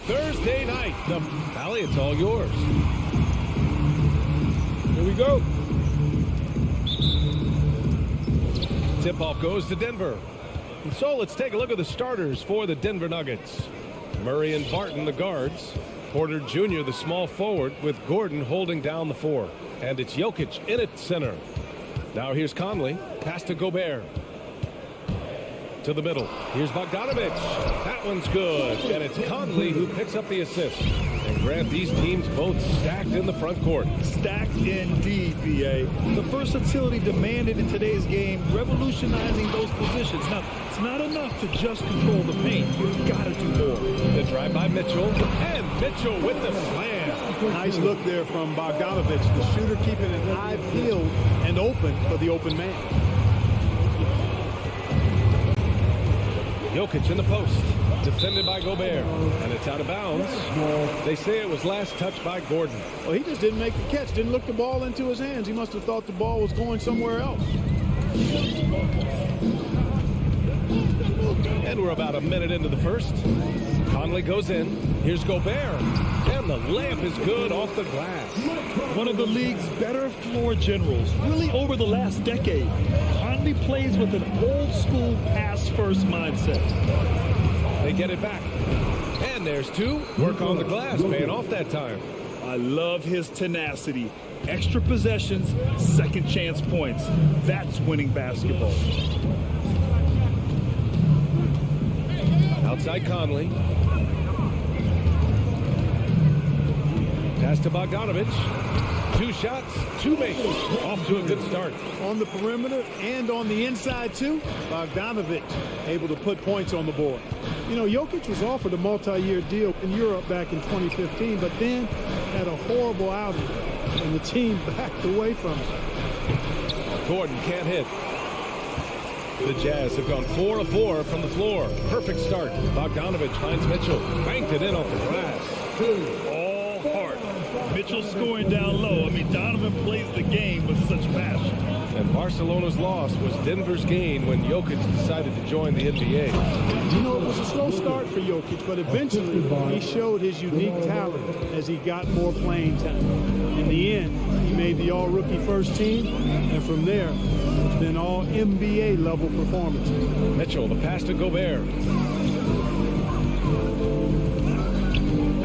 Thursday night. Allie, it's all yours. Here we go. Tip-off goes to Denver. And so let's take a look at the starters for the Denver Nuggets. Murray and Barton, the guards. Porter Jr., the small forward, with Gordon holding down the four. And it's Jokic in at center. Now here's Conley. Pass to Gobert. To the middle. Here's Bogdanovic. That one's good. And it's Conley who picks up the assist. And Grant, these teams both stacked in the front court. Stacked indeed, B.A. The versatility demanded in today's game, revolutionizing those positions. Now, it's not enough to just control the paint. You've got to do more. The drive by Mitchell. And Mitchell with the slam. Nice look there from Bogdanovic. The shooter keeping an eye peeled and open for the open man. Jokic in the post, defended by Gobert, and it's out of bounds. They say it was last touched by Gordon. Well, he just didn't make the catch, didn't look the ball into his hands. He must have thought the ball was going somewhere else. And we're about a minute into the first. Conley goes in. Here's Gobert. And the layup is good off the glass. One of the league's better floor generals, really over the last decade. Conley plays with an old-school pass-first mindset. They get it back. And there's two. Work on the glass, paying off that time. I love his tenacity. Extra possessions, second chance points. That's winning basketball. Outside Conley. Pass to Bogdanovic. Two shots, two makes. Off to a good start. On the perimeter and on the inside, too, Bogdanovic able to put points on the board. You know, Jokic was offered a multi-year deal in Europe back in 2015, but then had a horrible outing, and the team backed away from it. Gordon can't hit. The Jazz have gone 4 of 4 from the floor. Perfect start. Bogdanovic finds Mitchell. Banked it in off the glass. All heart. Mitchell scoring down low. I mean, Donovan plays the game with such passion. And Barcelona's loss was Denver's gain when Jokic decided to join the NBA. You know, it was a slow start for Jokic, but eventually he showed his unique talent as he got more playing time. In the end, he made the all-rookie first team, and from there, it's been all NBA-level performance. Mitchell, the pass to Gobert.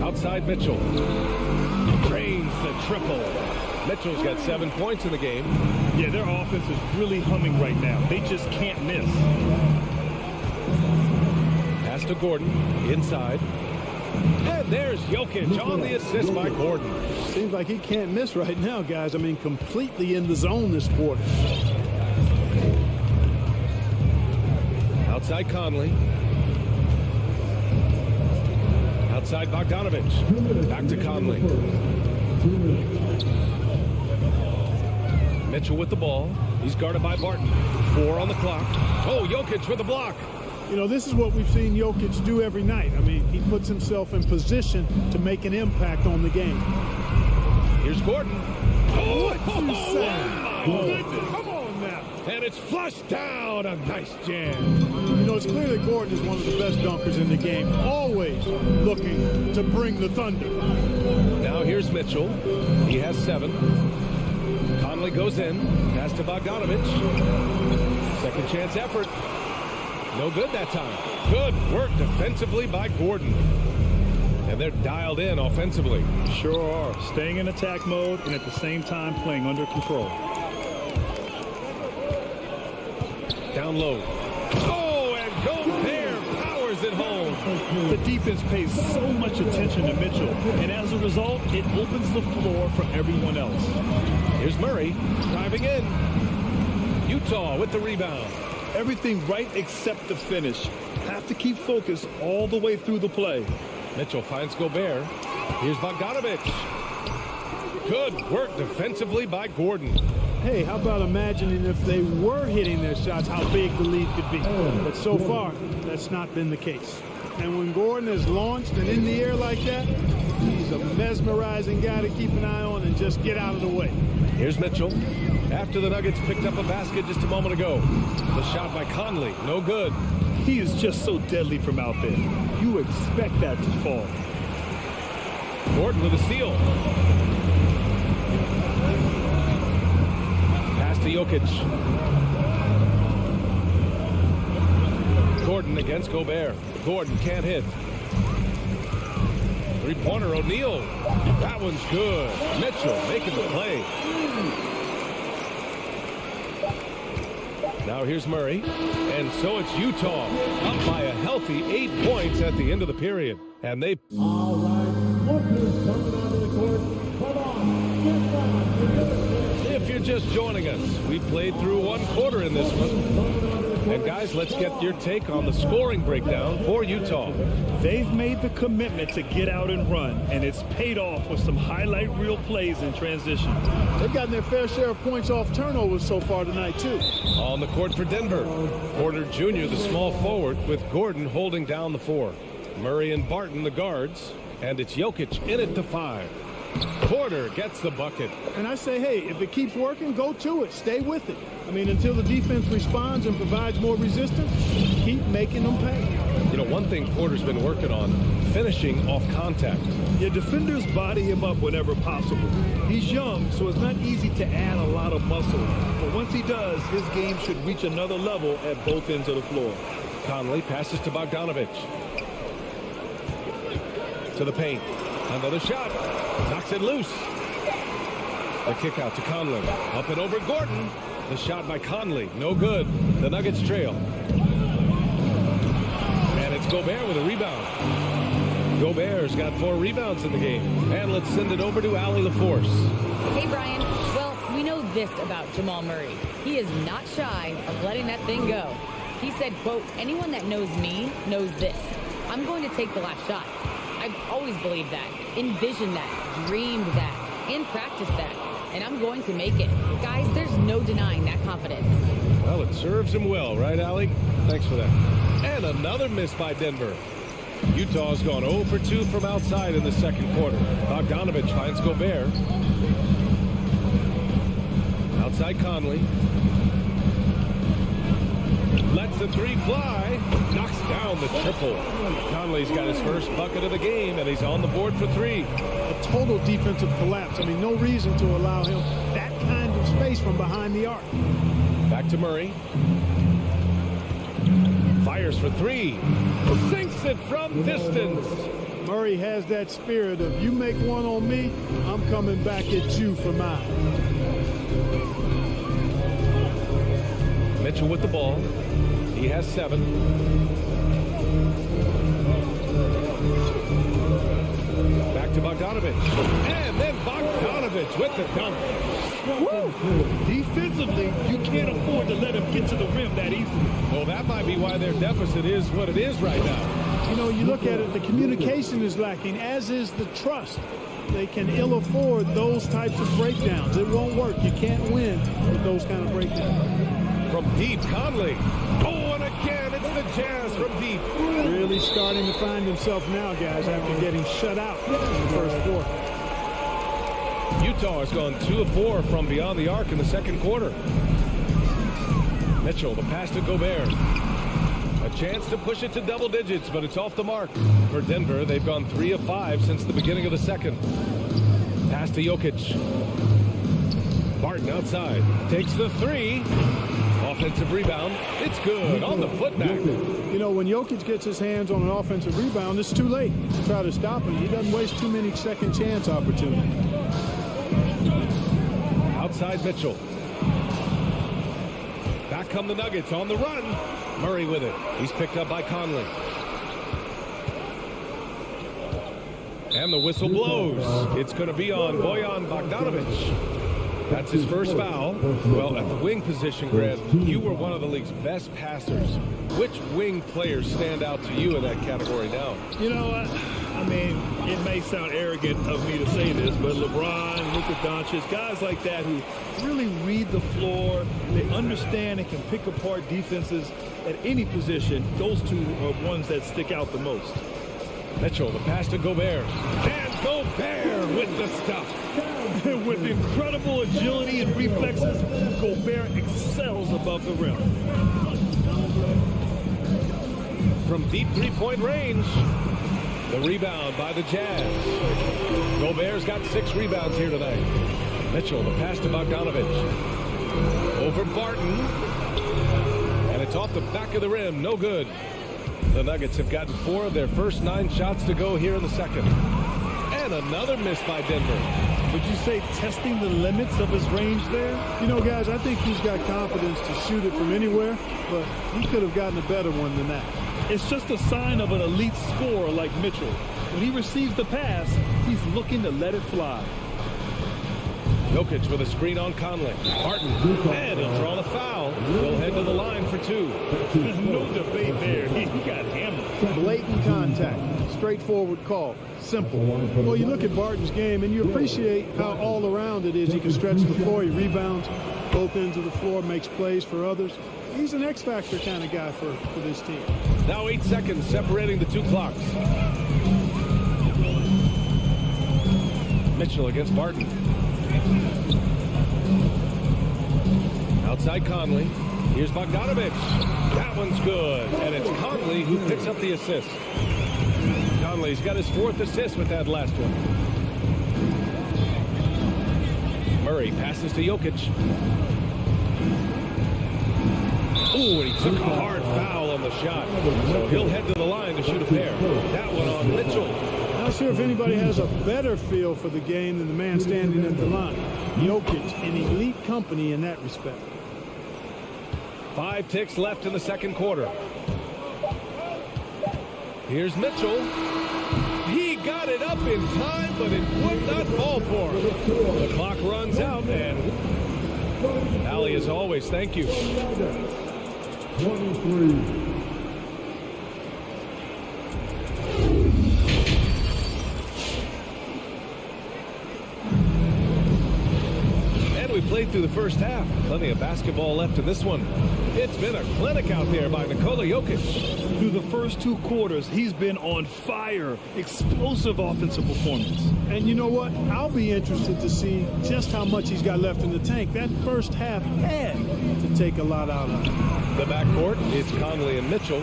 Outside Mitchell. Drains the triple. Mitchell's got 7 points in the game. Yeah, their offense is really humming right now. They just can't miss. Pass to Gordon, inside. And there's Jokic on the assist by Gordon. Seems like he can't miss right now, guys. I mean, completely in the zone this quarter. Outside Conley. Outside Bogdanovic. Back to Conley. Mitchell with the ball. He's guarded by Barton. 4 on the clock. Oh, Jokic with the block. You know, this is what we've seen Jokic do every night. I mean, he puts himself in position to make an impact on the game. Here's Gordon. Oh, What you say? goodness. Come on now. And it's flushed down. A nice jam. You know, it's clear that Gordon is one of the best dunkers in the game. Always looking to bring the thunder. Now here's Mitchell. He has 7. Conley goes in. Pass to Bogdanovic. Second chance effort. No good that time. Good work defensively by Gordon. And they're dialed in offensively. Sure are. Staying in attack mode and at the same time playing under control. Down low. Oh, and Gobert powers it home. The defense pays so much attention to Mitchell, and as a result, it opens the floor for everyone else. Here's Murray driving in. Utah with the rebound. Everything right except the finish. Have to keep focused all the way through the play. Mitchell finds Gobert. Here's Bogdanovic. Good work defensively by Gordon. Hey, how about imagining if they were hitting their shots, how big the lead could be. But so far, that's not been the case. And when Gordon is launched and in the air like that, he's a mesmerizing guy to keep an eye on and just get out of the way. Here's Mitchell. After the Nuggets picked up a basket just a moment ago. The shot by Conley, no good. He is just so deadly from out there. You expect that to fall. Gordon with a steal. Pass to Jokic. Gordon against Gobert. Gordon can't hit. Three-pointer, O'Neal. That one's good. Mitchell making the play. Now here's Murray. And so it's Utah up by a healthy 8 points at the end of the period. And they... All right, Walker's coming onto the court. Come on, get down. If you're just joining us, we played through one quarter in this one. And guys, let's get your take on the scoring breakdown for Utah. They've made the commitment to get out and run, and it's paid off with some highlight reel plays in transition. They've gotten their fair share of points off turnovers so far tonight, too. On the court for Denver, Porter Jr., the small forward, with Gordon holding down the 4. Murray and Barton, the guards, and it's Jokic in at the 5. Porter gets the bucket. And I say, hey, if it keeps working, go to it. Stay with it. I mean, until the defense responds and provides more resistance, keep making them pay. You know, one thing Porter's been working on, finishing off contact. Your defenders body him up whenever possible. He's young, so it's not easy to add a lot of muscle. But once he does, his game should reach another level at both ends of the floor. Conley passes to Bogdanovich. To the paint. Another shot. Knocks it loose. The kick out to Conley. Up and over Gordon. The shot by Conley. No good. The Nuggets trail. And it's Gobert with a rebound. Gobert's got 4 rebounds in the game. And let's send it over to Allie LaForce. Hey, Brian. Well, we know this about Jamal Murray. He is not shy of letting that thing go. He said, quote, anyone that knows me knows this. I'm going to take the last shot. I've always believed that, envisioned that, dreamed that, and practiced that. And I'm going to make it. Guys, there's no denying that confidence. Well, it serves him well, right, Allie? Thanks for that. And another miss by Denver. Utah's gone 0 for 2 from outside in the second quarter. Bogdanovich finds Gobert. Outside Conley. Lets the 3 fly. Knocks down the triple. Conley's got his first bucket of the game, and he's on the board for 3. A total defensive collapse. I mean, no reason to allow him that kind of space from behind the arc. Back to Murray. Fires for 3. Sinks it from distance. Murray has that spirit of, you make one on me, I'm coming back at you for mine. Mitchell with the ball. He has 7. Back to Bogdanovich. And then Bogdanovich with the dunk. Woo! Defensively, you can't afford to let him get to the rim that easily. Well, that might be why their deficit is what it is right now. You know, you look at it, the communication is lacking, as is the trust. They can ill afford those types of breakdowns. It won't work. You can't win with those kind of breakdowns. From deep, Conley. Oh, and again, it's the Jazz from deep. Really starting to find himself now, guys, after getting shut out in the first quarter. Utah has gone 2 of 4 from beyond the arc in the second quarter. Mitchell, the pass to Gobert. A chance to push it to double digits, but it's off the mark. For Denver, they've gone 3 of 5 since the beginning of the second. Pass to Jokic. Barton outside. Takes the 3. Offensive rebound. It's good on the putback. You know, when Jokic gets his hands on an offensive rebound, it's too late to try to stop him. He doesn't waste too many second chance opportunities. Outside Mitchell. Back come the Nuggets on the run. Murray with it. He's picked up by Conley. And the whistle blows. It's going to be on Bojan Bogdanovich. That's his first foul. Well, at the wing position, Grant, you were one of the league's best passers. Which wing players stand out to you in that category now? You know what? I mean, it may sound arrogant of me to say this, but LeBron, Luka Doncic, guys like that who really read the floor, they understand and can pick apart defenses at any position, those two are ones that stick out the most. Mitchell, the pass to Gobert. And Gobert with the stuff. With incredible agility and reflexes, Gobert excels above the rim. From deep 3-point range, the rebound by the Jazz. Gobert's got 6 rebounds here tonight. Mitchell, the pass to Bogdanovich. Over Barton. And it's off the back of the rim. No good. The Nuggets have gotten 4 of their first 9 shots to go here in the second. And another miss by Denver. Would you say testing the limits of his range there? You know, guys, I think he's got confidence to shoot it from anywhere, but he could have gotten a better one than that. It's just a sign of an elite scorer like Mitchell. When he receives the pass, he's looking to let it fly. Jokic with a screen on Conley. Barton, and he'll draw the foul. He'll head to the line for 2. No debate there. He got hammered. Blatant contact. Straightforward call. Simple. Well, you look at Barton's game, and you appreciate how all-around it is. He can stretch the floor. He rebounds both ends of the floor, makes plays for others. He's an X-factor kind of guy for this team. Now 8 seconds separating the 2 clocks. Mitchell against Barton. Outside Conley. Here's Bogdanovich. That one's good. And it's Conley who picks up the assist. Conley's got his 4th assist with that last one. Murray passes to Jokic. Ooh, and he took a hard foul on the shot. So he'll head to the line to shoot a pair. That one on Mitchell. Not sure if anybody has a better feel for the game than the man standing at the line. Jokic in elite company in that respect. 5 ticks left in the second quarter. Here's Mitchell. He got it up in time, but it would not fall for him. The clock runs out, and Allie, as always, thank you. 23. We played through the first half. Plenty of basketball left in this one. It's been a clinic out there by Nikola Jokic. Through the first 2 quarters, he's been on fire. Explosive offensive performance. And you know what? I'll be interested to see just how much he's got left in the tank. That first half had to take a lot out of him. The backcourt, it's Conley and Mitchell.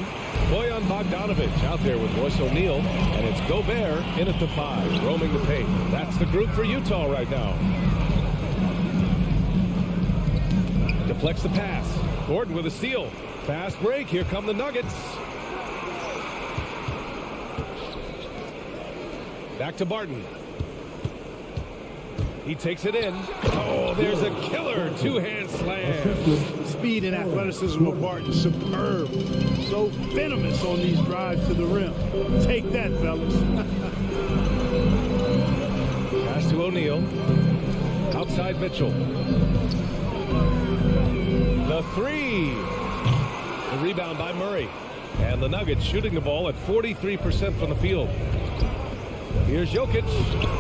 Bojan Bogdanovich out there with Royce O'Neal. And it's Gobert in at the 5, roaming the paint. That's the group for Utah right now. Deflects the pass. Gordon with a steal. Fast break. Here come the Nuggets. Back to Barton. He takes it in. Oh, there's a killer 2-hand slam. Speed and athleticism of Barton, superb. So venomous on these drives to the rim. Take that, fellas. Pass to O'Neal. Outside Mitchell. The 3. The rebound by Murray. And the Nuggets shooting the ball at 43% from the field. Here's Jokic.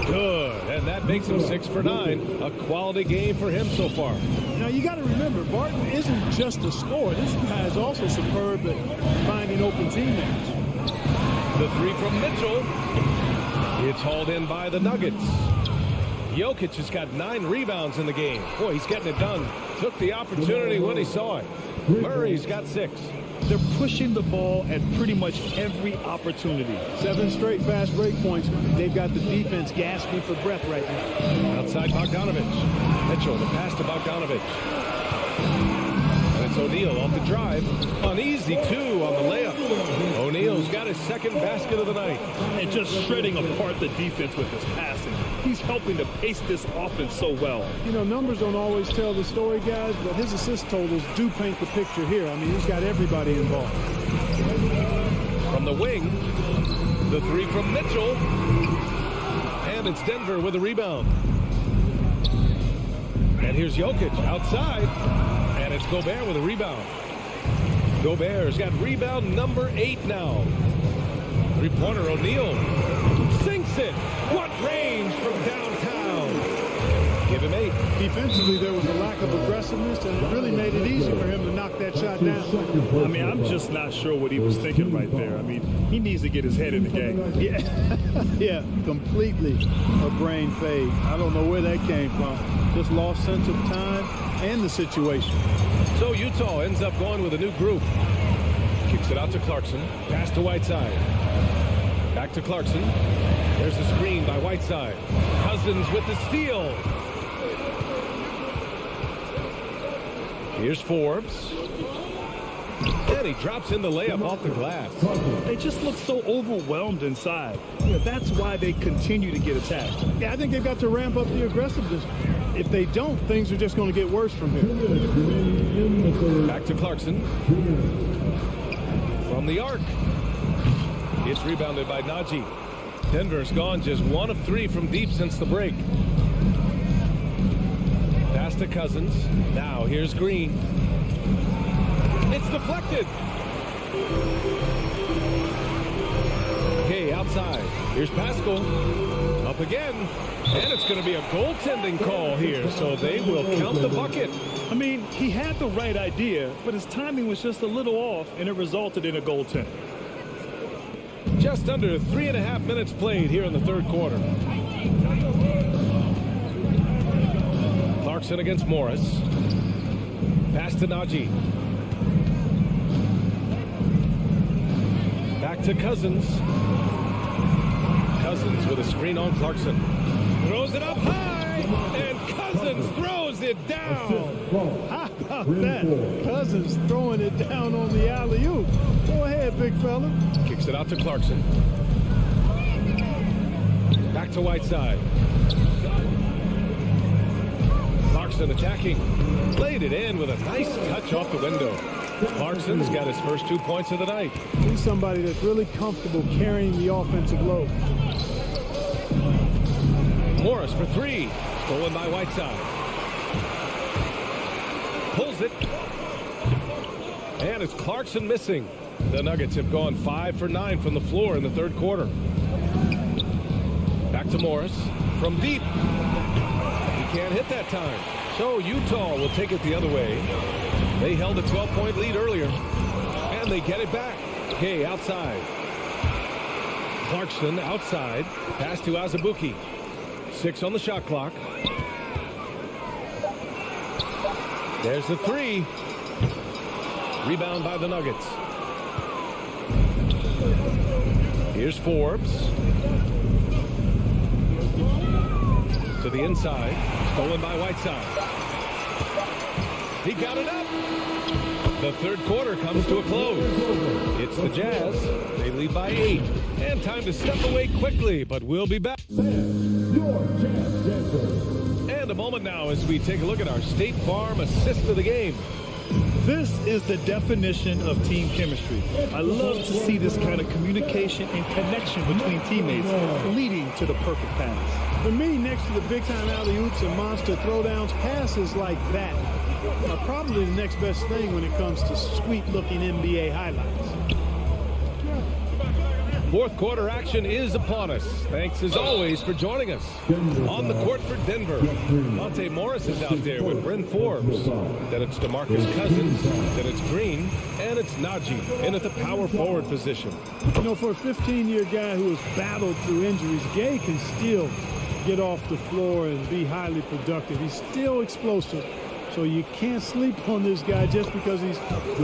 Good. And that makes him 6 for 9. A quality game for him so far. Now, you got to remember, Barton isn't just a scorer. This guy is also superb at finding open teammates. The 3 from Mitchell. It's hauled in by the Nuggets. Jokic has got 9 rebounds in the game. Boy, he's getting it done. Took the opportunity when he saw it. Murray's got 6. They're pushing the ball at pretty much every opportunity. 7 straight fast break points. They've got the defense gasping for breath right now. Outside Bogdanovich. Mitchell, the pass to Bogdanovich. And it's O'Neal off the drive. Uneasy, 2 on the layup. O'Neal's got his 2nd basket of the night. And just shredding apart the defense with his passing. He's helping to pace this offense so well. You know, numbers don't always tell the story, guys, but his assist totals do paint the picture here. I mean, he's got everybody involved. From the wing, the 3 from Mitchell. And it's Denver with a rebound. And here's Jokic outside. And it's Gobert with a rebound. Gobert's got rebound number 8 now. 3-pointer O'Neal sinks it. What range from downtown? Give him 8. Defensively, there was a lack of aggressiveness, and it really made it easy for him to knock that shot down. I mean, I'm just not sure what he was thinking right there. I mean, he needs to get his head in the game. Yeah, yeah, completely a brain fade. I don't know where that came from. Just lost sense of time and the situation. So Utah ends up going with a new group. Kicks it out to Clarkson. Pass to Whiteside. Back to Clarkson. There's a screen by Whiteside. Cousins with the steal. Here's Forbes. And he drops in the layup off the glass. They just look so overwhelmed inside. That's why they continue to get attacked. Yeah, I think they've got to ramp up the aggressiveness. If they don't, things are just going to get worse from here. Back to Clarkson. From the arc. It's rebounded by Najee. Denver's gone just 1 of 3 from deep since the break. Pass to Cousins. Now here's Green. It's deflected. Okay, outside. Here's Pascal. Up again. And it's going to be a goaltending call here, so they will count the bucket. I mean, he had the right idea, but his timing was just a little off, and it resulted in a goaltend. Just under 3.5 minutes played here in the third quarter. Clarkson against Morris. Pass to Najee. Back to Cousins. Cousins with a screen on Clarkson. Throws it up high, and Cousins throws it down. How about that? Cousins throwing it down on the alley-oop. Go ahead, big fella. Kicks it out to Clarkson. Back to Whiteside. Clarkson attacking. Played it in with a nice touch off the window. Clarkson's got his first 2 points of the night. He's somebody that's really comfortable carrying the offensive load. Morris for 3. Stolen by Whiteside. Pulls it. And it's Clarkson missing. The Nuggets have gone 5 for 9 from the floor in the third quarter. Back to Morris. From deep. He can't hit that time. So Utah will take it the other way. They held a 12-point lead earlier. And they get it back. Gay outside. Clarkson outside. Pass to Azubuike. 6 on the shot clock. There's the 3. Rebound by the Nuggets. Here's Forbes. To the inside. Stolen by Whiteside. He got it up. The third quarter comes to a close. It's the Jazz. They lead by 8. And time to step away quickly, but we'll be back. And a moment now as we take a look at our State Farm assist of the game. This is the definition of team chemistry. I love to see this kind of communication and connection between teammates leading to the perfect pass. For me, next to the big-time alley-oops and monster throwdowns, passes like that are probably the next best thing when it comes to sweet-looking NBA highlights. Fourth quarter action is upon us. Thanks as always for joining us. On the court for Denver, Monte Morris is out there with Bryn Forbes. Then it's DeMarcus Cousins. Then it's Green. And it's Najee in at the power forward position. You know, for a 15-year guy who has battled through injuries, Gay can still get off the floor and be highly productive. He's still explosive. So you can't sleep on this guy just because he's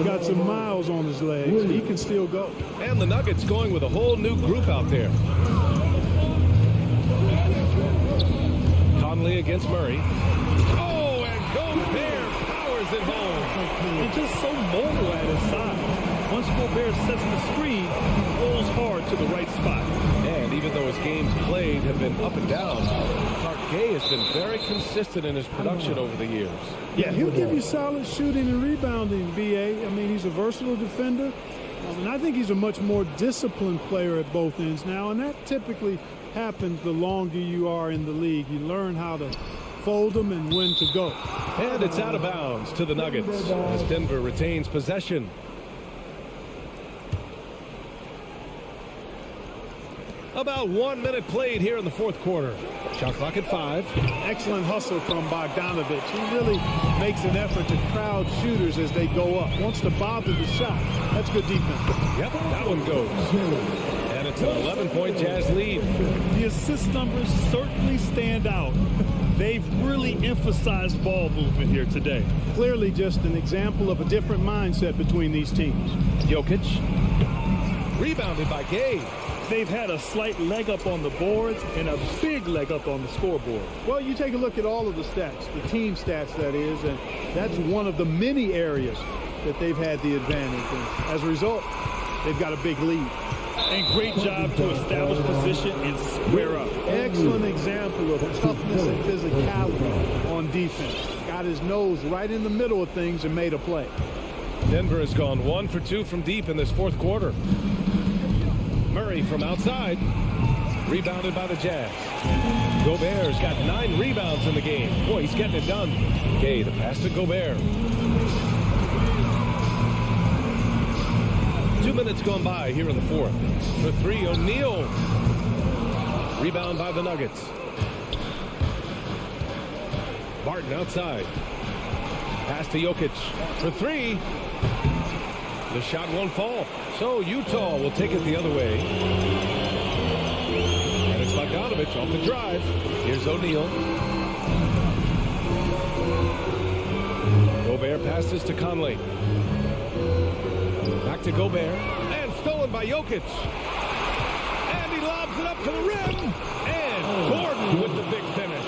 got some miles on his legs. He can still go. And the Nuggets going with a whole new group out there. Conley against Murray. Oh, and Gobert powers it home. And just so mobile at his side. Once Gobert sets the screen, he rolls hard to the right spot. And even though his games played have been up and down, Clark Gay has been very consistent in his production over the years. Yeah, he'll give you solid shooting and rebounding, B.A. I mean, he's a versatile defender. And I think he's a much more disciplined player at both ends now, and that typically happens the longer you are in the league. You learn how to fold them and when to go. And it's out of bounds to the Nuggets as Denver retains possession. About 1 minute played here in the fourth quarter. Shot clock at 5. Excellent hustle from Bogdanovich. He really makes an effort to crowd shooters as they go up. Wants to bother the shot. That's good defense. Yep, that one goes. And it's an 11-point Jazz lead. The assist numbers certainly stand out. They've really emphasized ball movement here today. Clearly just an example of a different mindset between these teams. Jokic. Rebounded by Gay. they've had a slight leg up on the boards and a big leg up on the scoreboard. Well, you take a look at all of the stats, the team stats that is, and that's one of the many areas that they've had the advantage. And as a result, they've got a big lead. And great job to establish position and square up. Excellent example of toughness and physicality on defense. Got his nose right in the middle of things and made a play. Denver has gone 1 for 2 from deep in this fourth quarter. Murray from outside. Rebounded by the Jazz. Gobert's got 9 rebounds in the game. Boy, he's getting it done. Gay, the pass to Gobert. 2 minutes gone by here in the fourth. For 3, O'Neal. Rebound by the Nuggets. Barton outside. Pass to Jokic. For 3. The shot won't fall. So Utah will take it the other way. And it's Bogdanovich off the drive. Here's O'Neal. Gobert passes to Conley. Back to Gobert. And stolen by Jokic. And he lobs it up to the rim. And Gordon with the big finish.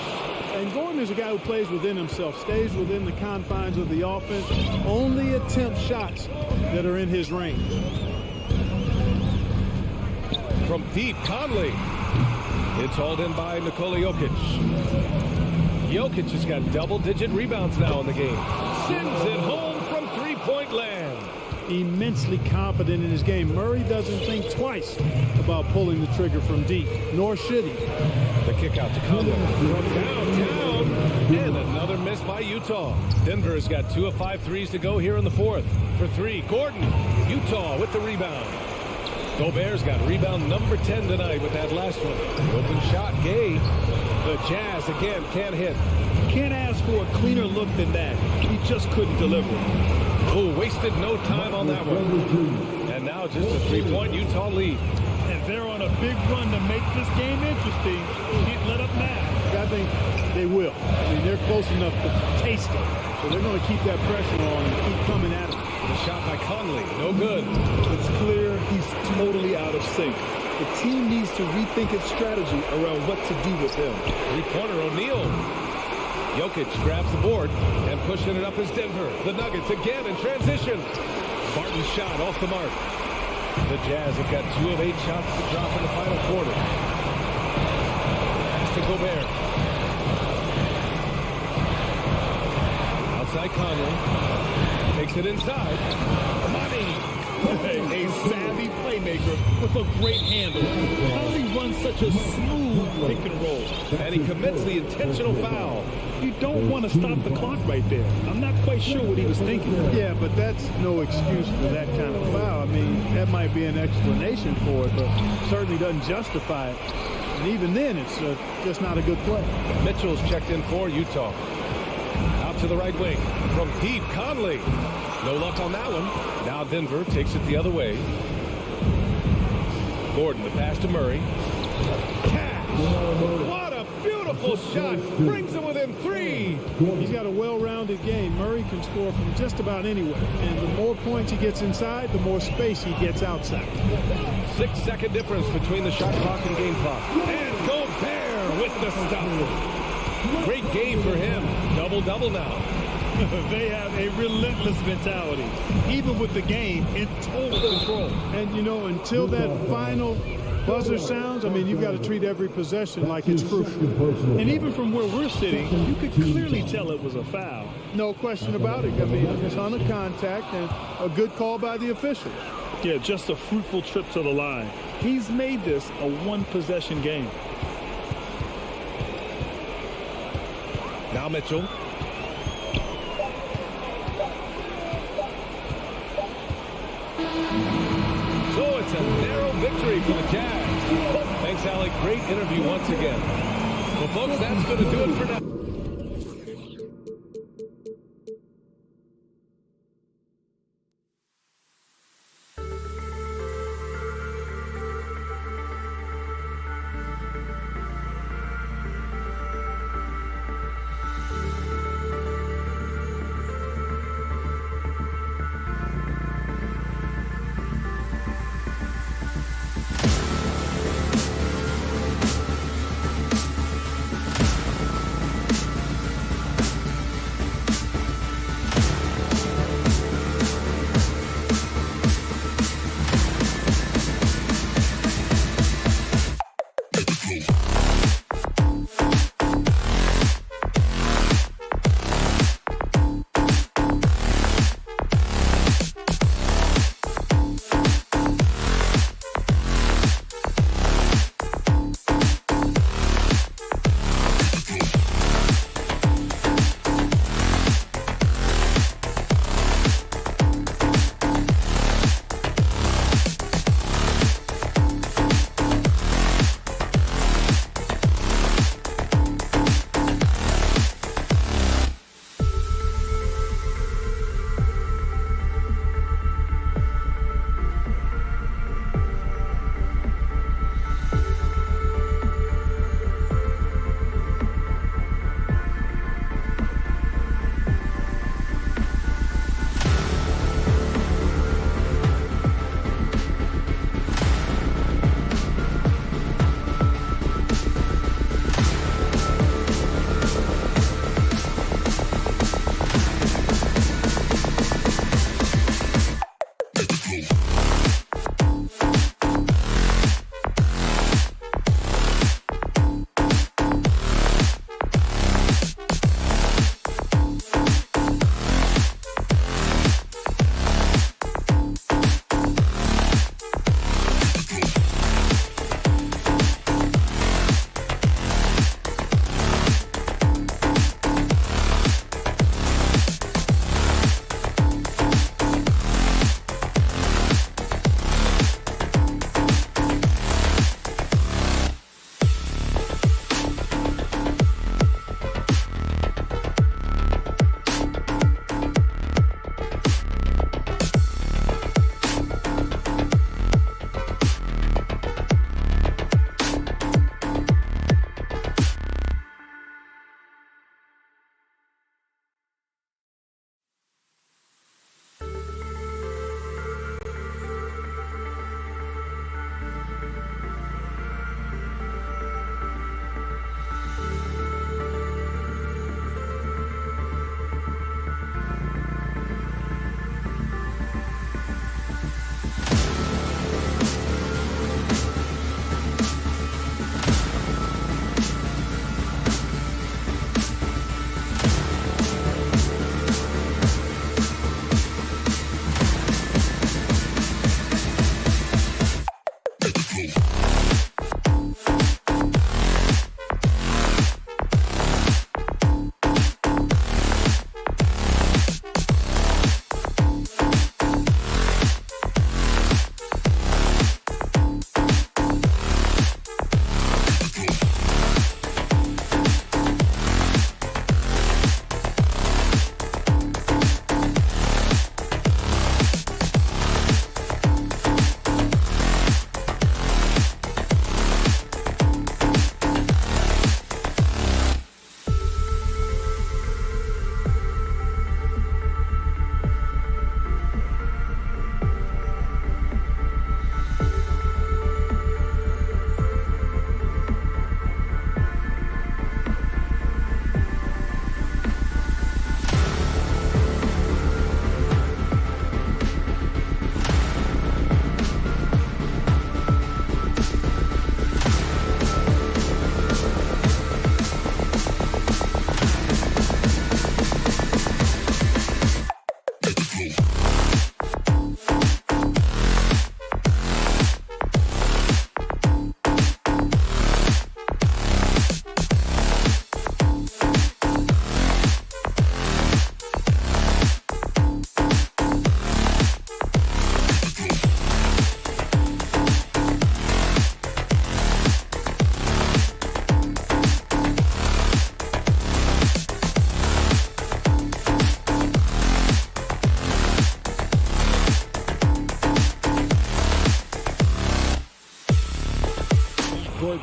And Gordon is a guy who plays within himself, stays within the confines of the offense, only attempts shots that are in his range. From deep, Conley. It's hauled in by Nikola Jokic. Jokic has got double-digit rebounds now in the game. Sends it home from three-point land. Immensely confident in his game. Murray doesn't think twice about pulling the trigger from deep, nor should he. The kick out to Conley from downtown, and another miss by Utah. Denver has got 2 of 5 threes to go here in the fourth. For 3, Gordon. Utah with the rebound. Gobert's got rebound number 10 tonight with that last one. Open shot, Gay. The Jazz again can't hit. Can't ask for a cleaner look than that. He just couldn't deliver. Oh, wasted no time on that one. And now just a 3-point Utah lead. And they're on a big run to make this game interesting. Can't let up now. I think they will. I mean, they're close enough to taste it. So they're going to keep that pressure on and keep coming at him. The shot by Conley, no good. It's clear he's totally out of sync. The team needs to rethink its strategy around what to do with him. Three-pointer, O'Neal. Jokic grabs the board and pushing it up is Denver. The Nuggets again in transition. Barton's shot off the mark. The Jazz have got 2 of 8 shots to drop in the final quarter. Pass to Gobert. Outside Conley. Takes it inside. Money. A savvy playmaker with a great handle. How does he run such a smooth pick and roll? And he commits the intentional foul. You don't want to stop the clock right there. I'm not quite sure what he was thinking. Yeah, but that's no excuse for that kind of foul. I mean, that might be an explanation for it, but certainly doesn't justify it. And even then, it's just not a good play. Mitchell's checked in for Utah. Out to the right wing. From deep, Conley. No luck on that one. Now Denver takes it the other way. Gordon, the pass to Murray. Cash! What a beautiful shot. Brings him within 3. He's got a well-rounded game. Murray can score from just about anywhere. And the more points he gets inside, the more space he gets outside. 6-second difference between the shot clock and game clock. And Gobert with the stuff. Great game for him. Double-double now. They have a relentless mentality, even with the game in total control. And, you know, until that final buzzer sounds, I mean, you've got to treat every possession like it's crucial. And even from where we're sitting, you could clearly tell it was a foul. No question about it. I mean, a ton of contact and a good call by the official. Yeah, just a fruitful trip to the line. He's made this a one-possession game. Now Mitchell. So it's a narrow victory for the Jazz. Thanks, Alec. Great interview once again. Well, folks, that's going to do it for now.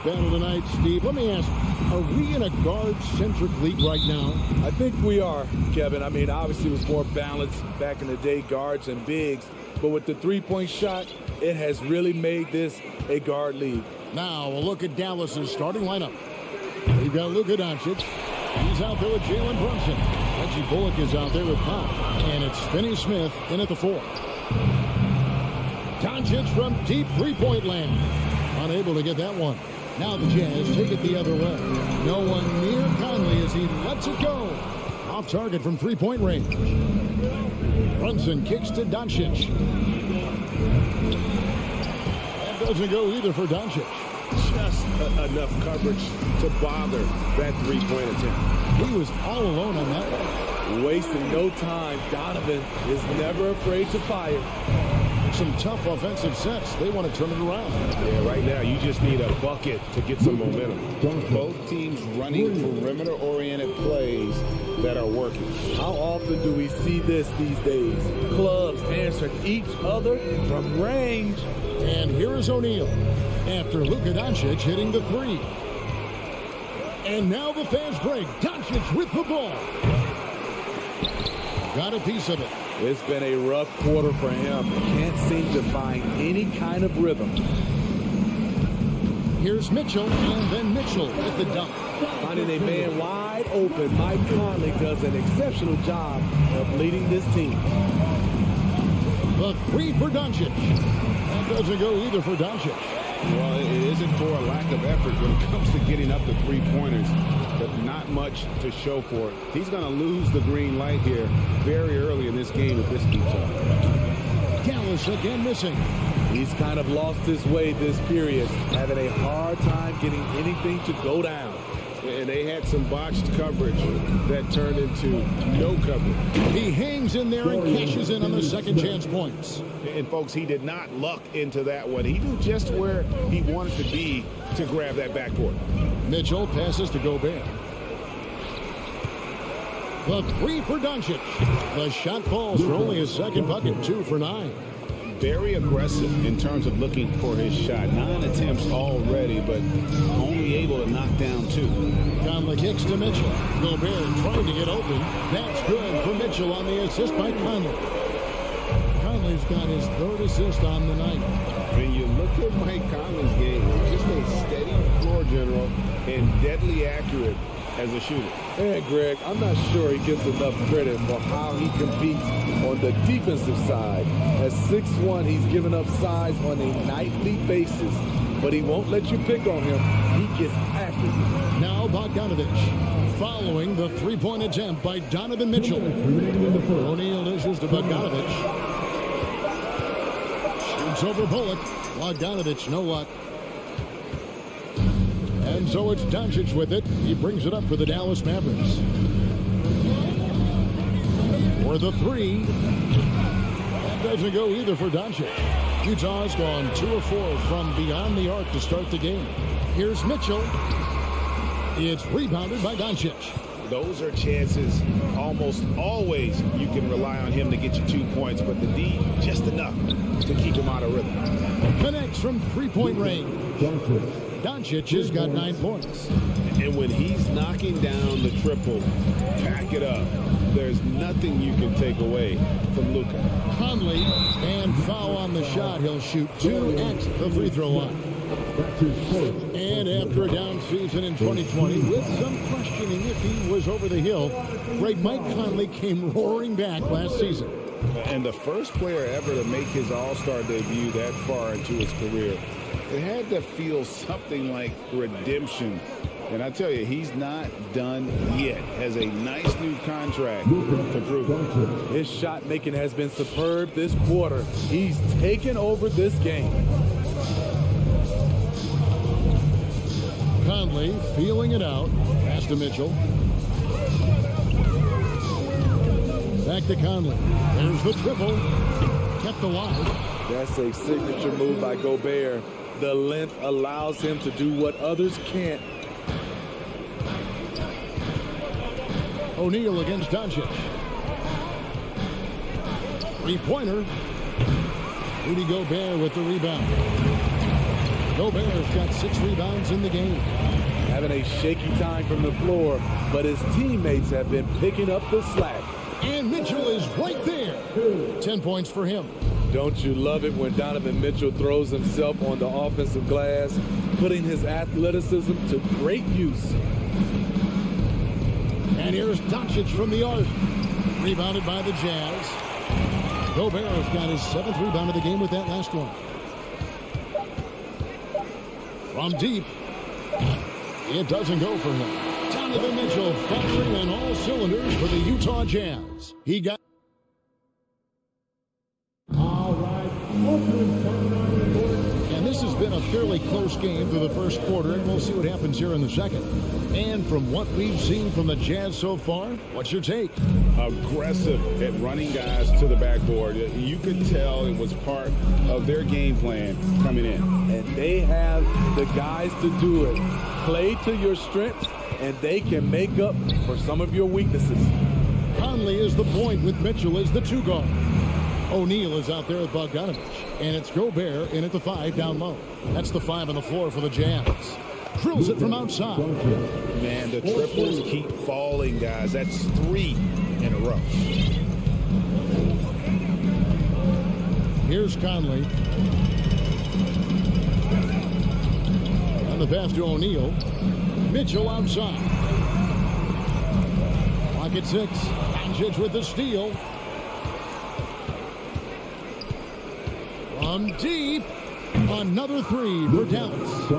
battle tonight, Steve. Let me ask, are we in a guard-centric league right now? I think we are, Kevin. I mean, obviously it was more balanced back in the day, guards and bigs. But with the three-point shot, it has really made this a guard league. Now, a look at Dallas's starting lineup. We've got Luka Doncic. He's out there with Jalen Brunson. Reggie Bullock is out there with Pop. And it's Finney Smith in at the 4. Doncic from deep three-point land. Unable to get that one. Now the Jazz take it the other way. No one near Conley as he lets it go. Off target from three-point range. Brunson kicks to Doncic. That doesn't go either for Doncic. Just enough coverage to bother that three-point attempt. He was all alone on that one. Wasting no time. Donovan is never afraid to fire. Some tough offensive sets. They want to turn it around. Yeah, right now you just need a bucket to get some momentum. Both teams running perimeter-oriented plays that are working. How often do we see this these days? Clubs answering each other from range. And here is O'Neal after Luka Doncic hitting the 3. And now the fast break. Doncic with the ball. Got a piece of it. It's been a rough quarter for him. Can't seem to find any kind of rhythm. Here's Mitchell, and then Mitchell with the dunk. Finding a man wide open, Mike Conley does an exceptional job of leading this team. The 3 for Doncic. That doesn't go either for Doncic. Well, it isn't for a lack of effort when it comes to getting up the three-pointers, but not much to show for it. He's going to lose the green light here very early in this game if this keeps up. Dallas again missing. He's kind of lost his way this period, having a hard time getting anything to go down. And they had some botched coverage that turned into no coverage. He hangs in there and cashes in on the second chance points. And, folks, he did not luck into that one. He knew just where he wanted to be to grab that backcourt. Mitchell passes to Gobert. The 3 for Doncic. The shot falls for only his second bucket, 2 for 9. Very aggressive in terms of looking for his shot. 9 attempts already, but only able to knock down 2. Conley kicks to Mitchell. Gobert trying to get open. That's good for Mitchell on the assist by Conley. Conley's got his 3rd assist on the night. When you look at Mike Conley's game, just a steady floor general and deadly accurate as a shooter. And Greg, I'm not sure he gets enough credit for how he competes on the defensive side. At 6'1", he's given up size on a nightly basis, but he won't let you pick on him. He gets after you. Now Bogdanovich following the three-point attempt by Donovan Mitchell. O'Neal dishes to Bogdanovich. Shoots over Bullock. Bogdanovich, no luck. And so it's Doncic with it. He brings it up for the Dallas Mavericks. For the 3. That doesn't go either for Doncic. Utah's gone 2 of 4 from beyond the arc to start the game. Here's Mitchell. It's rebounded by Doncic. Those are chances almost always you can rely on him to get you 2 points, but the D just enough to keep him out of rhythm. Connects from three-point range. Doncic has got 9 points. And when he's knocking down the triple, pack it up. There's nothing you can take away from Luka. Conley, and foul on the shot. He'll shoot 2 at the free throw line. And after a down season in 2020, with some questioning if he was over the hill, great Mike Conley came roaring back last season. And the first player ever to make his All-Star debut that far into his career. It had to feel something like redemption. And I tell you, he's not done yet. Has a nice new contract to prove it. His shot making has been superb this quarter. He's taken over this game. Conley feeling it out. Pass to Mitchell. Back to Conley. There's the triple. Kept alive. That's a signature move by Gobert. The length allows him to do what others can't. O'Neal against Doncic. Three-pointer. Rudy Gobert with the rebound. Gobert's got 6 rebounds in the game. Having a shaky time from the floor, but his teammates have been picking up the slack. And Mitchell is right there. 10 points for him. Don't you love it when Donovan Mitchell throws himself on the offensive glass, putting his athleticism to great use? And here's Doncic from the arc. Rebounded by the Jazz. Gobert's got his 7th rebound of the game with that last one. From deep. It doesn't go for him. Donovan Mitchell firing on all cylinders for the Utah Jazz. He got... All right. And this has been a fairly close game through the first quarter, and we'll see what happens here in the second. And from what we've seen from the Jazz so far, what's your take? Aggressive at running guys to the backboard. You could tell it was part of their game plan coming in. And they have the guys to do it. Play to your strengths, and they can make up for some of your weaknesses. Conley is the point with Mitchell as the 2 guard. O'Neal is out there with Bogdanovich, and it's Gobert in at the 5 down low. That's the 5 on the floor for the Jazz. Drills it from outside. Man, the triples keep falling, guys. That's 3 in a row. Here's Conley. On the pass to O'Neal. Mitchell outside. Clock at 6. Doncic with the steal. From deep. Another 3 for Dallas.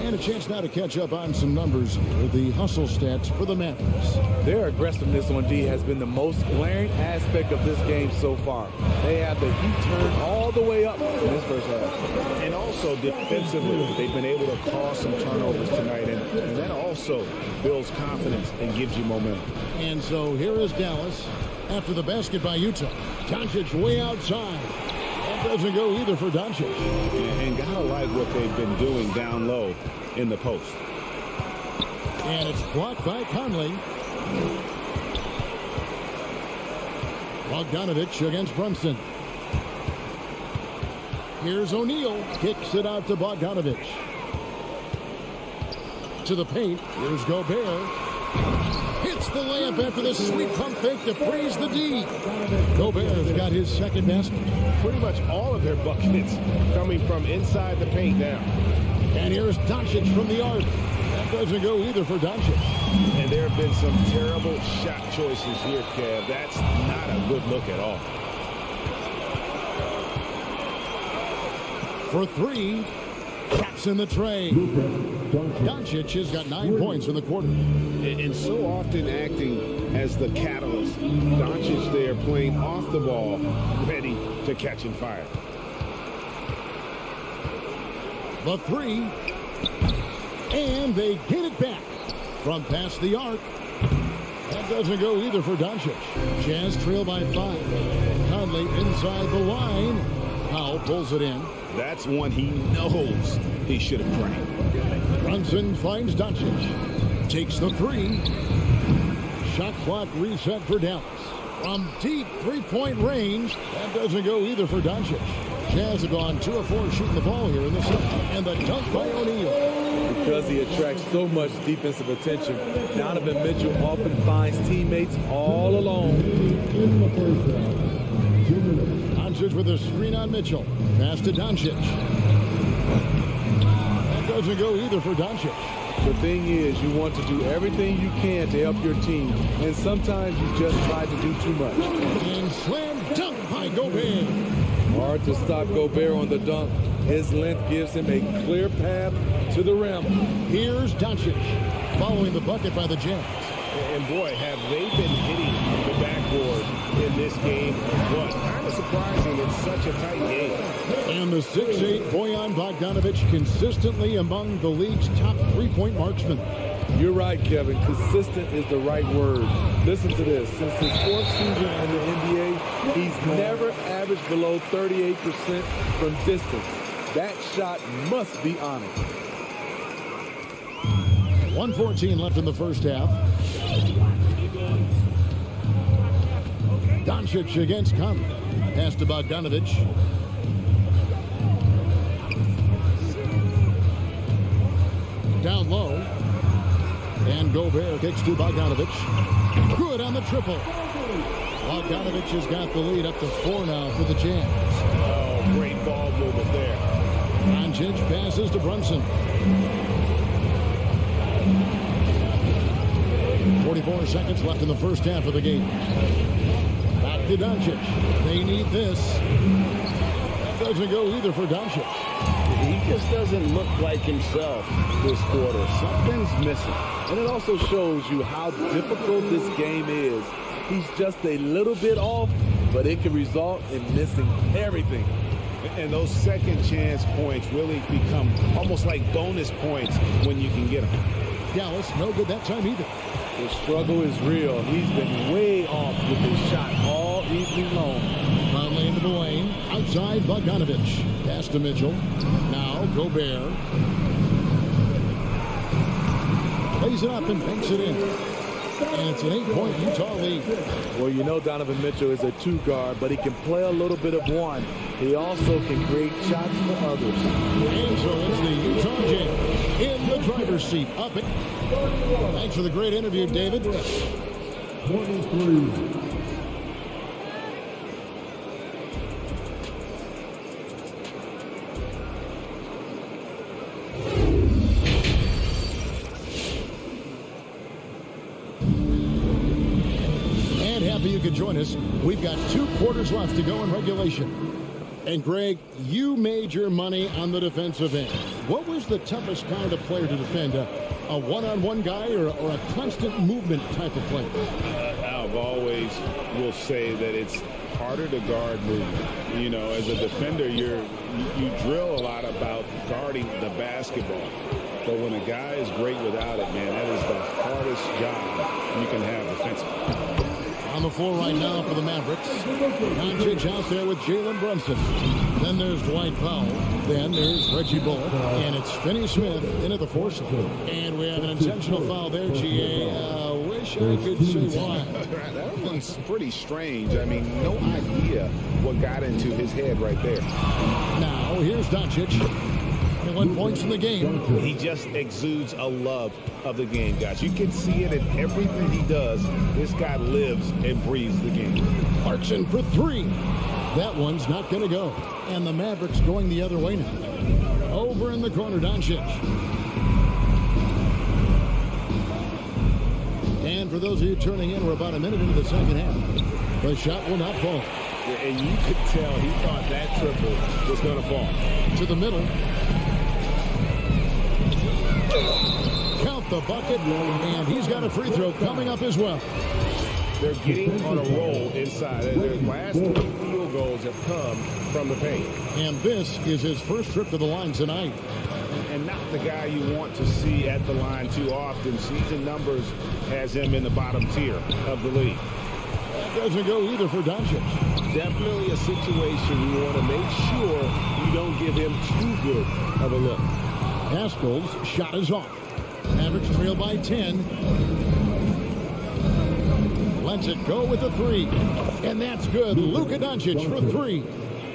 And a chance now to catch up on some numbers with the hustle stats for the Mavericks. Their aggressiveness on D has been the most glaring aspect of this game so far. They have the heat turned all the way up in this first half. And also defensively, they've been able to cause some turnovers tonight. And that also builds confidence and gives you momentum. And so here is Dallas after the basket by Utah. Doncic way outside. That doesn't go either for Doncic. And gotta like what they've been doing down low in the post. And it's blocked by Conley. Bogdanovich against Brunson. Here's O'Neal. Kicks it out to Bogdanovich. To the paint. Here's Gobert. Hits the layup after the sweet pump fake to freeze the D. Gobert's got his 2nd basket. Pretty much all of their buckets coming from inside the paint now. And here's Doncic from the arc. That doesn't go either for Doncic. And there have been some terrible shot choices here, Kev. That's not a good look at all. For 3. Caps in the tray. Doncic has got 9 points in the quarter. And so often acting as the catalyst. Doncic there playing off the ball, ready to catch and fire. The 3. And they get it back from past the arc. That doesn't go either for Doncic. Jazz trail by 5. Conley inside the line. Powell pulls it in. That's one he knows he should have drained. Brunson finds Doncic. Takes the 3. Shot clock reset for Dallas. From deep 3-point range. That doesn't go either for Doncic. Jazz have gone 2 of 4 shooting the ball here in the second. And the dunk by O'Neal. Because he attracts so much defensive attention, Donovan Mitchell often finds teammates all alone. In the first half, 2 minutes. Doncic with a screen on Mitchell. Pass to Doncic. That doesn't go either for Doncic. The thing is, you want to do everything you can to help your team, and sometimes you just try to do too much. And slam dunk by Gobert. Hard to stop Gobert on the dunk. His length gives him a clear path to the rim. Here's Doncic following the bucket by the Jazz. And boy, have they been hitting the backboard in this game. What? Kind of surprising it's such a tight game. And the 6'8" Bojan Bogdanovich consistently among the league's top 3-point marksmen. You're right, Kevin. Consistent is the right word. Listen to this. Since his 4th season in the NBA, he's never averaged below 38% from distance. That shot must be honored. 1:14 left in the first half. Doncic against Conley. Pass to Bogdanovich. Down low. And Gobert kicks to Bogdanovich. Good on the triple. Bogdanovich has got the lead up to 4 now for the Jazz. Oh, great ball movement there. Doncic passes to Brunson. 44 seconds left in the first half of the game. Back to Doncic. They need this. Doesn't go either for Doncic. He just doesn't look like himself this quarter. Something's missing. And it also shows you how difficult this game is. He's just a little bit off, but it can result in missing everything. And those second chance points really become almost like bonus points when you can get them. Dallas, no good that time either. The struggle is real. He's been way off with his shot all evening long. Conley into the lane. Outside Bogdanovich. Pass to Mitchell. Now Gobert. Plays it up and banks it in. And it's an 8-point Utah lead. Well, you know Donovan Mitchell is a 2-guard, but he can play a little bit of one. He also can create shots for others. And so it's the Utah Jazz in the driver's seat. Up it. Thanks for the great interview, David. 23. You can join us. We've got 2 quarters left to go in regulation. And Greg, you made your money on the defensive end. What was the toughest kind of player to defend? A one-on-one guy or a constant movement type of player? I've always will say that it's harder to guard movement. You know, as a defender, you drill a lot about guarding the basketball. But when a guy is great without it, man, that is the hardest job you can have defensively. On the floor right now for the Mavericks. Doncic out there with Jalen Brunson. Then there's Dwight Powell. Then there's Reggie Bullock. And it's Finney Smith into the force. And we have an intentional foul there, GA. Wish I could say why. That one's pretty strange. I mean, no idea what got into his head right there. Now, here's Doncic. 21 points in the game. He just exudes a love of the game, guys. You can see it in everything he does. This guy lives and breathes the game. Clarkson for 3. That one's not going to go. And the Mavericks going the other way now. Over in the corner, Doncic. And for those of you turning in, we're about a minute into the second half. The shot will not fall. And you could tell he thought that triple was going to fall. To the middle. Count the bucket, and he's got a free throw coming up as well. They're getting on a roll inside. Their last 3 field goals have come from the paint. And this is his first trip to the line tonight. And not the guy you want to see at the line too often. Season numbers has him in the bottom tier of the league. Doesn't go either for Doncic. Definitely a situation you want to make sure you don't give him too good of a look. Haskell's shot is off. Mavericks trail by 10. Lets it go with a 3. And that's good. Luka Doncic for 3.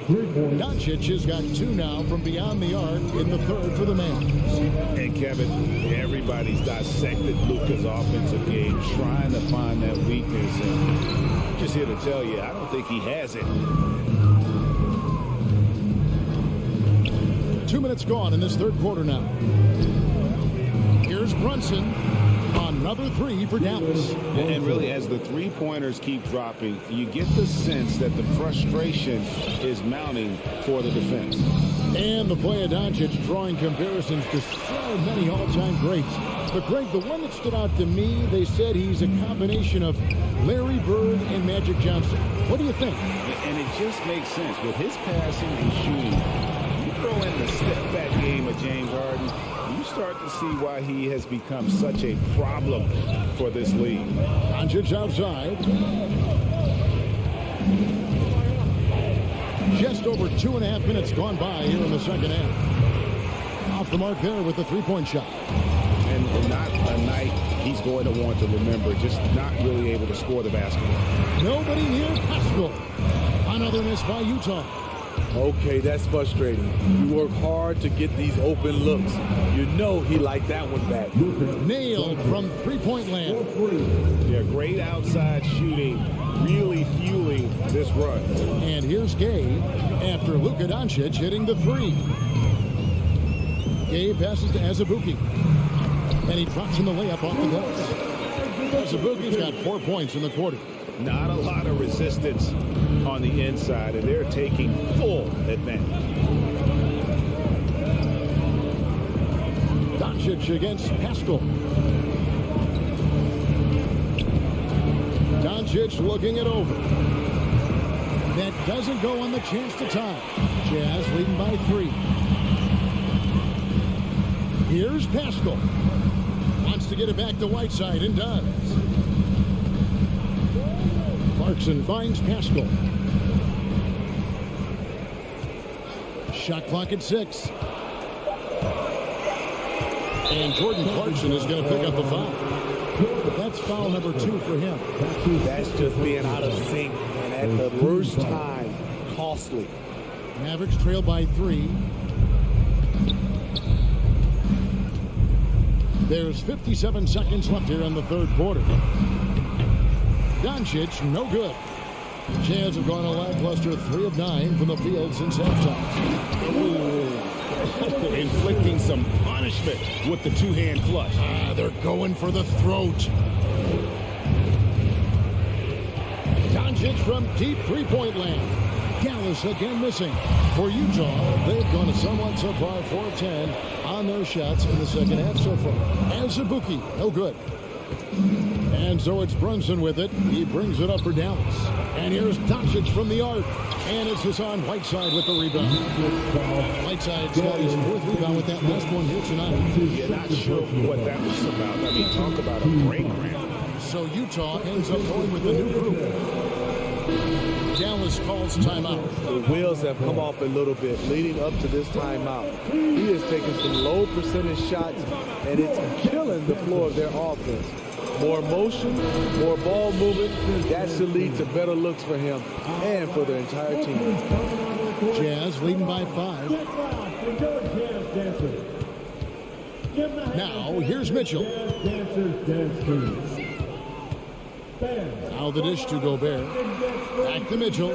Doncic has got 2 now from beyond the arc in the third for the Mavs. And Kevin, everybody's dissected Luka's offensive game, trying to find that weakness. And I'm just here to tell you, I don't think he has it. 2 minutes gone in this third quarter now. Here's Brunson. Another 3 for Dallas. And really, as the three-pointers keep dropping, you get the sense that the frustration is mounting for the defense. And the play of Doncic drawing comparisons to so many all-time greats. But, Greg, the one that stood out to me, they said he's a combination of Larry Bird and Magic Johnson. What do you think? And it just makes sense. With his passing and shooting, you throw in the step-back game of James Harden, you start to see why he has become such a problem for this league. Doncic outside. Just over 2.5 minutes gone by here in the second half. Off the mark there with the three-point shot. And not a night he's going to want to remember, just not really able to score the basketball. Nobody near Haskell. Another miss by Utah. Okay, that's frustrating. You work hard to get these open looks. You know he liked that one back. Nailed from three-point land. Yeah, great outside shooting, really fueling this run. And here's Gabe after Luka Doncic hitting the three. Gabe passes to Azubuike. And he drops in the layup off the glass. Azubuike's got 4 points in the quarter. Not a lot of resistance on the inside, and they're taking full advantage. Doncic against Pascal. Doncic looking it over. That doesn't go on the chance to tie. Jazz leading by 3. Here's Pascal. Wants to get it back to Whiteside and does. Clarkson finds Pascal. Shot clock at 6. And Jordan Clarkson is going to pick up the foul. That's foul number 2 for him. That's just being out of sync and at the worst time, costly. Mavericks trail by 3. There's 57 seconds left here in the third quarter. Doncic, no good. The Jazz have gone a lackluster 3 of 9 from the field since halftime. Inflicting some punishment with the two-hand flush. They're going for the throat. Doncic from deep three-point land. Dallas again missing. For Utah, they've gone somewhat so far 4 of 10 on their shots in the second half so far. Azubuike, no good. And so it's Brunson with it. He brings it up for Dallas. And here's Doncic from the arc. And it's Hassan Whiteside with the rebound. Whiteside's got his 4th rebound with that last one here tonight. You're not sure what that was about. I mean, talk about a break round. So Utah ends up going with the new group. Dallas calls timeout. The wheels have come off a little bit leading up to this timeout. He is taking some low percentage shots, and it's killing the floor of their offense. More motion, more ball movement, that should lead to better looks for him and for the entire team. Jazz leading by 5. Now, here's Mitchell. Now the dish to Gobert. Back to Mitchell.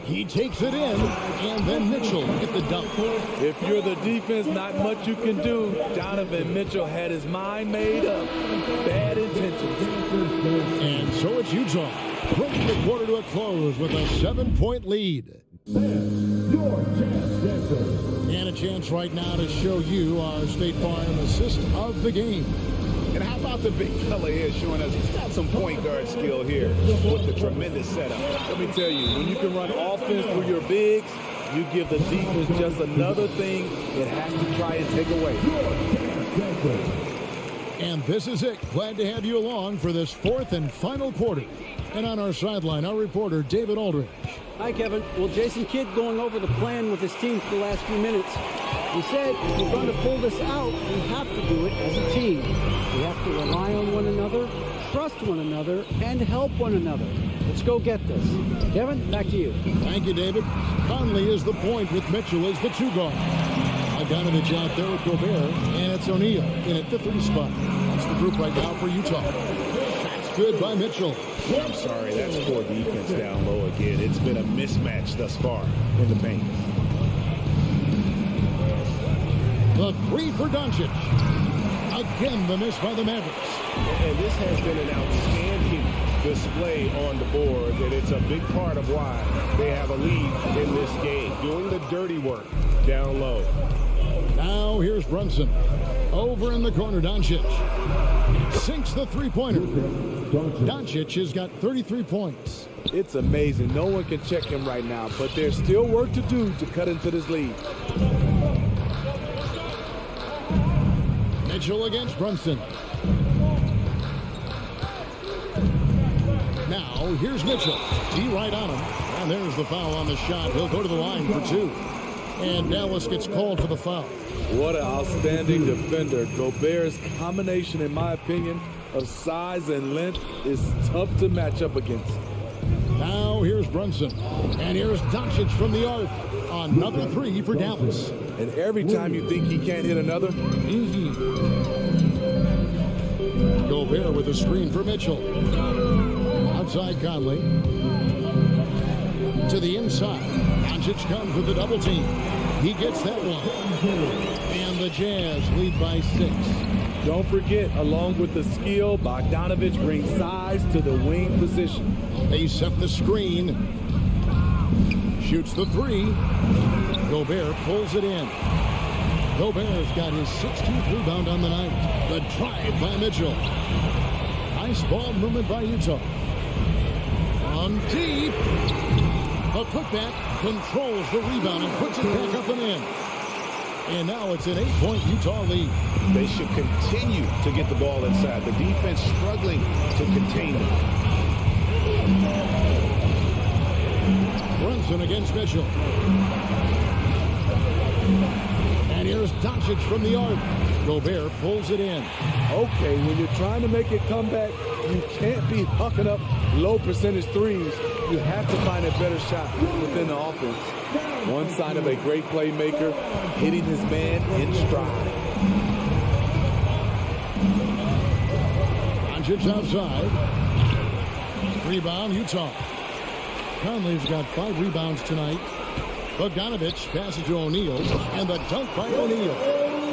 He takes it in, and then Mitchell get the dunk. If you're the defense, not much you can do. Donovan Mitchell had his mind made up. Bad intentions. And so it's Utah, bringing the quarter to a close with a 7-point lead. And a chance right now to show you our State Farm assist of the game. And how about the big fella here showing us he's got some point guard skill here with the tremendous setup. Let me tell you, when you can run offense through your bigs, you give the defense just another thing it has to try and take away. And this is it. Glad to have you along for this 4th and final quarter. And on our sideline, our reporter, David Aldridge. Hi, Kevin. Well, Jason Kidd going over the plan with his team for the last few minutes. He said, if we're going to pull this out, we have to do it as a team. We have to rely on one another, trust one another, and help one another. Let's go get this. Kevin, back to you. Thank you, David. Conley is the point with Mitchell as the 2 guard. Bogdanovich out there with Gobert, and it's O'Neal in at the 3 spot. That's the group right now for Utah. That's good by Mitchell. I'm sorry, that's poor defense down low again. It's been a mismatch thus far in the paint. The 3 for Doncic. Again, the miss by the Mavericks. And this has been an outstanding display on the board, and it's a big part of why they have a lead in this game, doing the dirty work down low. Now here's Brunson. Over in the corner, Doncic. Sinks the three-pointer. Doncic has got 33 points. It's amazing. No one can check him right now, but there's still work to do to cut into this lead. Mitchell against Brunson. Now, here's Mitchell. He right on him. And there's the foul on the shot. He'll go to the line for 2. And Dallas gets called for the foul. What an outstanding defender. Gobert's combination, in my opinion, of size and length is tough to match up against. Now, here's Brunson. And here's Doncic from the arc. Another three for Dallas. And every time you think he can't hit another, Gobert with a screen for Mitchell. Outside Conley. To the inside. Doncic comes with the double team. He gets that one. And the Jazz lead by 6. don't forget, along with the skill, Bogdanovich brings size to the wing position. They set the screen. Shoots the three. Gobert pulls it in. Gobert's got his 16th rebound on the night. The drive by Mitchell. Nice ball movement by Utah. On deep. A putback controls the rebound and puts it back up and in. And now it's an 8-point Utah lead. They should continue to get the ball inside. The defense struggling to contain them. Brunson against Mitchell. And here's Doncic from the arc. Gobert pulls it in. Okay, when you're trying to make it come back, you can't be hucking up low percentage threes. You have to find a better shot within the offense. One sign of a great playmaker, hitting his man in stride. Doncic outside. Rebound, Utah. Conley's got 5 rebounds tonight. Bogdanovich passes to O'Neal, and the dunk by O'Neal.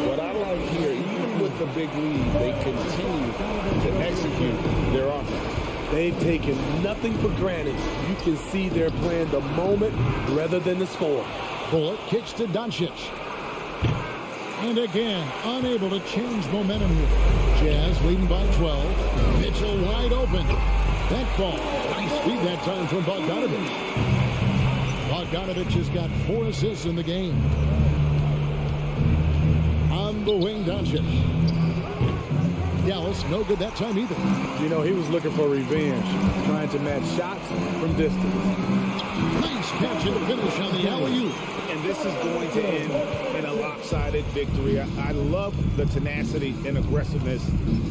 What I like here, even with the big lead, they continue to execute their offense. They've taken nothing for granted. You can see they're playing the moment rather than the score. Bullock kicks to Doncic. And again, unable to change momentum here. Jazz leading by 12. Mitchell wide open. That ball. Nice feed that time from Bogdanovich. Bogdanovich has got 4 assists in the game. On the wing, Doncic. Dallas, no good that time either. You know, he was looking for revenge, trying to match shots from distance. Nice catch and finish on the alley-oop. And this is going to end in a lopsided victory. I love the tenacity and aggressiveness,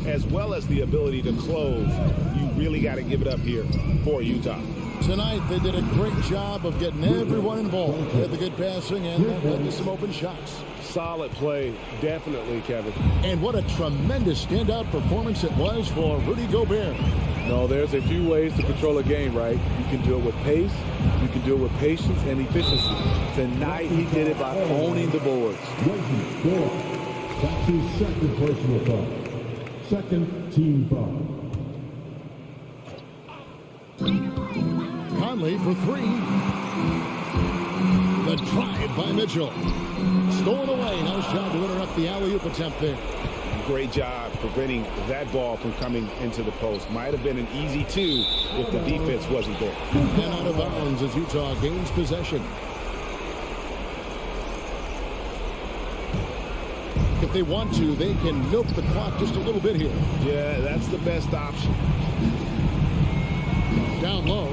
as well as the ability to close. You really got to give it up here for Utah. Tonight, they did a great job of getting everyone involved. They had the good passing and that led to some open shots. Solid play, definitely, Kevin. And what a tremendous standout performance it was for Rudy Gobert. No, there's a few ways to control a game, right? You can do it with pace, you can do it with patience and efficiency. Tonight, he did it by owning the boards. That's his second personal foul. Second team foul. Conley for 3. The drive by Mitchell. Stolen away. No shot to interrupt the alley-oop attempt there. Great job preventing that ball from coming into the post. Might have been an easy 2 if the defense wasn't there. And out of bounds as Utah gains possession. If they want to, they can milk the clock just a little bit here. Yeah, that's the best option. Down low.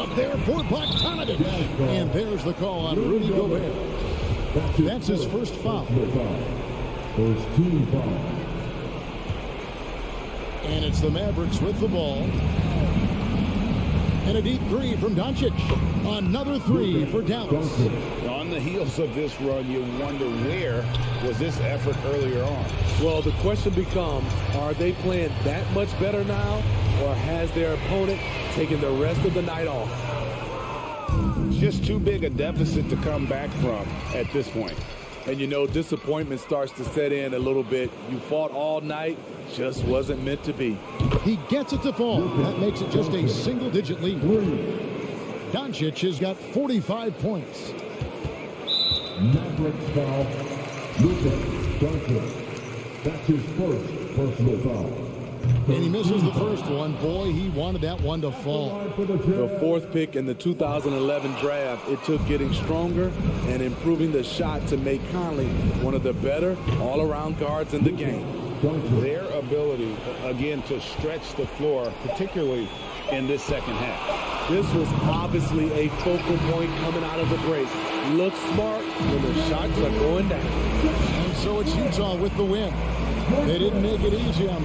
Up there for Bogdanovich. And there's the call on Rudy Gobert. That's his first foul. First team foul. And it's the Mavericks with the ball. And a deep 3 from Doncic. Another 3 for Dallas. On the heels of this run, you wonder where was this effort earlier on? Well, the question becomes, are they playing that much better now, or has their opponent taken the rest of the night off? Just too big a deficit to come back from at this point. And you know, disappointment starts to set in a little bit. You fought all night, just wasn't meant to be. He gets it to fall. That makes it just a single-digit lead. Doncic has got 45 points. Mavericks foul. Luka Doncic. That's his first personal foul. And he misses the first one. Boy, he wanted that one to fall. The 4th pick in the 2011 draft, it took getting stronger and improving the shot to make Conley one of the better all-around guards in the game. Their ability, again, to stretch the floor, particularly in this second half. This was obviously a focal point coming out of the break. Look smart when the shots are going down. And so it's Utah with the win. They didn't make it easy on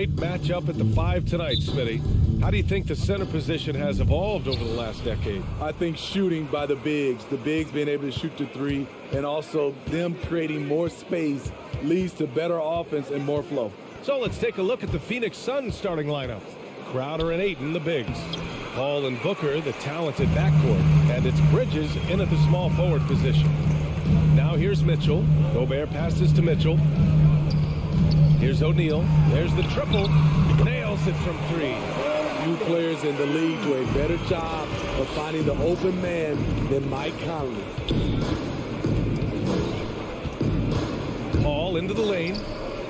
great matchup at the 5 tonight, Smitty. How do you think the center position has evolved over the last decade? I think shooting by the bigs being able to shoot the 3, and also them creating more space leads to better offense and more flow. So let's take a look at the Phoenix Suns starting lineup. Crowder and Ayton, the bigs. Paul and Booker, the talented backcourt. And it's Bridges in at the small forward position. Now here's Mitchell. Gobert passes to Mitchell. Here's O'Neal. There's the triple. Nails it from 3. Few players in the league do a better job of finding the open man than Mike Conley. Paul into the lane.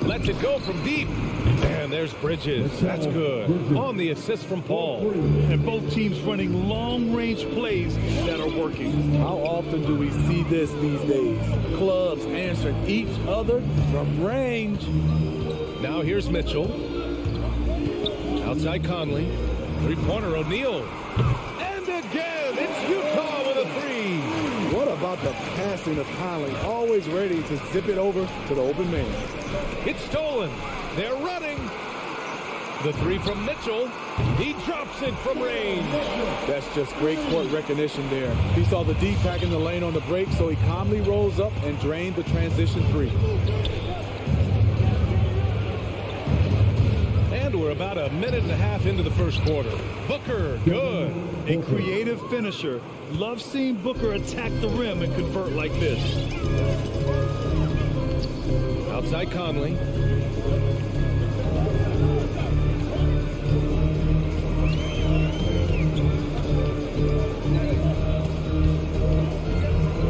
Lets it go from deep. And there's Bridges. That's good. On the assist from Paul. And both teams running long-range plays that are working. How often do we see this these days? Clubs answering each other from range. Now here's Mitchell. Outside Conley. Three-pointer O'Neal. And again, it's Utah with a 3. What about the passing of Conley? Always ready to zip it over to the open man. It's stolen. They're running. The 3 from Mitchell. He drops it from range. That's just great court recognition there. He saw the deep pack in the lane on the break, so he calmly rose up and drained the transition 3. And we're about a minute and a half into the first quarter. Booker, good. A creative finisher. Love seeing Booker attack the rim and convert like this. Outside Conley.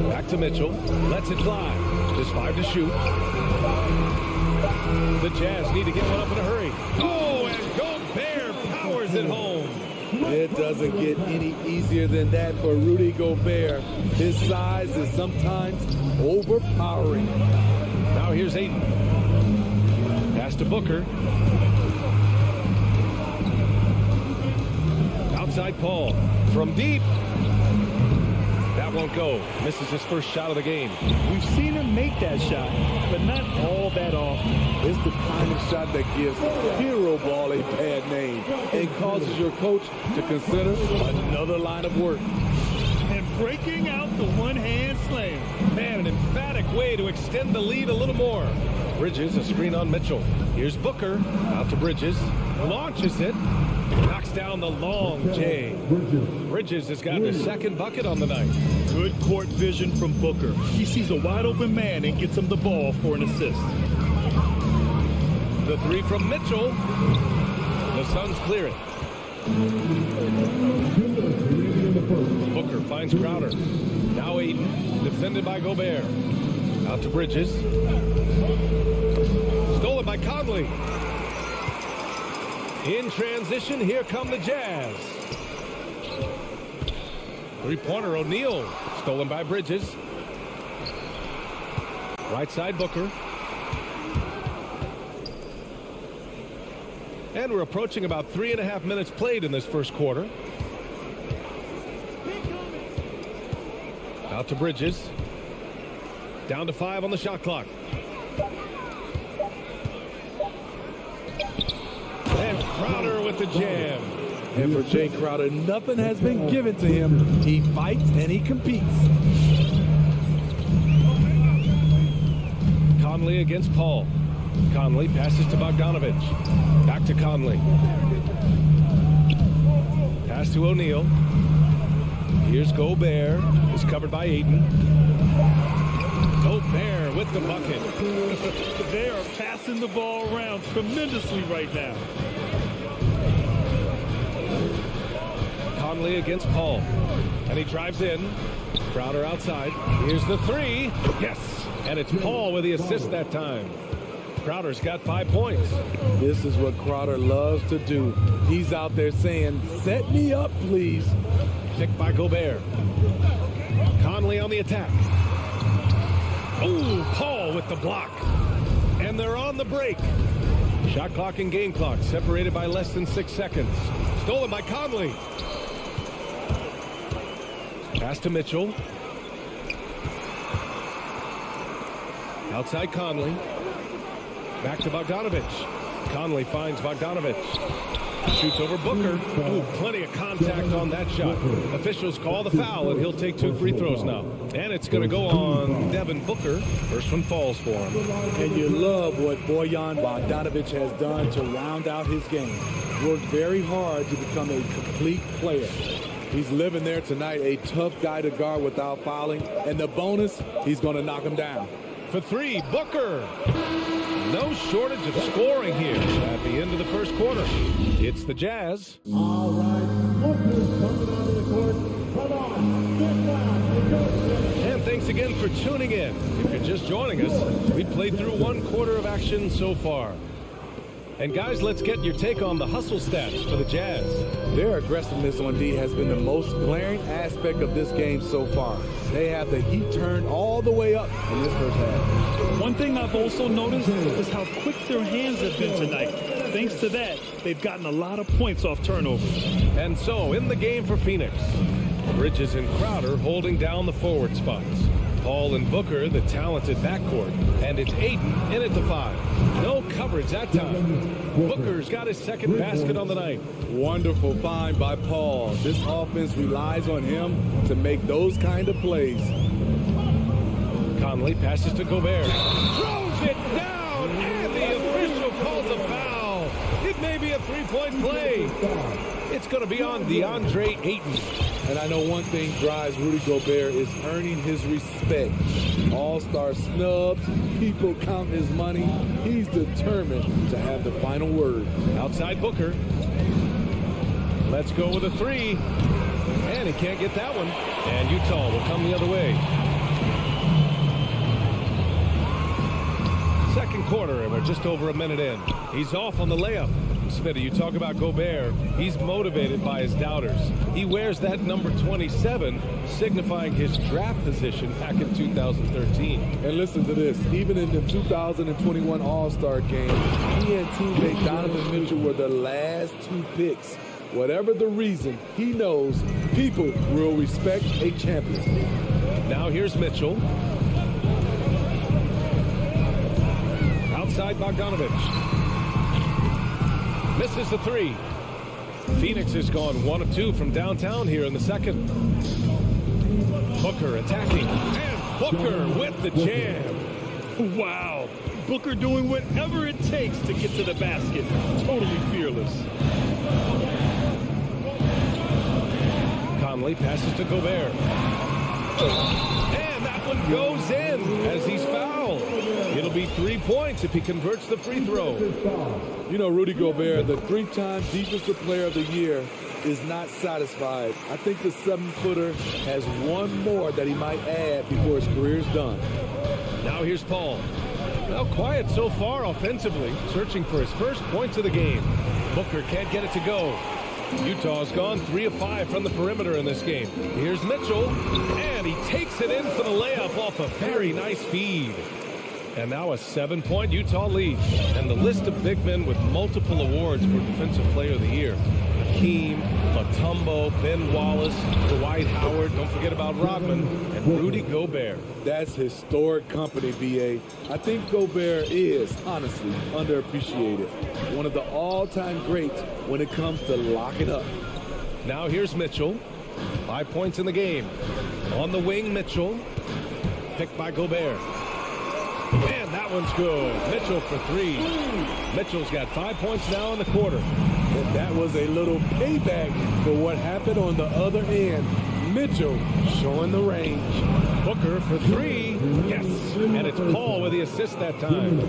Back to Mitchell. Lets it fly. Just 5 to shoot. The Jazz need to get one up in a hurry. Oh, and Gobert powers it home. It doesn't get any easier than that for Rudy Gobert. His size is sometimes overpowering. Now here's Ayton. Pass to Booker. Outside Paul. From deep. That won't go. Misses his first shot of the game. We've seen him make that shot, but not all that often. It's the kind of shot that gives hero ball a bad name and causes your coach to consider another line of work. And breaking out the one-hand slam. Man, an emphatic way to extend the lead a little more. Bridges, a screen on Mitchell. Here's Booker. Out to Bridges. Launches it. Knocks down the long J. Bridges has gotten his second bucket on the night. Good court vision from Booker. He sees a wide-open man and gets him the ball for an assist. The 3 from Mitchell. The Suns clear it. Booker finds Crowder. Now Ayton, defended by Gobert. Out to Bridges. Stolen by Conley. In transition, here come the Jazz. Three-pointer O'Neal. Stolen by Bridges. Right side Booker. And we're approaching about 3.5 minutes played in this first quarter. Out to Bridges. Down to 5 on the shot clock. And Crowder with the jam. And for Jay Crowder, nothing has been given to him. He fights and he competes. Conley against Paul. Conley passes to Bogdanovich. Back to Conley. Pass to O'Neal. Here's Gobert. Is covered by Ayton. Gobert with the bucket. They are passing the ball around tremendously right now. Conley against Paul. And he drives in. Crowder outside. Here's the 3. Yes. And it's Paul with the assist that time. Crowder's got 5 points. This is what Crowder loves to do. He's out there saying, set me up, please. Picked by Gobert. Conley on the attack. Oh, Paul with the block. And they're on the break. Shot clock and game clock separated by less than 6 seconds. Stolen by Conley. Pass to Mitchell. Outside Conley. Back to Bogdanovich. Conley finds Bogdanovich. Shoots over Booker. Ooh, plenty of contact on that shot. Officials call the foul, and he'll take 2 free throws now. And it's going to go on Devin Booker. First one falls for him. And you love what Bojan Bogdanovich has done to round out his game. Worked very hard to become a complete player. He's living there tonight, a tough guy to guard without fouling. And the bonus, he's going to knock him down. For 3, Booker. No shortage of scoring here at the end of the first quarter. It's the Jazz. All right, Booker's coming onto the court. Come on, get down. And thanks again for tuning in. If you're just joining us, we played through 1 quarter of action so far. And guys, let's get your take on the hustle stats for the Jazz. Their aggressiveness on D has been the most glaring aspect of this game so far. They have the heat turned all the way up in this first half. One thing I've also noticed is how quick their hands have been tonight. Thanks to that, they've gotten a lot of points off turnovers. And so, in the game for Phoenix, Bridges and Crowder holding down the forward spots. Paul and Booker, the talented backcourt. And it's Ayton in at the 5. No coverage that time. Booker's got his second basket on the night. Wonderful find by Paul. This offense relies on him to make those kind of plays. Conley passes to Gobert. Throws it down, and the official calls a foul. It may be a 3-point play. It's going to be on DeAndre Ayton. And I know one thing drives Rudy Gobert is earning his respect. All-star snubs, people count his money. He's determined to have the final word. Outside Booker. Let's go with a 3. And he can't get that one. And Utah will come the other way. Second quarter, and we're just over a minute in. He's off on the layup. Smitty, you talk about Gobert. He's motivated by his doubters. He wears that number 27, signifying his draft position back in 2013. And listen to this. Even in the 2021 All-Star game, he and teammate Donovan Mitchell were the last 2 picks. Whatever the reason, he knows people will respect a champion. Now here's Mitchell. Outside Bogdanovich. Misses the 3. Phoenix has gone 1 of 2 from downtown here in the second. Booker attacking. And Booker with the jam. Wow. Booker doing whatever it takes to get to the basket. Totally fearless. Conley passes to Gobert. And that one goes in as he's fouled. It'll be 3 points if he converts the free throw. You know, Rudy Gobert, the 3-time Defensive Player of the Year, is not satisfied. I think the 7-footer has one more that he might add before his career's done. Now here's Paul. Well, quiet so far offensively, searching for his first points of the game. Booker can't get it to go. Utah's gone 3 of 5 from the perimeter in this game. Here's Mitchell, and he takes it in for the layup off a very nice feed. And now a 7-point Utah lead. And the list of big men with multiple awards for Defensive Player of the Year. Hakeem, Mutombo, Ben Wallace, Dwight Howard, don't forget about Rodman, and Rudy Gobert. That's historic company, B.A. I think Gobert is, honestly, underappreciated. One of the all-time greats when it comes to locking up. Now here's Mitchell. 5 points in the game. On the wing, Mitchell. Picked by Gobert. And that one's good. Mitchell for 3. Mitchell's got 5 points now in the quarter. And that was a little payback for what happened on the other end. Mitchell showing the range. Booker for 3. Yes. And it's Paul with the assist that time.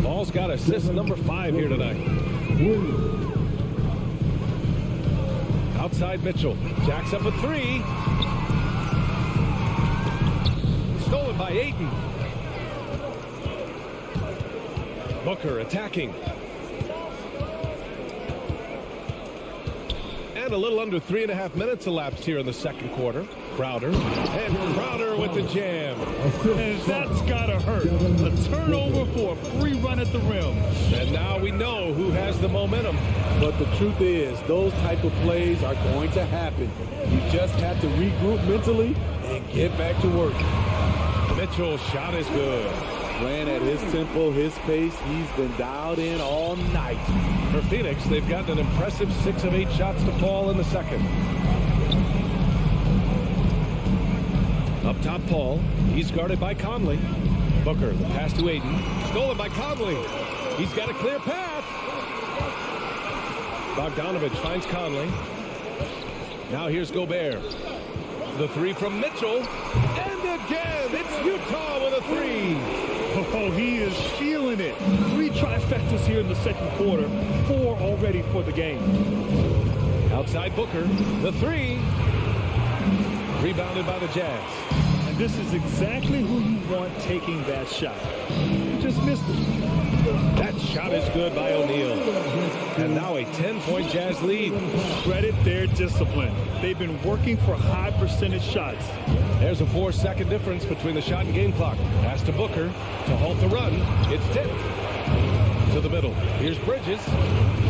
Paul's got assist number 5 here tonight. Outside Mitchell. Jacks up a 3. Stolen by Ayton. Booker attacking. And a little under 3.5 minutes elapsed here in the second quarter. Crowder. And Crowder with the jam. And that's gotta hurt. A turnover for a free run at the rim. And now we know who has the momentum. But the truth is, those type of plays are going to happen. You just have to regroup mentally and get back to work. Mitchell's shot is good. playing at his tempo, his pace. He's been dialed in all night. For Phoenix, they've gotten an impressive 6 of 8 shots to fall in the second. Up top, Paul. He's guarded by Conley. Booker, the pass to Aiden. Stolen by Conley. He's got a clear path. Bogdanovich finds Conley. Now here's Gobert. The three from Mitchell. And again, it's Utah with a three. Oh, he is feeling it. 3 trifectas here in the second quarter. 4 already for the game. Outside Booker. The three. Rebounded by the Jazz. And this is exactly who you want taking that shot. You just missed it. That shot is good by O'Neal. And now a 10-point Jazz lead. Credit their discipline. They've been working for high percentage shots. There's a 4-second difference between the shot and game clock. Pass to Booker to halt the run. It's tipped to the middle. Here's Bridges.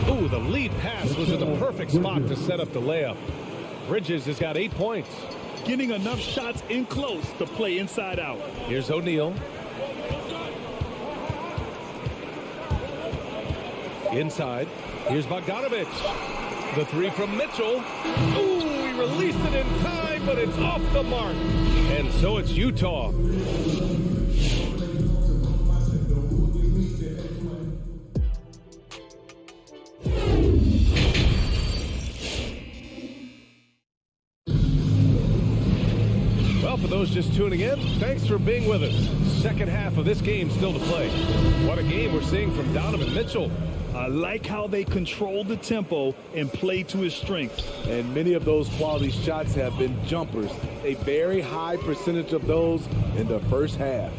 Ooh, the lead pass was in the perfect spot to set up the layup. Bridges has got 8 points. Getting enough shots in close to play inside out. Here's O'Neal. Inside. Here's Bogdanovich. The three from Mitchell. Ooh, he released it in time, but it's off the mark. And so it's Utah. Well, for those just tuning in, thanks for being with us. Second half of this game still to play. What a game we're seeing from Donovan Mitchell. I like how they control the tempo and play to his strengths. And many of those quality shots have been jumpers. A very high percentage of those in the first half.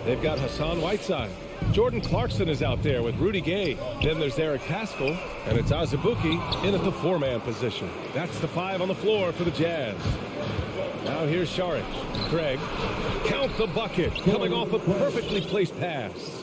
They've got Hassan Whiteside. Jordan Clarkson is out there with Rudy Gay. Then there's Eric Paschall, and it's Azubuike in at the 4-man position. That's the 5 on the floor for the Jazz. Now here's Saric. Craig. Count the bucket. Coming off a perfectly placed pass.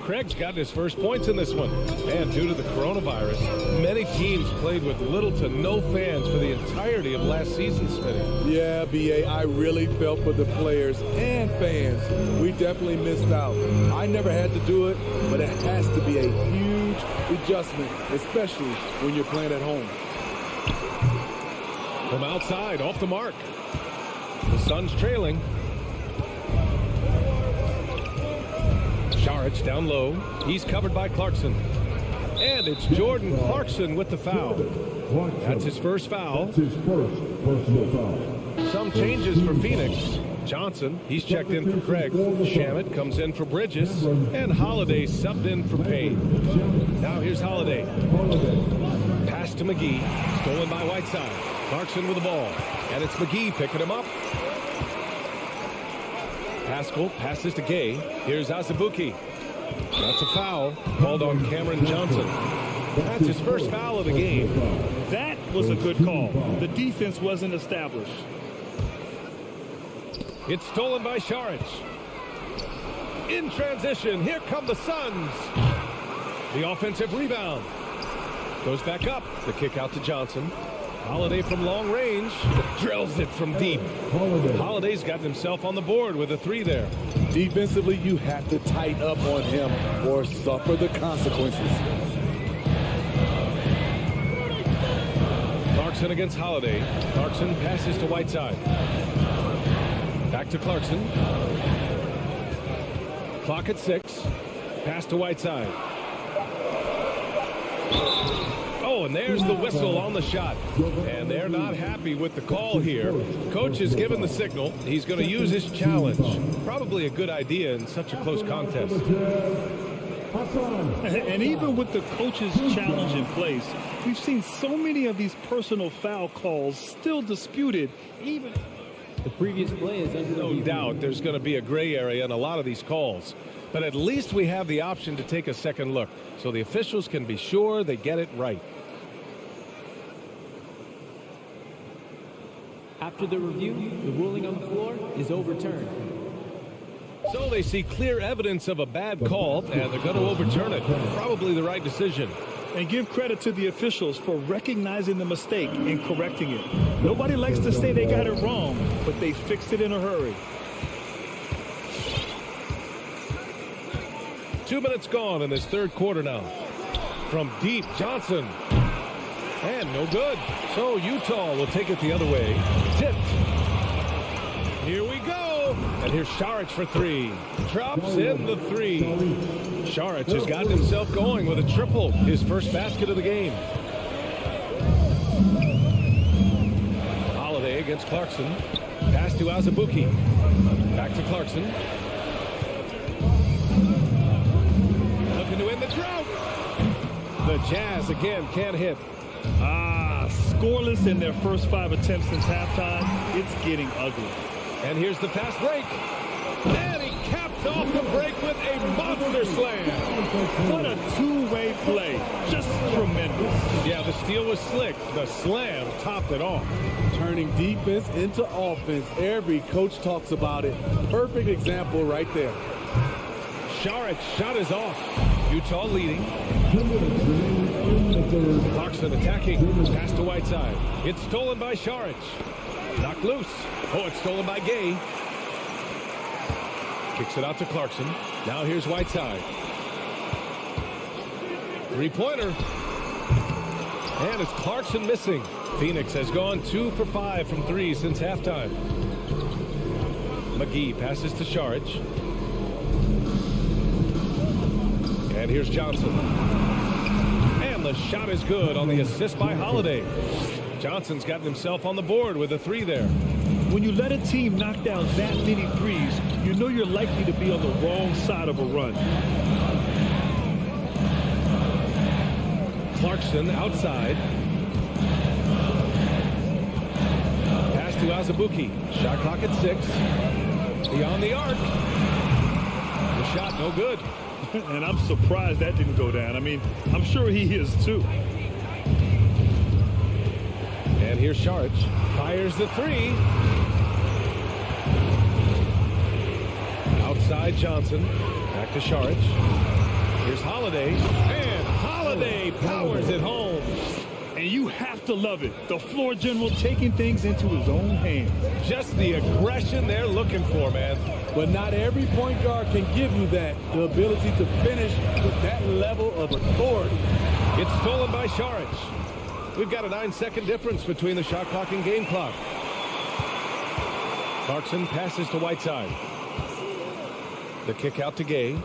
Craig's gotten his first points in this one. And due to the coronavirus, many teams played with little to no fans for the entirety of last season, Smitty. Yeah, B.A., I really felt for the players and fans. We definitely missed out. I never had to do it, but it has to be a huge adjustment, especially when you're playing at home. From outside, off the mark. The Suns trailing. Saric down low. He's covered by Clarkson. And it's Jordan Clarkson with the foul. That's his first foul. That's his first personal foul. Some changes for Phoenix. Johnson, he's checked in for Craig. Shamet comes in for Bridges. And Holiday subbed in for Payne. Now here's Holiday. Pass to McGee. Stolen by Whiteside. Clarkson with the ball. And it's McGee picking him up. Paschall passes to Gay. Here's Azubuike. That's a foul called on Cameron Johnson. That's his first foul of the game. That was a good call. The defense wasn't established. It's stolen by Saric. In transition, here come the Suns. The offensive rebound. Goes back up. The kick out to Johnson. Holiday from long range. Drills it from deep. Holiday's gotten himself on the board with a 3 there. Defensively, you have to tighten up on him or suffer the consequences. Clarkson against Holiday. Clarkson passes to Whiteside. Back to Clarkson. Clock at 6. Pass to Whiteside. Oh, and there's the whistle on the shot. And they're not happy with the call here. Coach has given the signal. He's going to use his challenge. Probably a good idea in such a close contest. And even with the coach's challenge in place, we've seen so many of these personal foul calls still disputed. Even the previous play is under no doubt there's going to be a gray area in a lot of these calls. But at least we have the option to take a second look so the officials can be sure they get it right. After the review, the ruling on the floor is overturned. So they see clear evidence of a bad call, and they're going to overturn it. Probably the right decision. And give credit to the officials for recognizing the mistake and correcting it. Nobody likes to say they got it wrong, but they fixed it in a hurry. 2 minutes gone in this third quarter now. From deep, Johnson. And no good. So Utah will take it the other way. Tipped. Here we go. And here's Saric for three. Drops in the three. Saric has gotten himself going with a triple. His first basket of the game. Holiday against Clarkson. Pass to Azubuike. Back to Clarkson. Looking to win the drought. The Jazz again can't hit. Scoreless in their first 5 attempts since halftime. It's getting ugly. And here's the fast break. And he caps off the break with a monster slam. What a two-way play. Just tremendous. Yeah, the steal was slick. The slam topped it off. Turning defense into offense. Every coach talks about it. Perfect example right there. Saric shot is off. Utah leading. Clarkson attacking. Pass to Whiteside. It's stolen by Saric. Knocked loose. Oh, it's stolen by Gay. Kicks it out to Clarkson. Now here's Whiteside. Three-pointer. And it's Clarkson missing. Phoenix has gone 2 for 5 from 3 since halftime. McGee passes to Saric. And here's Johnson. And the shot is good on the assist by Holiday. Johnson's gotten himself on the board with a 3 there. When you let a team knock down that many threes, you know you're likely to be on the wrong side of a run. Clarkson outside. Pass to Azubuike. Shot clock at 6. Beyond the arc. The shot no good. And I'm surprised that didn't go down. I mean, I'm sure he is too. And here's Saric. Fires the 3. Outside Johnson. Back to Saric. Here's Holiday. And Holiday powers it home. And you have to love it. The floor general taking things into his own hands. Just the aggression they're looking for, man. But not every point guard can give you that. The ability to finish with that level of authority. It's stolen by Saric. We've got a 9-second difference between the shot clock and game clock. Clarkson passes to Whiteside. The kick out to Gay.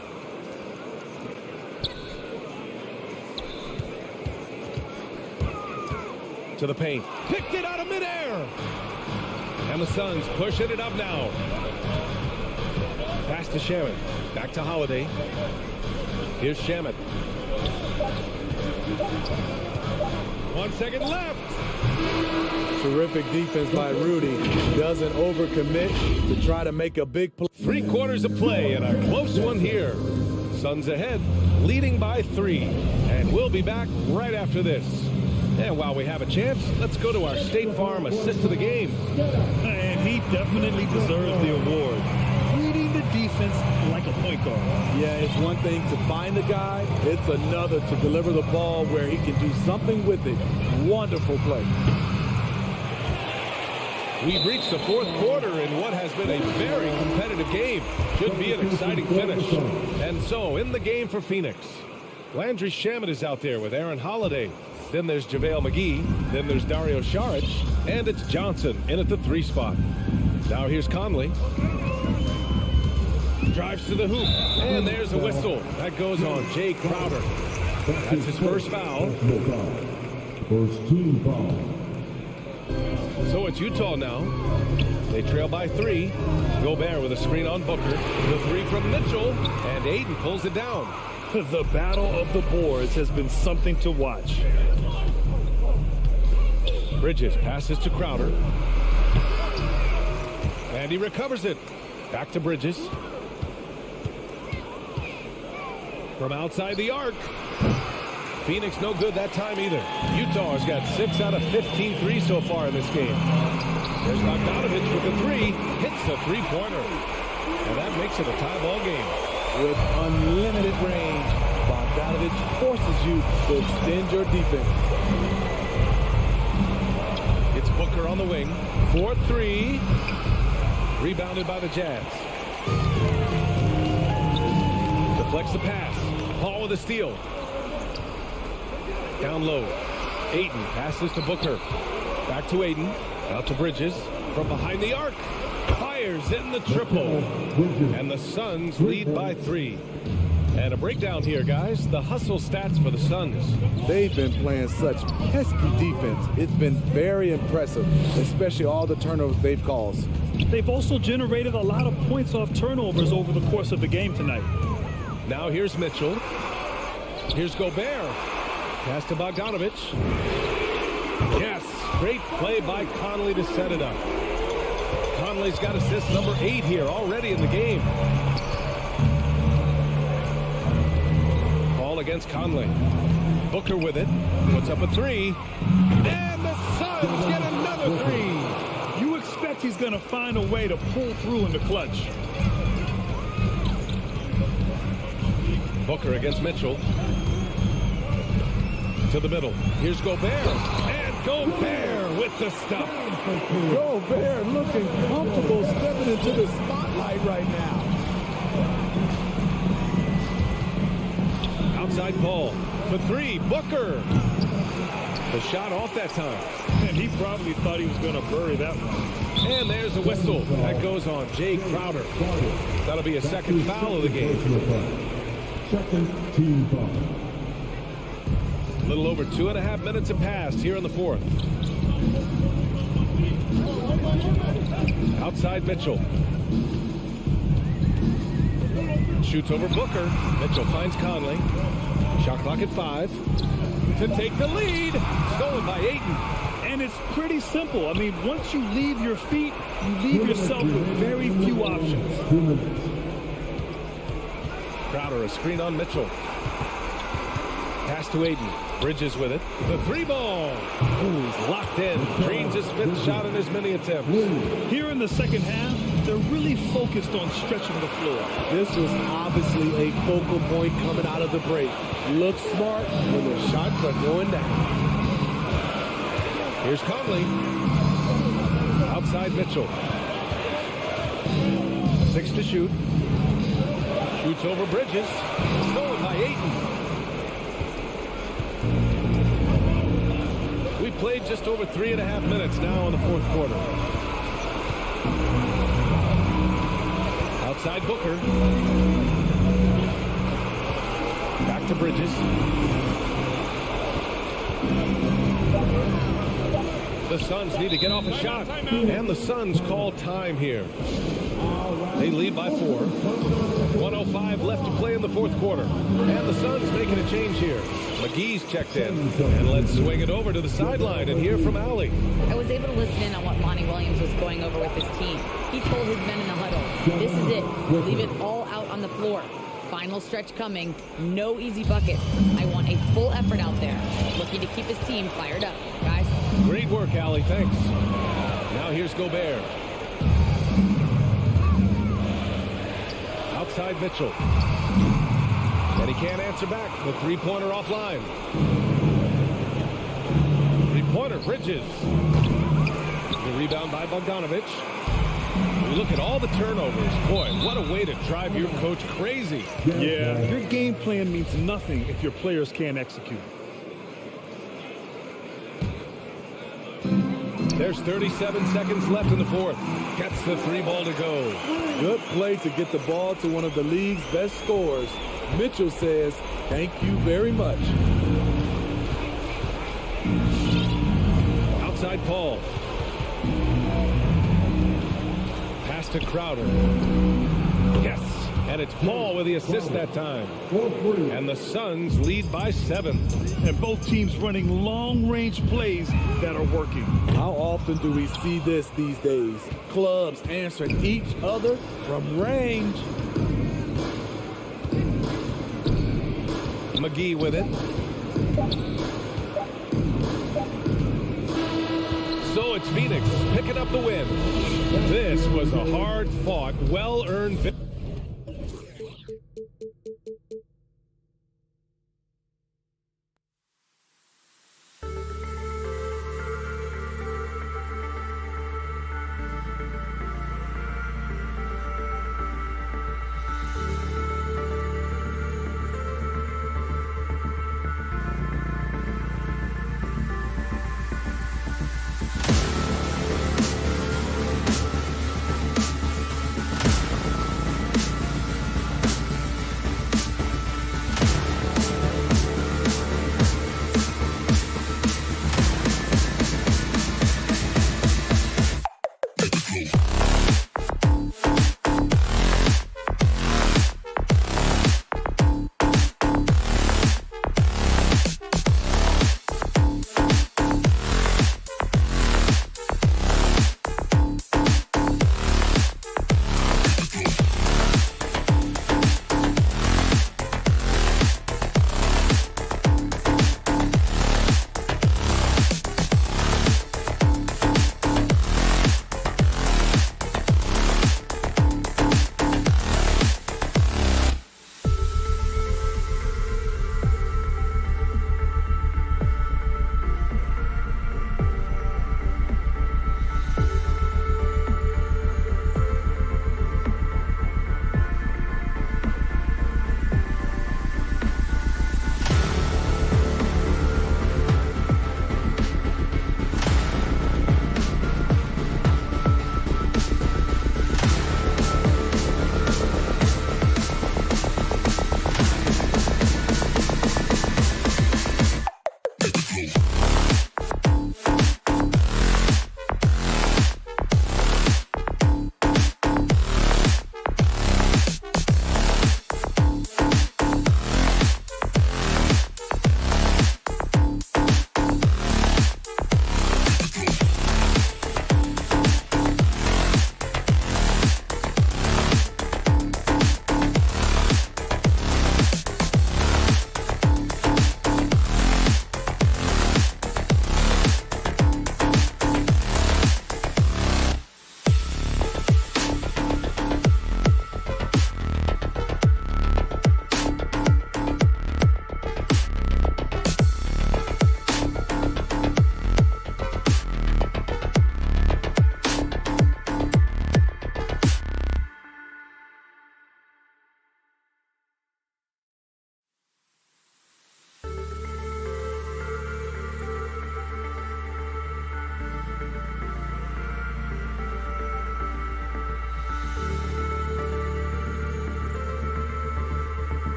To the paint. Picked it out of midair. And the Suns pushing it up now. Pass to Shamet. Back to Holiday. Here's Shamet. 1 second left. Terrific defense by Rudy. Doesn't overcommit to try to make a big play. 3 quarters of play and a close one here. Suns ahead, leading by 3. And we'll be back right after this. And while we have a chance, let's go to our State Farm assist of the game. And he definitely deserves the award. Reading the defense like a point guard. Yeah, it's one thing to find the guy. It's another to deliver the ball where he can do something with it. Wonderful play. We've reached the 4th quarter in what has been a very competitive game. Should be an exciting finish. And so, in the game for Phoenix, Landry Shamet is out there with Aaron Holiday. Then there's JaVale McGee. Then there's Dario Saric. And it's Johnson in at the 3 spot. Now here's Conley. Drives to the hoop. And there's a whistle. That goes on Jay Crowder. That's his first foul. First team foul. So it's Utah now. They trail by 3. Gobert with a screen on Booker. The 3 from Mitchell. And Aiden pulls it down. The battle of the boards has been something to watch. Bridges passes to Crowder. And he recovers it. Back to Bridges. From outside the arc. Phoenix no good that time either. Utah has got 6 out of 15 threes so far in this game. There's Bogdanovich with the 3. Hits the 3-pointer. And that makes it a tie ball game. With unlimited range, Bogdanovich forces you to extend your defense. It's Booker on the wing. 4-3. Rebounded by the Jazz. The Deflects the pass. Paul with a steal. Down low. Ayton passes to Booker. Back to Ayton. Out to Bridges. From behind the arc. Fires in the triple. And the Suns lead by 3. And a breakdown here, guys. The hustle stats for the Suns. They've been playing such pesky defense. It's been very impressive, especially all the turnovers they've caused. They've also generated a lot of points off turnovers over the course of the game tonight. Now here's Mitchell. Here's Gobert. Pass to Bogdanovich. Yes, great play by Conley to set it up. Conley's got assist number 8 here already in the game. Ball against Conley. Booker with it. Puts up a 3. And the Suns get another 3. You expect he's going to find a way to pull through in the clutch. Booker against Mitchell. To the middle. Here's Gobert. And Gobert with the stuff. Gobert looking comfortable stepping into the spotlight right now. Outside Paul for 3. Booker. The shot off that time. And he probably thought he was going to bury that one. And there's a whistle. That goes on Jay Crowder. That'll be a second foul of the game. Second team foul. A little over 2.5 minutes have passed here in the 4th. Outside Mitchell. Shoots over Booker. Mitchell finds Conley. Shot clock at 5. To take the lead. Stolen by Ayton. And it's pretty simple. I mean, once you leave your feet, you leave yourself with very few options. Crowder, a screen on Mitchell. Pass to Ayton. Bridges with it. The 3 ball. Ooh, he's locked in. Drains his 5th shot in as many attempts. Here in the second half, they're really focused on stretching the floor. This was obviously a focal point coming out of the break. Look smart when the shots are going down. Here's Conley. Outside Mitchell. 6 to shoot. Shoots over Bridges. Stolen by Ayton. We played just over 3.5 minutes now in the 4th quarter. Outside Booker. Back to Bridges. The Suns need to get off a shot. And the Suns call time here. They lead by 4. 1:05 left to play in the 4th quarter. And the Suns making a change here. McGee's checked in. And let's swing it over to the sideline and hear from Allie. I was able to listen in on what Monty Williams was going over with his team. He told his men in the huddle, this is it. Leave it all out on the floor. Final stretch coming. No easy buckets. I want a full effort out there. Looking to keep his team fired up. Guys. Great work, Allie. Thanks. Now here's Gobert. Outside Mitchell. And he can't answer back. The 3-pointer offline. 3-pointer, Bridges. The rebound by Bogdanovich. We look at all the turnovers. Boy, what a way to drive your coach crazy. Yeah, your game plan means nothing if your players can't execute. There's 37 seconds left in the 4th. Gets the 3 ball to go. Good play to get the ball to one of the league's best scorers. Mitchell says, thank you very much. Outside Paul. Pass to Crowder. Yes. And it's Paul with the assist that time. And the Suns lead by 7. And both teams running long-range plays that are working. How often do we see this these days? Clubs answering each other from range. McGee with it. So it's Phoenix picking up the win. This was a hard-fought, well-earned victory.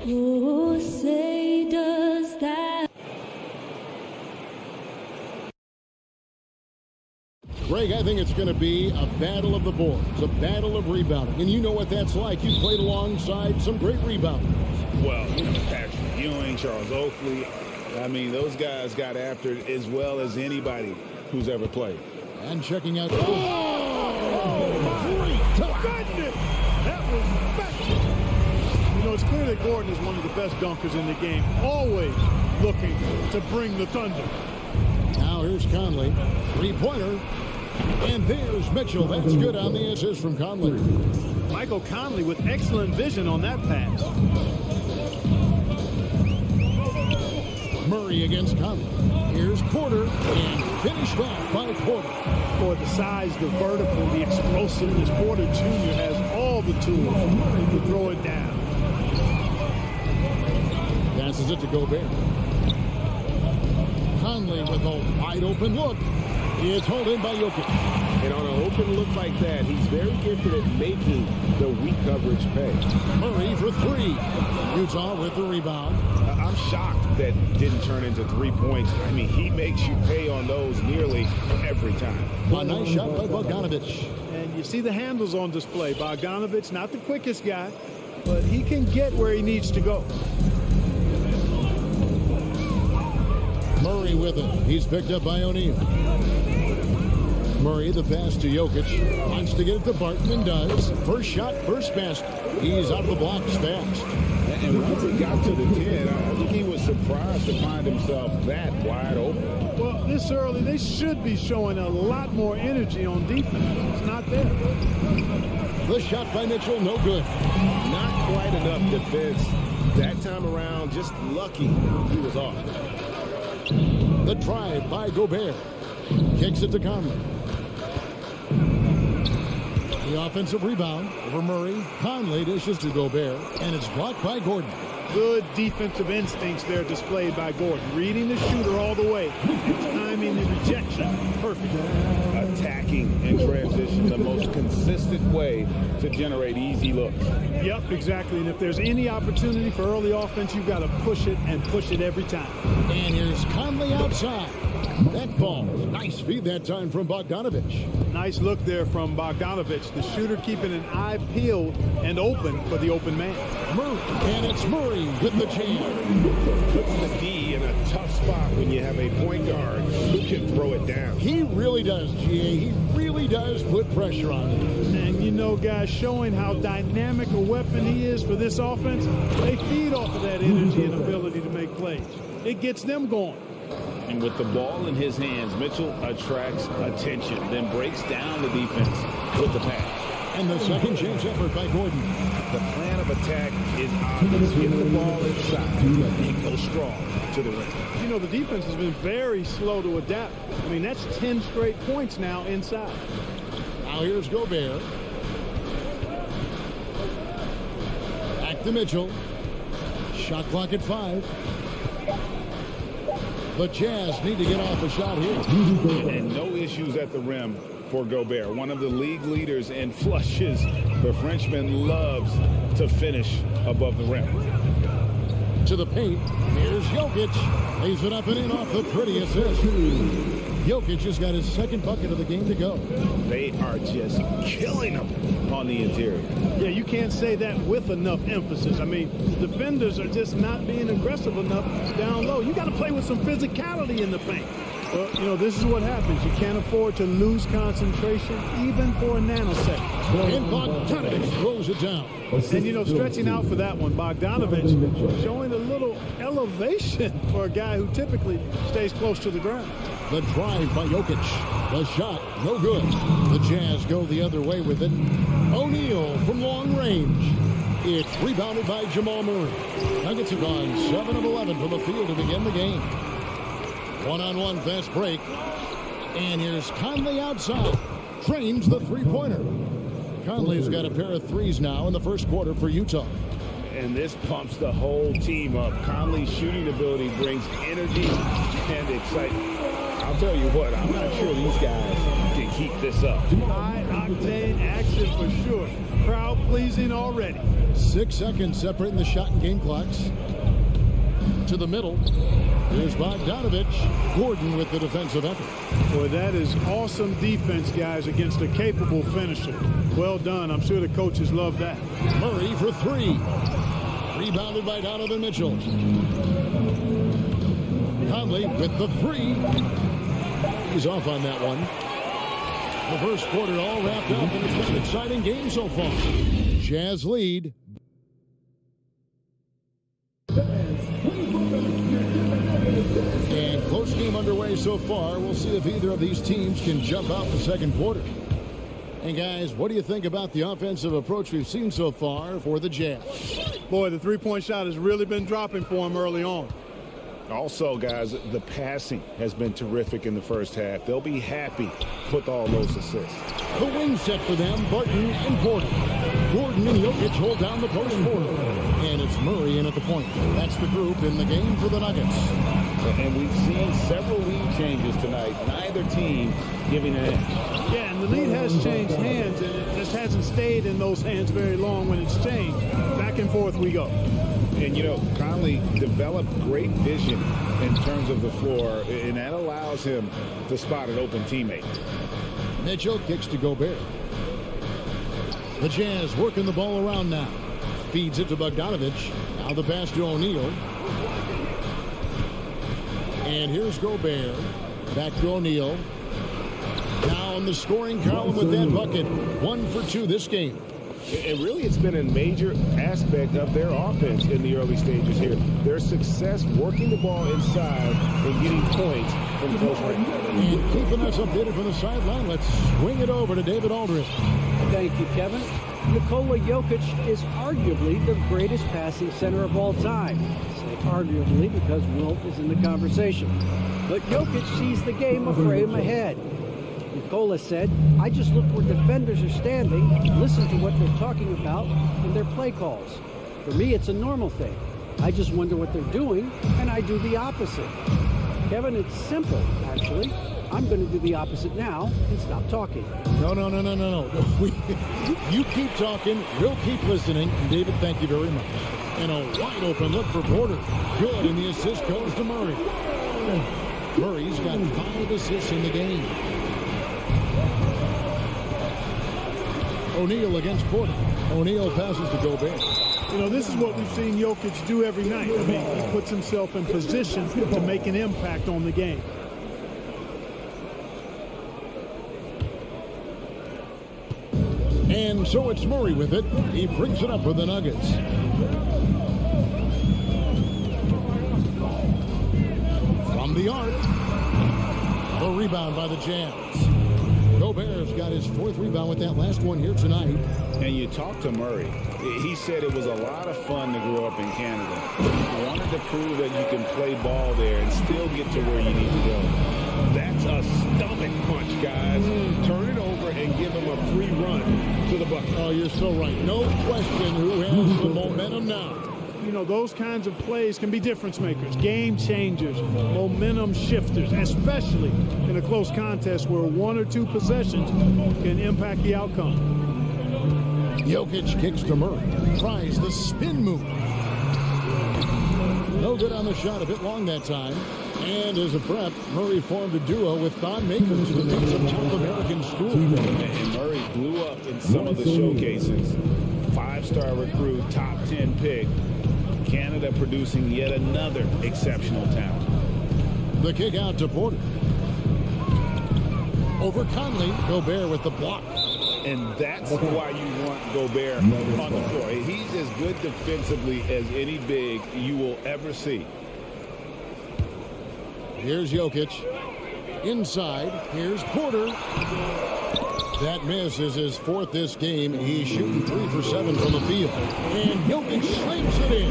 Oh, say does that. Greg, I think it's going to be a battle of the boards, a battle of rebounding. And you know what that's like. You played alongside some great rebounders. Well, you know, Patrick Ewing, Charles Oakley. I mean, those guys got after it as well as anybody who's ever played. And checking out. Great to goodness! That was special. You know, it's clear that Gordon is one of the best dunkers in the game, always looking to bring the thunder. Now here's Conley, three-pointer, and there's Mitchell. That's good on the assist from Conley. Michael Conley with excellent vision on that pass. Murray against Conley. Here's Porter, and finished off by Porter. For the size, the vertical, the explosiveness, Porter Jr. has all the tools to throw it down. Passes it to Gobert. Conley with a wide open look. It's held in by Jokic. And on an open look like that, he's very gifted at making the weak coverage pay. Murray for three. Utah with the rebound. I'm shocked that didn't turn into 3 points. I mean, he makes you pay on those nearly every time. A nice shot by Bogdanovich. And you see the handles on display. Bogdanovich, not the quickest guy, but he can get where he needs to go. Murray with it. He's picked up by O'Neal. Murray, the pass to Jokic. Wants to get it to Barton and does. First shot, first basket. He's out of the blocks fast. And once he got to the 10, I think he was surprised to find himself that wide open. Well, this early, they should be showing a lot more energy on defense. It's not there. The shot by Mitchell, no good. Not quite enough defense that time around. Just lucky he was off. The drive by Gobert. Kicks it to Conley. The offensive rebound over Murray. Conley dishes to Gobert, and it's blocked by Gordon. Good defensive instincts there displayed by Gordon. Reading the shooter all the way. And timing the rejection. Perfect. Attacking in transition, the most consistent way to generate easy looks. Yep, exactly. And if there's any opportunity for early offense, you've got to push it and push it every time. And here's Conley outside. That falls. Nice feed that time from Bogdanovich. Nice look there from Bogdanovich. The shooter keeping an eye peeled and open for the open man. Murray And it's Murray with the jam. Puts the D in a tough spot when you have a point guard who can throw it down. He really does, GA. He really does put pressure on him. And you know, guys, showing how dynamic a weapon he is for this offense, they feed off of that energy and ability to make plays. It gets them going. And with the ball in his hands, Mitchell attracts attention, then breaks down the defense with the pass. And the second chance effort by Gordon. The plan of attack is obvious. Get the ball inside and go strong to the rim. You know, the defense has been very slow to adapt. I mean, that's 10 straight points now inside. Now here's Gobert. Back to Mitchell. Shot clock at 5. The Jazz need to get off a shot here. And no issues at the rim for Gobert. One of the league leaders in flushes. The Frenchman loves to finish above the rim. To the paint. Here's Jokic. Lays it up and in off the pretty assist. Jokic has got his second bucket of the game to go. They are just killing them on the interior. Yeah, you can't say that with enough emphasis. I mean, the defenders are just not being aggressive enough down low. You got to play with some physicality in the paint. Well, you know, this is what happens. You can't afford to lose concentration even for a nanosecond. And Bogdanovich throws it down. And, you know, stretching out for that one, Bogdanovich showing a little elevation for a guy who typically stays close to the ground. The drive by Jokic. The shot, no good. The Jazz go the other way with it. O'Neal from long range. It's rebounded by Jamal Murray. Nuggets have gone 7 of 11 from the field to begin the game. One-on-one fast break. And here's Conley outside. Trains the three-pointer. Conley's got a pair of threes now in the first quarter for Utah. And this pumps the whole team up. Conley's shooting ability brings energy and excitement. I'll tell you what, I'm not sure these guys can keep this up. High-octane action for sure. Crowd pleasing already. 6 seconds separating the shot and game clocks. To the middle. Here's Bogdanovich. Gordon with the defensive effort. Boy, that is awesome defense, guys, against a capable finisher. Well done. I'm sure the coaches love that. Murray for 3. Rebounded by Donovan Mitchell. Conley with the 3. He's off on that one. The first quarter all wrapped up, and it's been an exciting game so far. Jazz lead. And close game underway so far. We'll see if either of these teams can jump out in the second quarter. And guys, what do you think about the offensive approach we've seen so far for the Jazz? Boy, the three-point shot has really been dropping for him early on. Also, guys, the passing has been terrific in the first half. They'll be happy with all those assists. The wing set for them, Barton and Porter. Gordon and Jokic hold down the post forward. And it's Murray in at the point. That's the group in the game for the Nuggets. And we've seen several lead changes tonight. Neither team giving an edge. Yeah, and the lead has changed hands, and it just hasn't stayed in those hands very long when it's changed. Back and forth we go. And, you know, Conley developed great vision in terms of the floor, and that allows him to spot an open teammate. Mitchell kicks to Gobert. The Jazz working the ball around now. Feeds it to Bogdanovich. Now the pass to O'Neal. And here's Gobert. Back to O'Neal. Now in the scoring column with that bucket. 1 for 2 this game. And really, it's been a major aspect of their offense in the early stages here. Their success working the ball inside and getting points from close range. And keeping us updated from the sideline, let's swing it over to David Aldridge. Thank you, Kevin. Nikola Jokic is arguably the greatest passing center of all time. I say arguably because Wilt is in the conversation. But Jokic sees the game a frame ahead. Nikola said, I just look where defenders are standing, listen to what they're talking about in their play calls. For me, it's a normal thing. I just wonder what they're doing, and I do the opposite. Kevin, it's simple, actually. I'm going to do the opposite now and stop talking. No. You keep talking, we'll keep listening. And David, thank you very much. And a wide open look for Porter. Good, and the assist goes to Murray. Murray's got 5 assists in the game. O'Neal against Porter. O'Neal passes to Gobert. You know, this is what we've seen Jokic do every night. I mean, he puts himself in position to make an impact on the game. And so it's Murray with it. He brings it up for the Nuggets. From the arc. The rebound by the Jazz. Gobert's got his 4th rebound with that last one here tonight. And you talk to Murray. He said it was a lot of fun to grow up in Canada. He wanted to prove that you can play ball there and still get to where you need to go. That's a stomach punch, guys. Turn it over and give him a free run to the bucket. Oh, you're so right. No question who has the momentum now. You know, those kinds of plays can be difference makers, game changers, momentum shifters, especially in a close contest where 1 or 2 possessions can impact the outcome. Jokic kicks to Murray. Tries the spin move. No good on the shot. A bit long that time. And as a prep, Murray formed a duo with Thon Makers, who thinks of top American school. And Murray blew up in some of the showcases. 5-star recruit, top 10 pick. Canada producing yet another exceptional talent. The kick out to Porter. Over Conley. Gobert with the block. And that's why you want Gobert on the floor. He's as good defensively as any big you will ever see. Here's Jokic. Inside. Here's Porter. That miss is his 4th this game. He's shooting 3 for 7 from the field. And Jokic slams it in.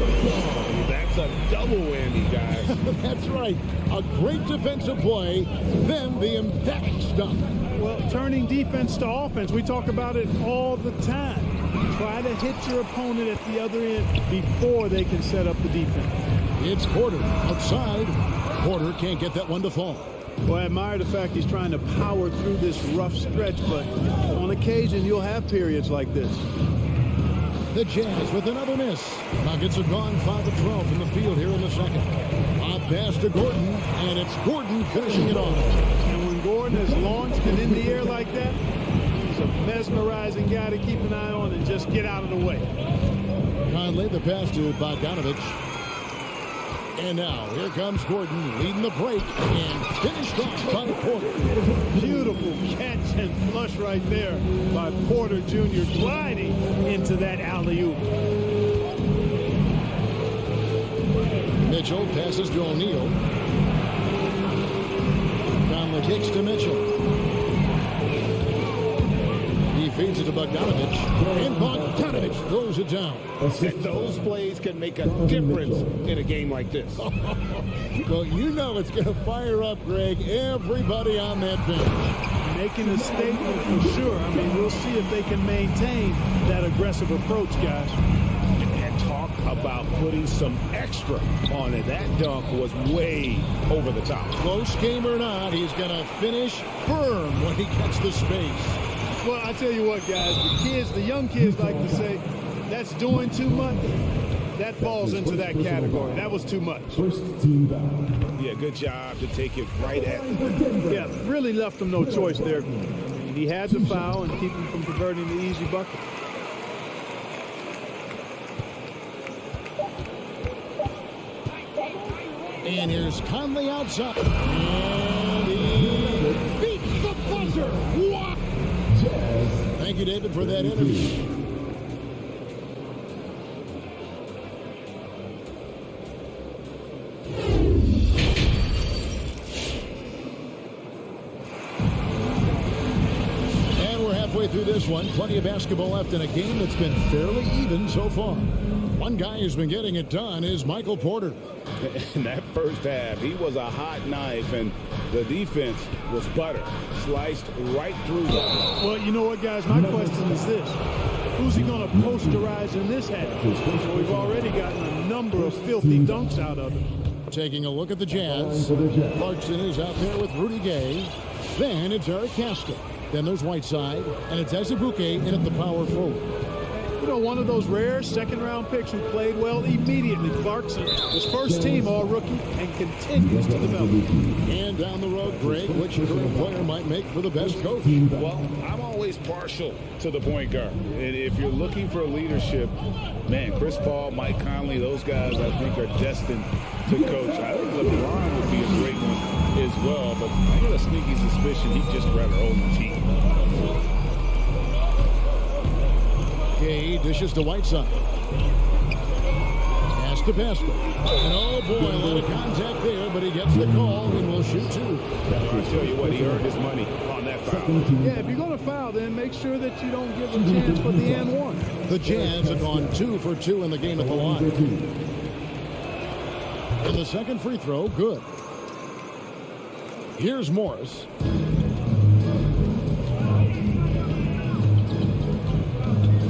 That's a double whammy, guys. That's right. A great defensive play, then the emphatic stuff. Well, turning defense to offense, we talk about it all the time. Try to hit your opponent at the other end before they can set up the defense. It's Porter outside. Porter can't get that one to fall. Well, I admire the fact he's trying to power through this rough stretch, but on occasion you'll have periods like this. The Jazz with another miss. Nuggets have gone 5 of 12 from the field here in the second. A pass to Gordon, and it's Gordon finishing it off. And when Gordon is launched and in the air like that, he's a mesmerizing guy to keep an eye on and just get out of the way. Conley, the pass to Bogdanovich. And now, here comes Gordon leading the break and finished off by Porter. Beautiful catch and flush right there by Porter Jr. gliding into that alley-oop. Mitchell passes to O'Neal. Conley kicks to Mitchell. He feeds it to Bogdanovich. And Bogdanovich throws it down. Those plays can make a difference in a game like this. Well, you know it's going to fire up, Greg, everybody on that bench. Making a statement for sure. I mean, we'll see if they can maintain that aggressive approach, guys. And talk about putting some extra on it. That dunk was way over the top. Close game or not, he's going to finish firm when he gets the space. Well, I tell you what, guys, the young kids like to say, that's doing too much. That falls into that category. That was too much. Yeah, good job to take it right at him. Yeah, really left him no choice there. He had to foul and keep him from converting the easy bucket. And here's Conley outside. And he beats the buzzer. What? Thank you, David, for that interview. And we're halfway through this one. Plenty of basketball left in a game that's been fairly even so far. One guy who's been getting it done is Michael Porter. In that first half, he was a hot knife, and the defense was butter. Sliced right through them. Well, you know what, guys? My question is this. Who's he going to posterize in this half? Well, we've already gotten a number of filthy dunks out of him. Taking a look at the Jazz. Clarkson is out there with Rudy Gay. Then it's Eric Castro. Then there's Whiteside. And it's Azubuike in at the power forward. You know, one of those rare second-round picks who played well immediately. Clarkson was first team all-rookie and continues to develop. And down the road, Greg, which current player might make for the best coach? Well, I'm always partial to the point guard. And if you're looking for leadership, man, Chris Paul, Mike Conley, those guys I think are destined to coach. I think LeBron would be a great one as well, but I got a sneaky suspicion he'd just rather own the team. Gay dishes to Whiteside. Pass to Pascal. And oh boy, a lot of contact there, but he gets the call and will shoot two. I tell you what, he earned his money on that foul. Yeah, if you're going to foul, then make sure that you don't give him a chance for the and one. The Jazz have gone 2 for 2 in the game at the line. And the second free throw, good. Here's Morris.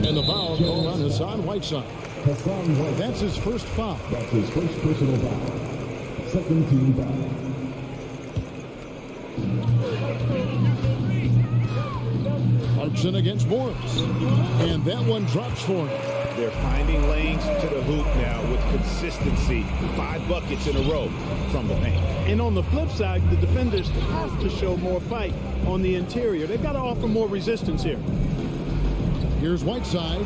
And the foul called on Hassan Whiteside. That's his first foul. That's his first personal foul. Second team foul. Clarkson against Morris. And that one drops for him. They're finding lanes to the hoop now with consistency. 5 buckets in a row from the paint. And on the flip side, the defenders have to show more fight on the interior. They've got to offer more resistance here. Here's Whiteside.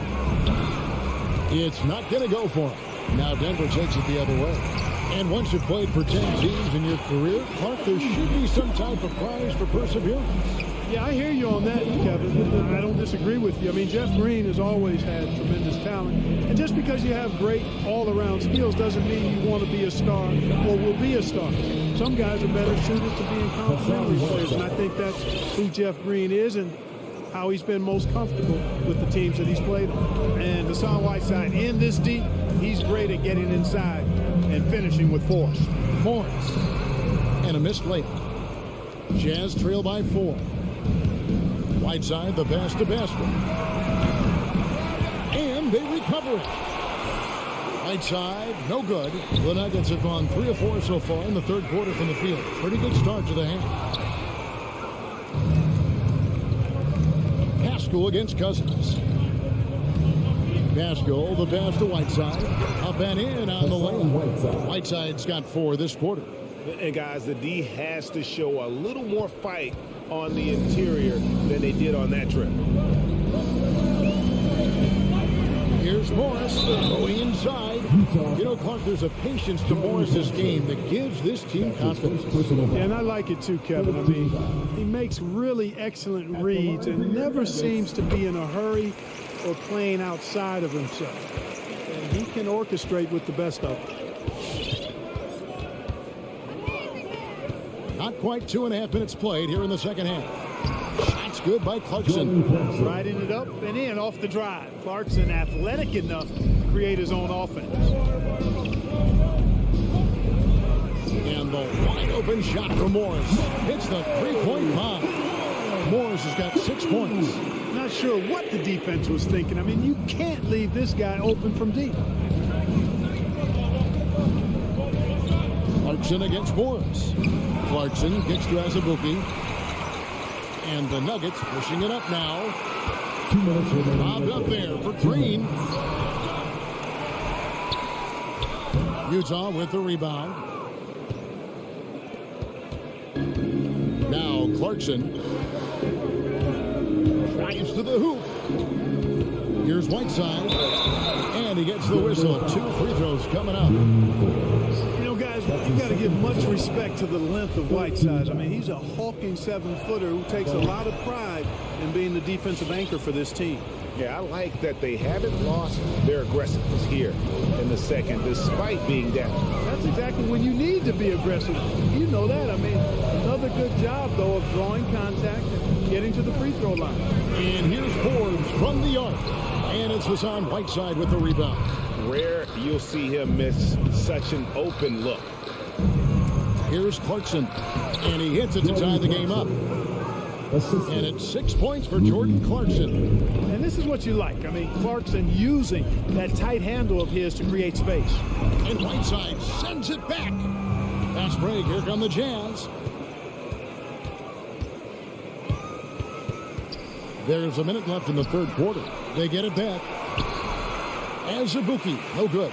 It's not going to go for him. Now Denver takes it the other way. And once you've played for 10 teams in your career, Clark, there should be some type of prize for perseverance. Yeah, I hear you on that, Kevin. I don't disagree with you. I mean, Jeff Green has always had tremendous talent. And just because you have great all-around skills doesn't mean you want to be a star or will be a star. Some guys are better suited to being complementary players, and I think that's who Jeff Green is and how he's been most comfortable with the teams that he's played on. And Hassan Whiteside, in this deep, he's great at getting inside and finishing with force. Morris. And a missed layup. Jazz trail by 4. Whiteside, the pass to Pascal. And they recover it. Whiteside, no good. The Nuggets have gone 3 of 4 so far in the third quarter from the field. Pretty good start to the half. Pascal against Cousins. Pascal, the pass to Whiteside. Up and in on the lane. Whiteside's got 4 this quarter. And guys, the D has to show a little more fight on the interior than they did on that trip. Here's Morris going inside. You know, Clark, there's a patience to Morris's game that gives this team confidence. Yeah, and I like it too, Kevin. I mean, he makes really excellent reads and never seems to be in a hurry or playing outside of himself. And he can orchestrate with the best of them. Not quite 2.5 minutes played here in the second half. Shots good by Clarkson. Riding it up and in off the drive. Clarkson athletic enough to create his own offense. And the wide open shot from Morris. Hits the three-point bomb. Morris has got 6 points. Not sure what the defense was thinking. I mean, you can't leave this guy open from deep. Clarkson against Morris. Clarkson gets to Azubuike. And the Nuggets pushing it up now. Bobbed up there for Green. Utah with the rebound. Now Clarkson drives to the hoop. Here's Whiteside. And he gets the whistle. 2 free throws coming up. You know, guys, you've got to give much respect to the length of Whiteside. I mean, he's a hulking 7-footer who takes a lot of pride in being the defensive anchor for this team. Yeah, I like that they haven't lost their aggressiveness here in the second, despite being down. That's exactly when you need to be aggressive. You know that. I mean, another good job, though, of drawing contact and getting to the free throw line. And here's Forbes from the arc. And it's Hassan Whiteside with the rebound. Rare you'll see him miss such an open look. Here's Clarkson. And he hits it to tie the game up. And it's 6 points for Jordan Clarkson. And this is what you like. I mean, Clarkson using that tight handle of his to create space. And Whiteside sends it back. Fast break. Here come the Jazz. There's a minute left in the third quarter. They get it back. Azubuike, no good.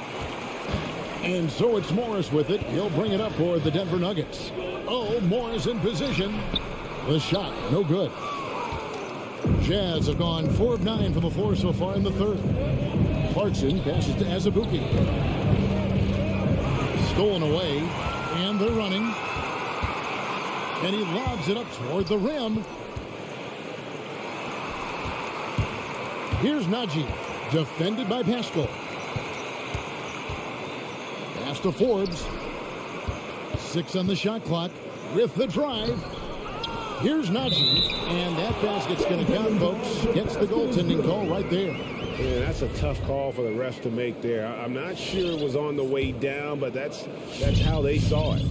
And so it's Morris with it. He'll bring it up for the Denver Nuggets. Oh, Morris in position. The shot, no good. Jazz have gone 4 of 9 from the floor so far in the third. Clarkson passes to Azubuike. Stolen away, and they're running. And he lobs it up toward the rim. Here's Najee, defended by Pascal. Pass to Forbes. 6 on the shot clock with the drive. Here's Najee, and that basket's going to count, folks. Gets the goaltending call right there. Yeah, that's a tough call for the refs to make there. I'm not sure it was on the way down, but that's how they saw it.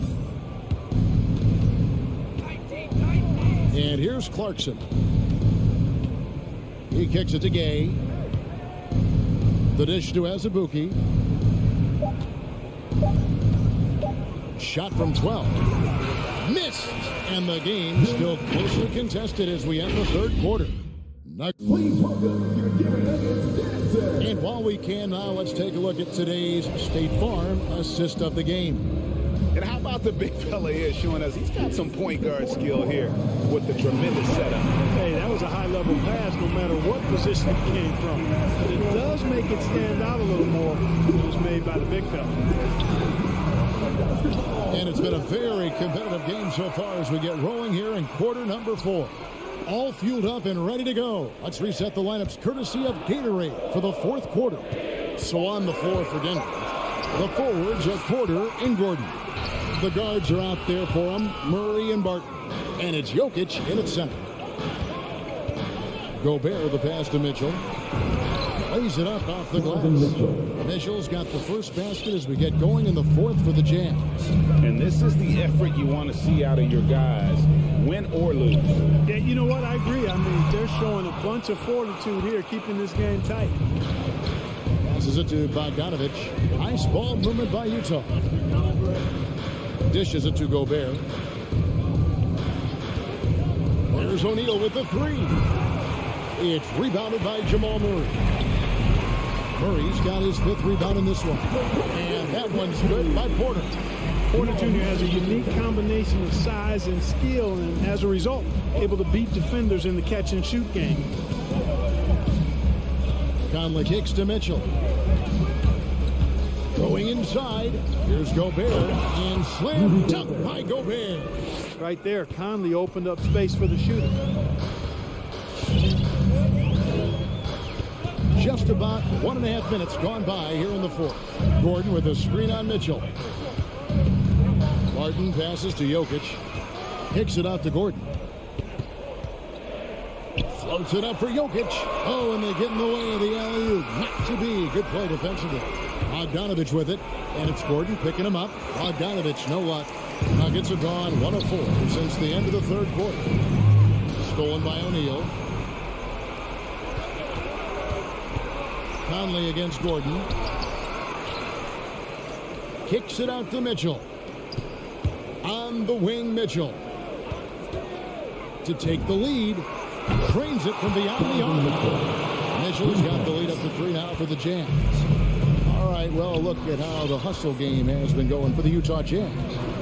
And here's Clarkson. He kicks it to Gay. The dish to Azubuike. Shot from 12. Missed. And the game still closely contested as we end the third quarter. Please welcome your Denver Nuggets dancer. And while we can now, let's take a look at today's State Farm assist of the game. And how about the big fella here showing us he's got some point guard skill here with the tremendous setup. Hey, that was a high-level pass no matter what position it came from. But it does make it stand out a little more when it was made by the big fella. And it's been a very competitive game so far as we get rolling here in quarter number 4. All fueled up and ready to go. Let's reset the lineups courtesy of Gatorade for the fourth quarter. So on the floor for Denver, the forwards are Porter and Gordon. The guards are out there for them, Murray and Barton. And it's Jokic in at center. Gobert the pass to Mitchell. Lays it up off the glass. Mitchell's got the first basket as we get going in the fourth for the Jazz. And this is the effort you want to see out of your guys, win or lose. Yeah, you know what? I agree. I mean, they're showing a bunch of fortitude here, keeping this game tight. Passes it to Bogdanovich. Nice ball movement by Utah. Dishes it to Gobert. There's O'Neal with the three. It's rebounded by Jamal Murray. Murray's got his 5th rebound in this one. And that one's good by Porter. Porter Jr. has a unique combination of size and skill, and as a result, able to beat defenders in the catch-and-shoot game. Conley kicks to Mitchell. Going inside. Here's Gobert. And slam dunk by Gobert. Right there, Conley opened up space for the shooter. Just about 1.5 minutes gone by here in the fourth. Gordon with a screen on Mitchell. Barton passes to Jokic. Kicks it out to Gordon. Floats it up for Jokic. Oh, and they get in the way of the alley-oop. Not to be. Good play defensively. Bogdanovich with it. And it's Gordon picking him up. Bogdanovich, no luck. Nuggets have gone 1 of 4 since the end of the third quarter. Stolen by O'Neal. Conley against Gordon. Kicks it out to Mitchell. On the wing, Mitchell. To take the lead. Trains it from beyond the arc. Mitchell's got the lead up to 3 now for the Jazz. All right, well, look at how the hustle game has been going for the Utah Jazz.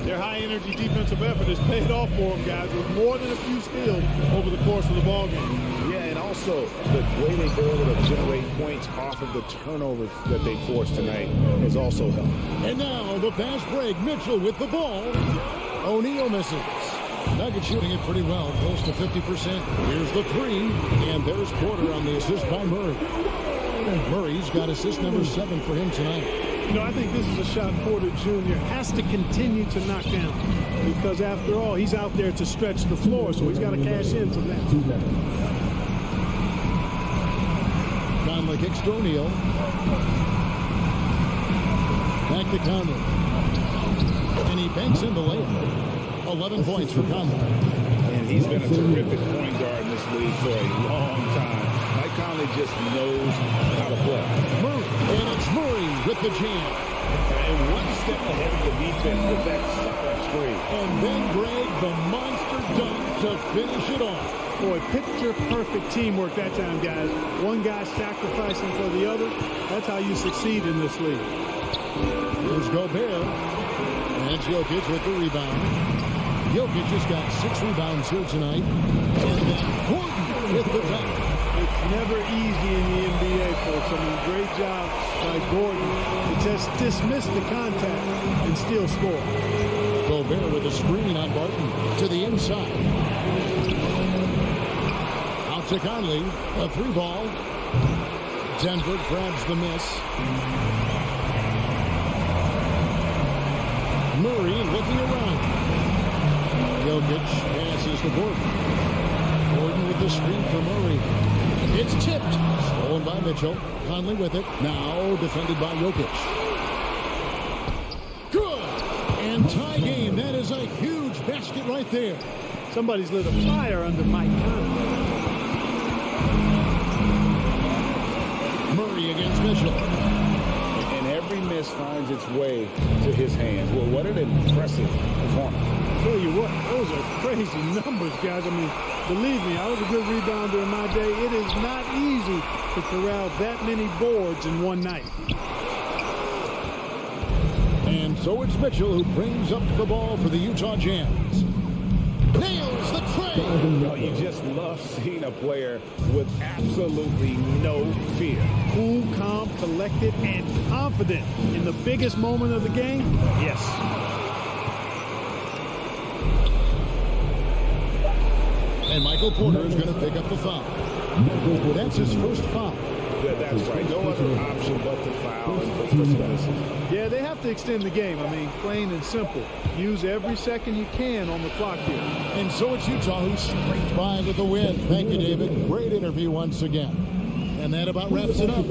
Their high-energy defensive effort has paid off for them, guys, with more than a few steals over the course of the ballgame. Yeah, and also the way they've been able to generate points off of the turnovers that they forced tonight has also helped. And now the fast break. Mitchell with the ball. O'Neal misses. Nuggets shooting it pretty well, close to 50%. Here's the three, and there's Porter on the assist by Murray. Murray's got assist number 7 for him tonight. You know, I think this is a shot Porter Jr. has to continue to knock down because, after all, he's out there to stretch the floor, so he's got to cash in from that. Conley kicks to O'Neal. Back to Conley. And he banks in the layup. 11 points for Conley. And he's been a terrific point guard in this league for a long time. Mike Conley just knows how to play. Murray, and it's Murray with the jam. And one step ahead of the defense with that solid screen. And then Greg, the monster dunk to finish it off. Boy, picture-perfect teamwork that time, guys. One guy sacrificing for the other. That's how you succeed in this league. Here's Gobert. And Jokic with the rebound. Jokic just got 6 rebounds here tonight. And then Gordon with the dunk. It's never easy in the NBA, folks. I mean, great job by Gordon to just dismiss the contact and still score. Gobert with a screen on Barton to the inside. Out to Conley. A 3-ball. Denver grabs the miss. Murray looking around. Jokic passes to Gordon. Gordon with the screen for Murray. It's tipped. Stolen by Mitchell. Conley with it. Now defended by Jokic. Good. And tie game. That is a huge basket right there. Somebody's lit a fire under Mike Conley. Murray against Mitchell. And every miss finds its way to his hands. Well, what an impressive performance. Tell you what, those are crazy numbers, guys. I mean, believe me, I was a good rebounder in my day. It is not easy to corral that many boards in one night. And so it's Mitchell who brings up the ball for the Utah Jazz. Nails the tray. Oh, you just love seeing a player with absolutely no fear. Cool, calm, collected, and confident in the biggest moment of the game. Yes. And Michael Porter is going to pick up the foul. That's his first foul. Yeah, that's right. No other option but to foul and for dismissal. Yeah, they have to extend the game. I mean, plain and simple. Use every second you can on the clock here. And so it's Utah who scraped by with the win. Thank you, David. Great interview once again. And that about wraps it up.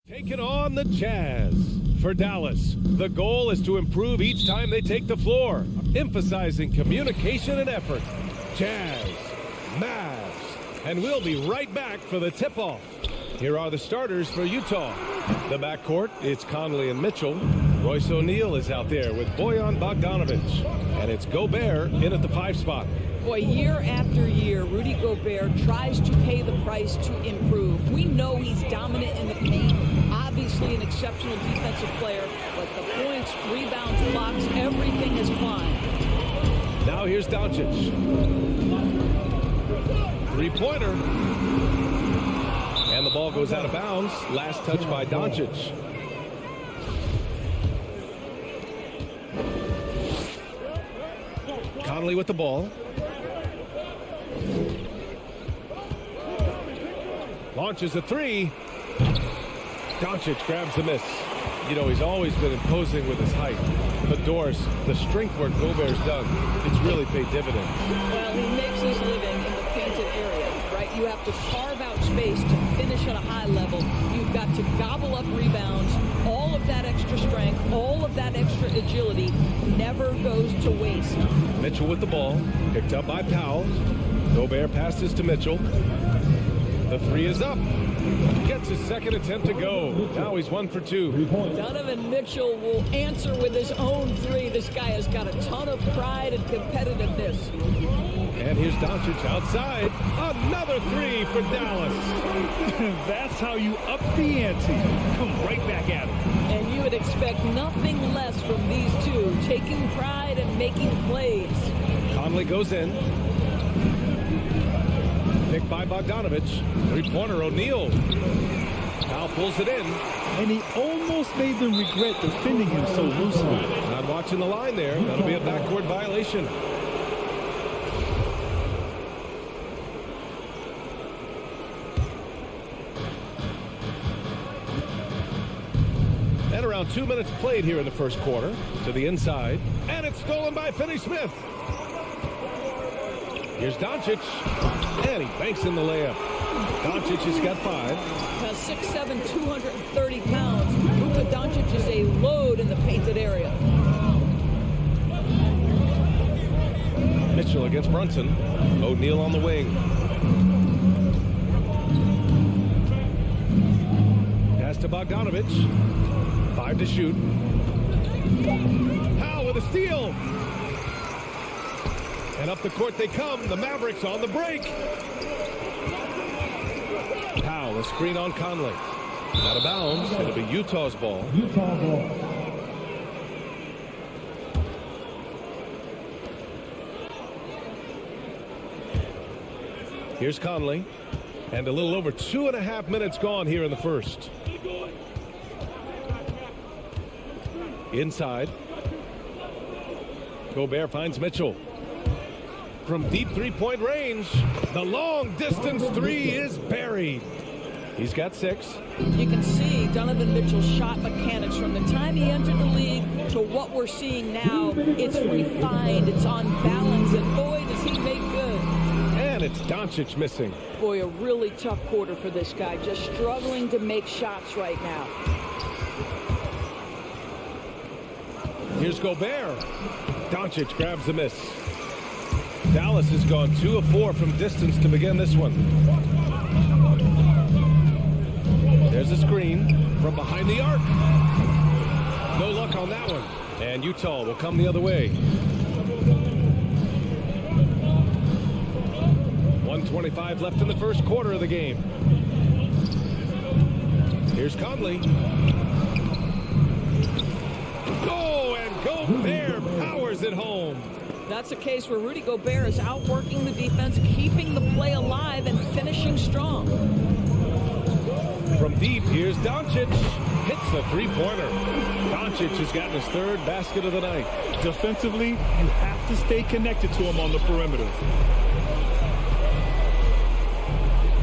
Taking on the Jazz. For Dallas, the goal is to improve each time they take the floor, emphasizing communication and effort. Jazz, Mavs, and we'll be right back for the tip-off. Here are the starters for Utah. The backcourt, it's Conley and Mitchell. Royce O'Neal is out there with Bojan Bogdanovic. And it's Gobert in at the 5 spot. Boy, year after year, Rudy Gobert tries to pay the price to improve. We know he's dominant in the paint, obviously an exceptional defensive player, but the points, rebounds, blocks, everything has climbed. Now here's Doncic. Three-pointer. And the ball goes out of bounds. Last touch by Doncic. Conley with the ball. Launches a three. Doncic grabs the miss. You know, he's always been imposing with his height. But Doris, the strength work Gobert's done, it's really paid dividends. Well, he makes his living in the painted area, right? You have to carve out space to finish at a high level. You've got to gobble up rebounds. All of that extra strength, all of that extra agility never goes to waste. Mitchell with the ball, picked up by Powell. Gobert passes to Mitchell. The three is up. Gets his second attempt to go. Now he's 1 for 2. Donovan Mitchell will answer with his own three. This guy has got a ton of pride and competitiveness. And here's Doncic outside. Another three for Dallas. That's how you up the ante. Come right back at him. And you would expect nothing less from these two, taking pride and making plays. Conley goes in. Picked by Bogdanovic. Three-pointer O'Neal. Powell pulls it in. And he almost made them regret defending him so loosely. Not watching the line there. That'll be a backcourt violation. And around 2 minutes played here in the first quarter. To the inside. And it's stolen by Finney-Smith. Here's Doncic. And he banks in the layup. Doncic has got 5. 6'7", 230 pounds. Luka Doncic is a load in the painted area. Mitchell against Brunson. O'Neal on the wing. Pass to Bogdanovic. 5 to shoot. Powell with a steal. And up the court they come. The Mavericks on the break. Powell, a screen on Conley. Out of bounds. It'll be Utah's ball. Utah ball. Here's Conley. And a little over 2.5 minutes gone here in the first. Inside. Gobert finds Mitchell. From deep three-point range, the long-distance three is buried. He's got 6. You can see Donovan Mitchell's shot mechanics from the time he entered the league to what we're seeing now. It's refined, it's on balance, and boy, does he make good. And it's Doncic missing. Boy, a really tough quarter for this guy, just struggling to make shots right now. Here's Gobert. Doncic grabs the miss. Dallas has gone 2 of 4 from distance to begin this one. There's a screen from behind the arc. No luck on that one. And Utah will come the other way. 1:25 left in the first quarter of the game. Here's Conley. Oh, and Gobert powers it home. That's a case where Rudy Gobert is outworking the defense, keeping the play alive, and finishing strong. From deep, here's Doncic. Hits the three-pointer. Doncic has gotten his third basket of the night. Defensively, you have to stay connected to him on the perimeter.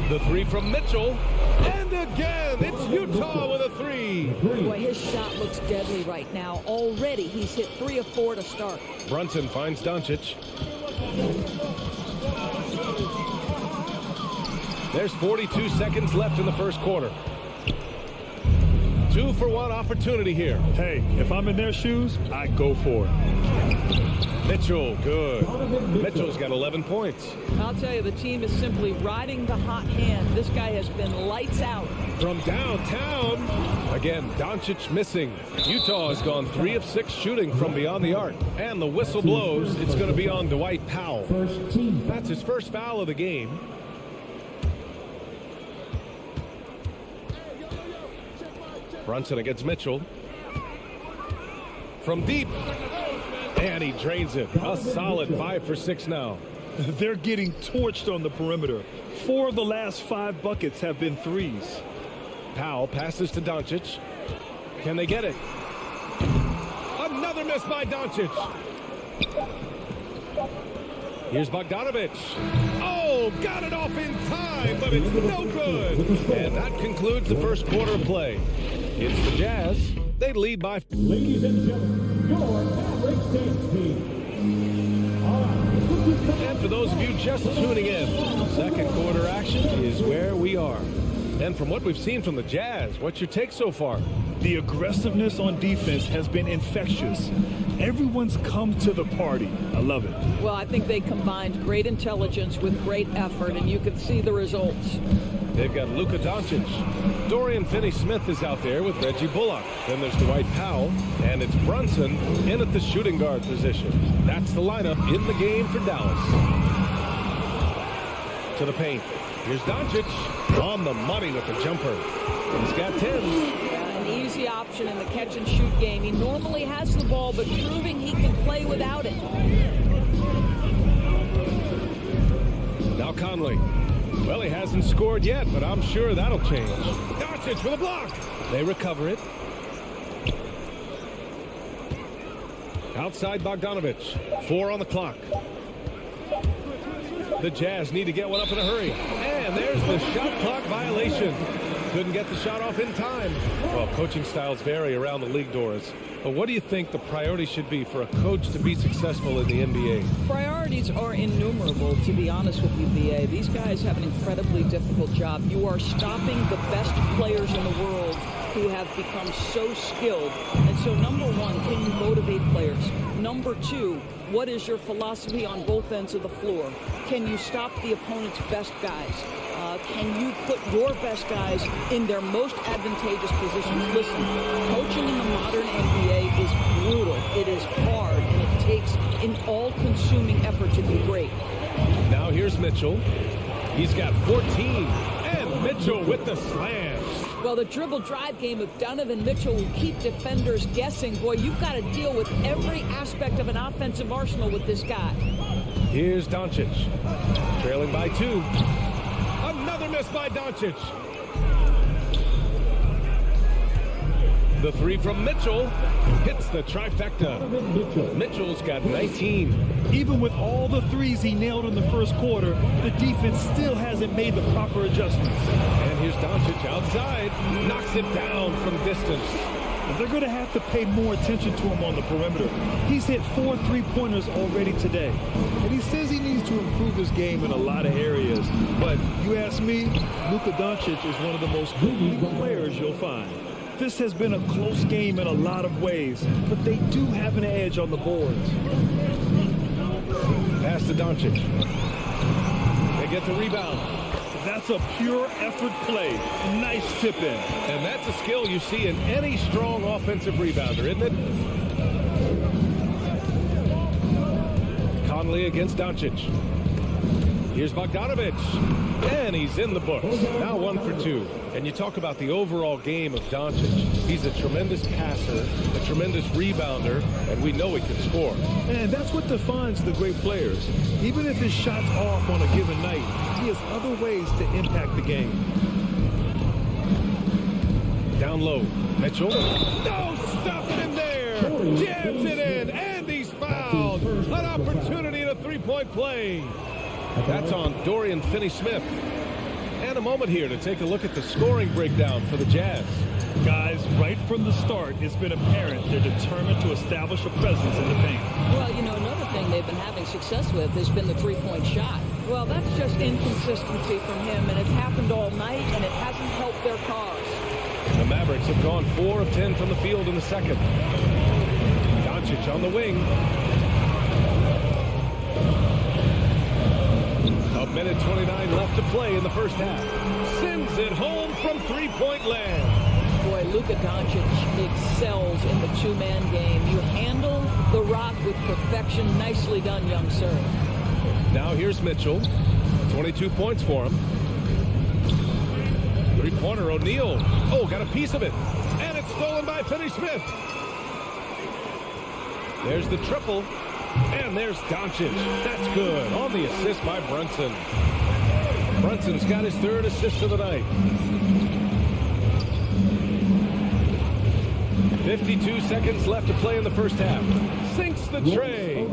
The three from Mitchell. And again, it's Utah with a three. Boy, his shot looks deadly right now. Already, he's hit 3 of 4 to start. Brunson finds Doncic. There's 42 seconds left in the first quarter. 2-for-1 opportunity here. Hey, if I'm in their shoes, I go for it. Mitchell, good. Mitchell's got 11 points. I'll tell you, the team is simply riding the hot hand. This guy has been lights out. From downtown, again, Doncic missing. Utah has gone 3 of 6 shooting from beyond the arc. And the whistle blows. It's going to be on Dwight Powell. That's his first foul of the game. Brunson against Mitchell. From deep. And he drains it. A solid 5 for 6 now. They're getting torched on the perimeter. 4 of the last 5 buckets have been threes. Powell passes to Doncic. Can they get it? Another miss by Doncic. Here's Bogdanovich. Oh, got it off in time, but it's no good. And that concludes the first quarter of play. It's the Jazz. They lead by... Ladies and gentlemen, your Maverick Saints team. And for those of you just tuning in, second quarter action is where we are. And from what we've seen from the Jazz, what's your take so far? The aggressiveness on defense has been infectious. Everyone's come to the party. I love it. Well, I think they combined great intelligence with great effort, and you can see the results. They've got Luka Doncic. Dorian Finney-Smith is out there with Reggie Bullock. Then there's Dwight Powell, and it's Brunson in at the shooting guard position. That's the lineup in the game for Dallas. To the paint. Here's Doncic on the money with the jumper. He's got 10. An easy option in the catch-and-shoot game. He normally has the ball, but proving he can play without it. Now Conley. Well, he hasn't scored yet, but I'm sure that'll change. Doncic with a block. They recover it. Outside Bogdanovich. 4 on the clock. The Jazz need to get one up in a hurry. And there's the shot clock violation. Couldn't get the shot off in time. Well, coaching styles vary around the league, Doris. But what do you think the priority should be for a coach to be successful in the NBA? Priorities are innumerable, to be honest with you, B.A. These guys have an incredibly difficult job. You are stopping the best players in the world who have become so skilled. And so, number one, can you motivate players? Number two, what is your philosophy on both ends of the floor? Can you stop the opponent's best guys? Can you put your best guys in their most advantageous positions? Listen, coaching in the modern NBA is brutal. It is hard, and it takes an all-consuming effort to be great. Now here's Mitchell. He's got 14, and Mitchell with the slam. Well, the dribble drive game of Donovan Mitchell will keep defenders guessing. Boy, you've got to deal with every aspect of an offensive arsenal with this guy. Here's Doncic, trailing by 2. Another miss by Doncic. The 3 from Mitchell hits the trifecta. Mitchell's got 19. Even with all the threes he nailed in the first quarter, the defense still hasn't made the proper adjustments. And here's Doncic outside, knocks it down from distance. And they're going to have to pay more attention to him on the perimeter. He's hit 4 3-pointers already today. And he says he needs to improve his game in a lot of areas. But you ask me, Luka Doncic is one of the most complete players you'll find. This has been a close game in a lot of ways, but they do have an edge on the boards. Pass to Doncic. They get the rebound. That's a pure effort play. Nice tip in. And that's a skill you see in any strong offensive rebounder, isn't it? strongly against Doncic. Here's Bogdanovic, and he's in the books. Now 1 for 2. And you talk about the overall game of Doncic. He's a tremendous passer, a tremendous rebounder, and we know he can score. And that's what defines the great players. Even if his shot's off on a given night, he has other ways to impact the game. Down low, Mitchell. No, stop it in there. Jams it in, and he's fouled. An opportunity in a three-point play. That's on Dorian Finney-Smith. And a moment here to take a look at the scoring breakdown for the Jazz. Guys, right from the start, it's been apparent they're determined to establish a presence in the paint. Well, you know, another thing they've been having success with has been the three-point shot. Well, that's just inconsistency from him, and it's happened all night, and it hasn't helped their cause. The Mavericks have gone 4 of 10 from the field in the second. Doncic on the wing. A minute 29 left to play in the first half. Sends it home from three-point land. Boy, Luka Doncic excels in the two-man game. You handle the rock with perfection. Nicely done, young sir. Now here's Mitchell. 22 points for him. Three-pointer, O'Neal. Oh, got a piece of it. And it's stolen by Finney-Smith. There's the triple. And there's Doncic. That's good. On the assist by Brunson. Brunson's got his third assist of the night. 52 seconds left to play in the first half. Sinks the tray.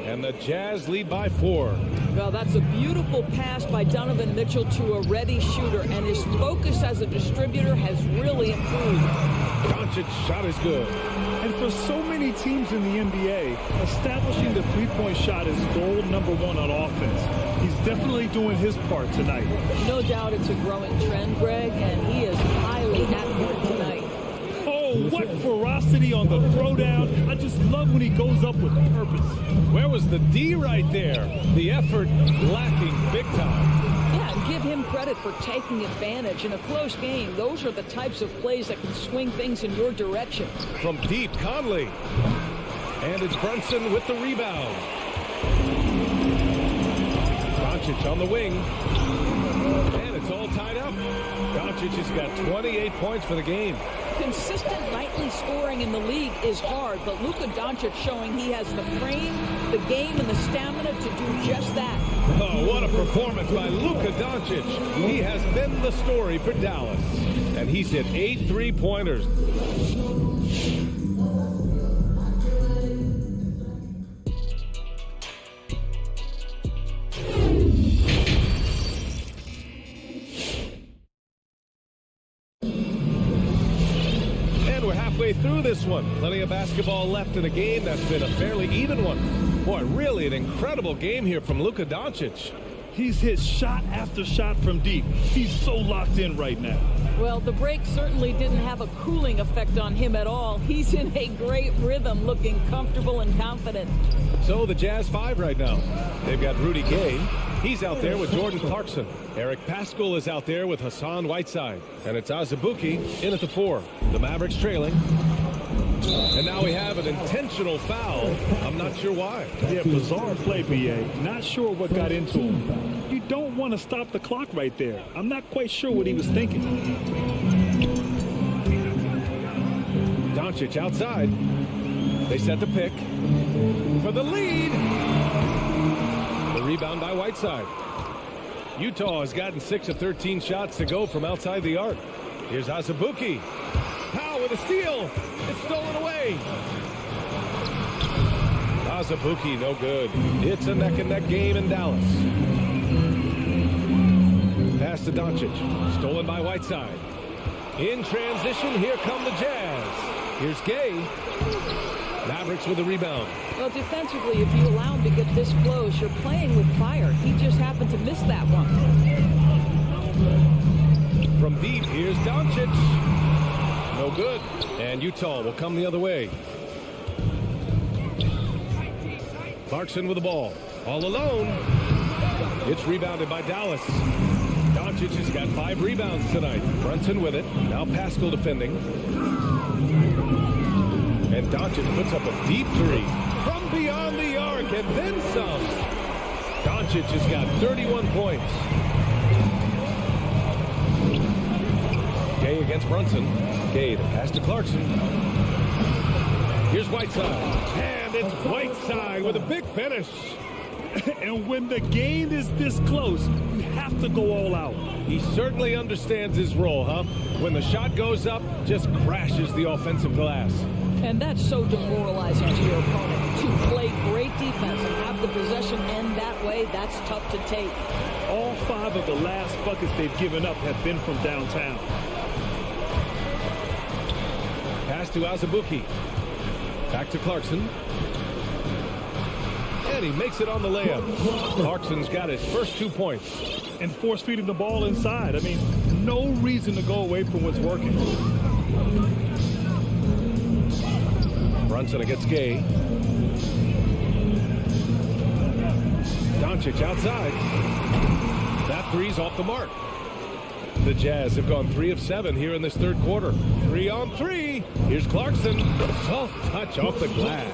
And the Jazz lead by 4. Well, that's a beautiful pass by Donovan Mitchell to a ready shooter, and his focus as a distributor has really improved. Doncic's shot is good. And for so many teams in the NBA, establishing the three-point shot is goal number 1 on offense. He's definitely doing his part tonight. No doubt it's a growing trend, Greg, and he is highly accurate tonight. Oh, what ferocity on the throwdown. I just love when he goes up with purpose. Where was the D right there? The effort lacking big time. Yeah, and give him credit for taking advantage. In a close game, those are the types of plays that can swing things in your direction. From deep, Conley. And it's Brunson with the rebound. Doncic on the wing. And it's all tied up. Doncic has got 28 points for the game. Consistent nightly scoring in the league is hard, but Luka Doncic showing he has the frame, the game, and the stamina to do just that. Oh, what a performance by Luka Doncic. He has been the story for Dallas. And he's hit 8 three-pointers. Through this one. Plenty of basketball left in a game that's been a fairly even one. Boy, really an incredible game here from Luka Doncic. He's hit shot after shot from deep. He's so locked in right now. Well, the break certainly didn't have a cooling effect on him at all. He's in a great rhythm, looking comfortable and confident. So the Jazz 5 right now. They've got Rudy Gay. He's out there with Jordan Clarkson. Eric Paschall is out there with Hassan Whiteside. And it's Azubuike in at the 4. The Mavericks trailing. And now we have an intentional foul. I'm not sure why. Yeah, bizarre play, B.A. Not sure what got into him. You don't want to stop the clock right there. I'm not quite sure what he was thinking. Doncic outside. They set the pick for the lead. The rebound by Whiteside. Utah has gotten 6 of 13 shots to go from outside the arc. Here's Azubuike. Powell with a steal. It's stolen away. Azubuike, no good. It's a neck-and-neck game in Dallas. Pass to Doncic. Stolen by Whiteside. In transition, here come the Jazz. Here's Gay. Mavericks with a rebound. Well, defensively, if you allow him to get this close, you're playing with fire. He just happened to miss that one. From deep, here's Doncic. No good. And Utah will come the other way. Clarkson with the ball. All alone. It's rebounded by Dallas. Doncic has got 5 rebounds tonight. Brunson with it. Now Paschall defending. And Doncic puts up a deep 3. from beyond the arc and then some. Doncic has got 31 points. Gay against Brunson. Gay to pass to Clarkson. Here's Whiteside. And it's Whiteside with a big finish. And when the game is this close, you have to go all out. He certainly understands his role, huh? When the shot goes up, just crashes the offensive glass. And that's so demoralizing to your opponent. To play great defense and have the possession end that way, that's tough to take. All 5 of the last buckets they've given up have been from downtown. Pass to Azubuike. Back to Clarkson. And he makes it on the layup. Clarkson's got his first 2 points. And force feeding the ball inside. I mean, no reason to go away from what's working. Brunson against Gay. Doncic outside. That three's off the mark. The Jazz have gone 3 of 7 here in this third quarter. 3 on 3. Here's Clarkson. Soft touch off the glass.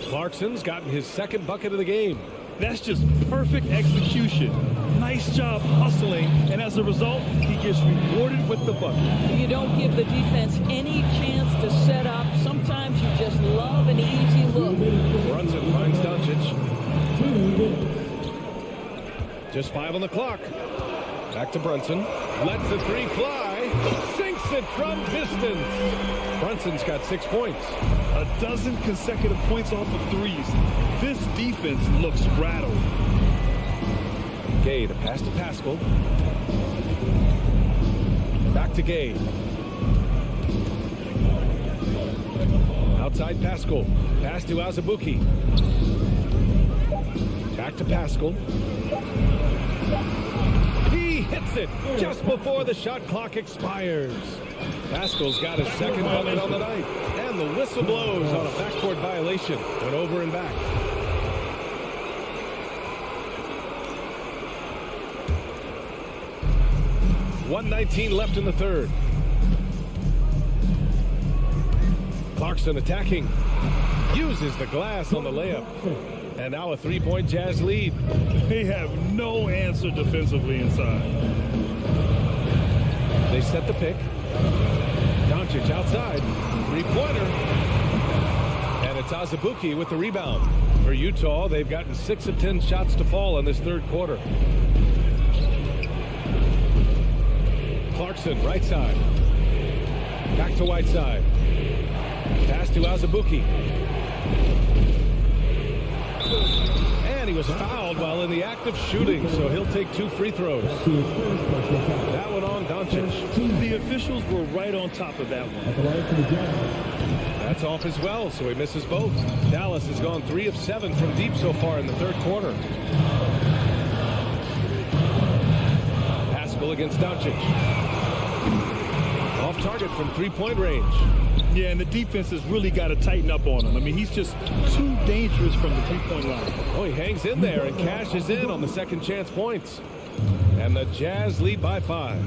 Clarkson's gotten his second bucket of the game. That's just perfect execution. Nice job hustling, and as a result, he gets rewarded with the bucket. You don't give the defense any chance to set up. Sometimes you just love an easy look. Brunson finds Doncic. Just 5 on the clock. Back to Brunson. Lets the three fly. Sinks it from distance. Brunson's got 6 points. A dozen consecutive points off of threes. This defense looks rattled. Gay to pass to Pascal. Back to Gay. Outside Pascal. Pass to Azubuike. Back to Pascal. He hits it just before the shot clock expires. Pascal's got his second bucket on the night. And the whistle blows on a backcourt violation. Went over and back. .119 left in the third. Clarkson attacking. Uses the glass on the layup. And now a 3-point Jazz lead. They have no answer defensively inside. They set the pick. Doncic outside. Three-pointer. And it's Azubuike with the rebound. For Utah, they've gotten 6 of 10 shots to fall in this third quarter. Clarkson, right side. Back to Whiteside. Pass to Azubuike. And he was fouled while in the act of shooting, so he'll take 2 free throws. That one on Doncic. The officials were right on top of that one. That's off as well, so he misses both. Dallas has gone 3 of 7 from deep so far in the third quarter. Pascal against Doncic. Off target from 3-point range. Yeah, and the defense has really got to tighten up on him. I mean, he's just too dangerous from the 3-point line. Oh, he hangs in there and cashes in on the second chance points. And the Jazz lead by 5.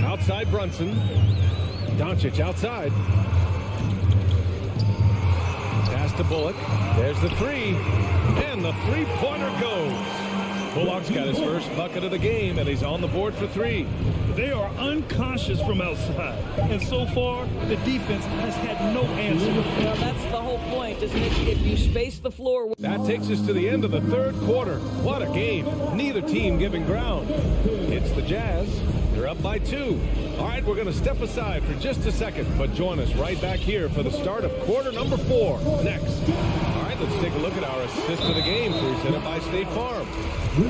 Outside Brunson. Doncic outside. Pass to Bullock. There's the three. And the three-pointer goes. Bullock's got his first bucket of the game, and he's on the board for 3. They are unconscious from outside. And so far, the defense has had no answer. Well, that's the whole point, isn't it? If you space the floor. That takes us to the end of the third quarter. What a game. Neither team giving ground. It's the Jazz. They're up by 2. All right, we're going to step aside for just a second, but join us right back here for the start of quarter number 4 next. All right, let's take a look at our assist of the game presented by State Farm.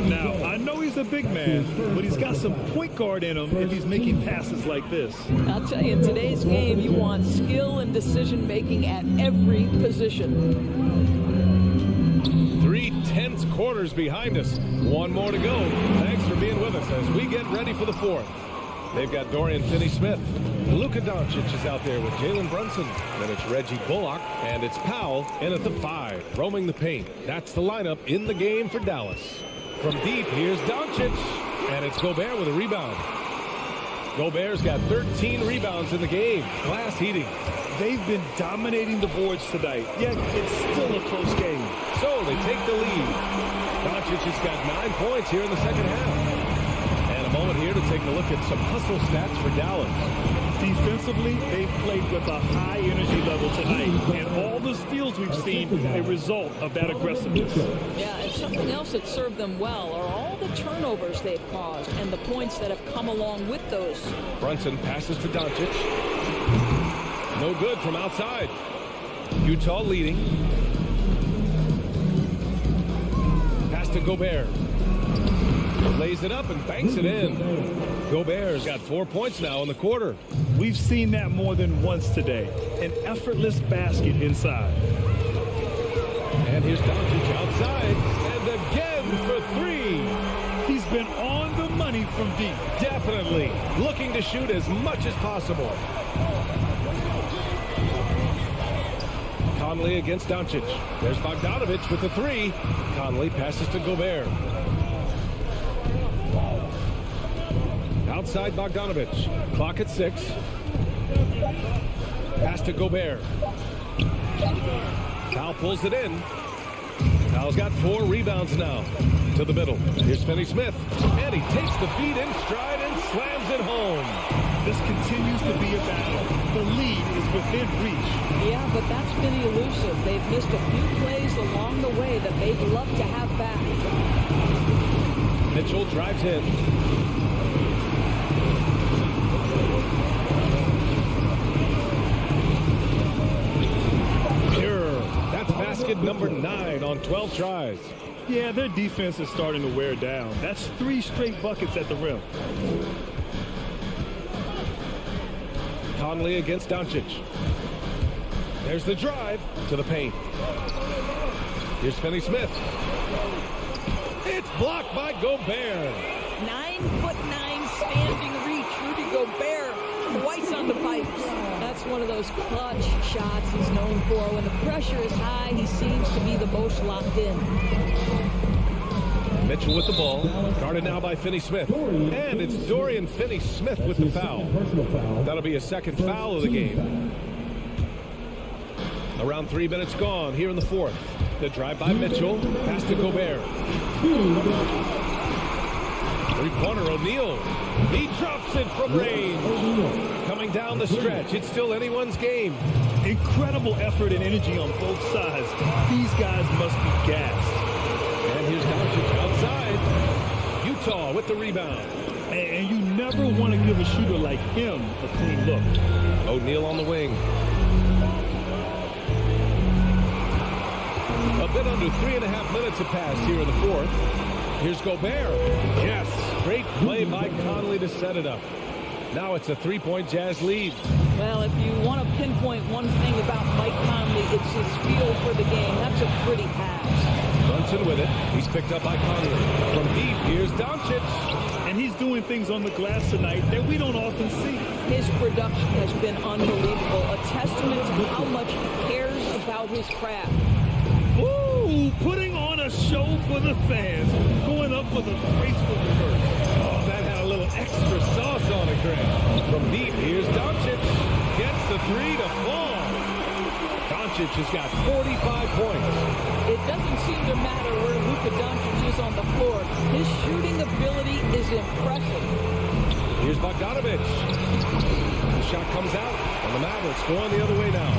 Now, I know he's a big man, but he's got some point guard in him if he's making passes like this. I'll tell you, in today's game, you want skill and decision-making at every position. 3 tense quarters behind us. 1 more to go. Thanks for being with us as we get ready for the 4th. They've got Dorian Finney-Smith. Luka Doncic is out there with Jalen Brunson. Then it's Reggie Bullock, and it's Powell in at the 5, roaming the paint. That's the lineup in the game for Dallas. From deep, here's Doncic, and it's Gobert with a rebound. Gobert's got 13 rebounds in the game. Glass heating. They've been dominating the boards tonight, yet it's still a close game. So they take the lead. Doncic has got 9 points here in the second half. And a moment here to take a look at some hustle stats for Dallas. Defensively, they've played with a high energy level tonight, and all the steals we've seen a result of that aggressiveness. Yeah, and something else that served them well are all the turnovers they've caused and the points that have come along with those. Brunson passes to Doncic. No good from outside. Utah leading. Pass to Gobert. Lays it up and banks it in. Gobert's got 4 points now in the quarter. We've seen that more than once today. An effortless basket inside. And here's Doncic outside. And again for three. He's been on the money from deep. Definitely. Looking to shoot as much as possible. Conley against Doncic. There's Bogdanovich with the three. Conley passes to Gobert. Outside Bogdanovich. Clock at 6. Pass to Gobert. Powell pulls it in. Powell's got 4 rebounds now. To the middle. Here's Finney-Smith. And he takes the feed in stride and slams it home. This continues to be a battle. The lead is within reach. Yeah, but that's been elusive. They've missed a few plays along the way that they'd love to have back. Mitchell drives in. Pure. That's basket number 9 on 12 tries. Yeah, their defense is starting to wear down. That's 3 straight buckets at the rim. Conley against Doncic. There's the drive to the paint. Here's Finney-Smith. It's blocked by Gobert. 9'9" standing reach. Rudy Gobert twice on the pipes. That's one of those clutch shots he's known for. When the pressure is high, he seems to be the most locked in. Mitchell with the ball. Guarded now by Finney-Smith. And it's Dorian Finney-Smith with the foul. That'll be a second foul of the game. Around 3 minutes gone here in the fourth. The drive by Mitchell. Pass to Gobert. Three-pointer O'Neal. He drops it from range. Coming down the stretch. It's still anyone's game. Incredible effort and energy on both sides. These guys must be gassed. And here's Doncic outside. Utah with the rebound. And you never want to give a shooter like him a clean look. O'Neal on the wing. A bit under 3.5 minutes have passed here in the fourth. Here's Gobert. Yes, great play by Conley to set it up. Now it's a 3-point Jazz lead. Well, if you want to pinpoint one thing about Mike Conley, it's his feel for the game. That's a pretty pass. Brunson with it. He's picked up by Conley. From deep, here's Doncic. And he's doing things on the glass tonight that we don't often see. His production has been unbelievable. A testament to how much he cares about his craft. Ooh, putting on a show for the fans. Going up for the graceful reverse. Oh, that had a little extra sauce on it, Greg. From deep, here's Doncic. Gets the three to fall. Doncic has got 45 points. It doesn't seem to matter where Luka Doncic is on the floor. His shooting ability is impressive. Here's Bogdanovich. The shot comes out, and the Mavericks going the other way now.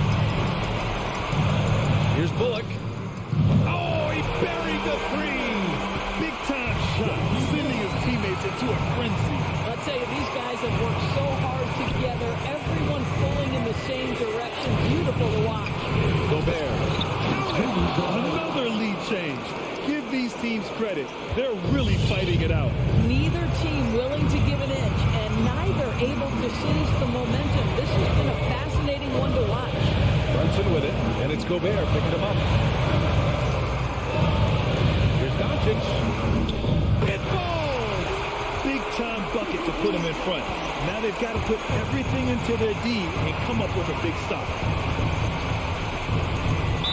Here's Bullock. Oh, he buried the three. Big-time shot, sending his teammates into a frenzy. I'll tell you, these guys have worked so hard together. Everyone pulling in the same direction. Beautiful to watch. Gobert. Another lead change. Give these teams credit. They're really fighting it out. Neither team willing to give an inch, and neither able to seize the momentum. This has been a fascinating one to watch. Brunson with it, and it's Gobert picking him up. Here's Doncic. It falls! Big-time bucket to put them in front. Now they've got to put everything into their D and come up with a big stop.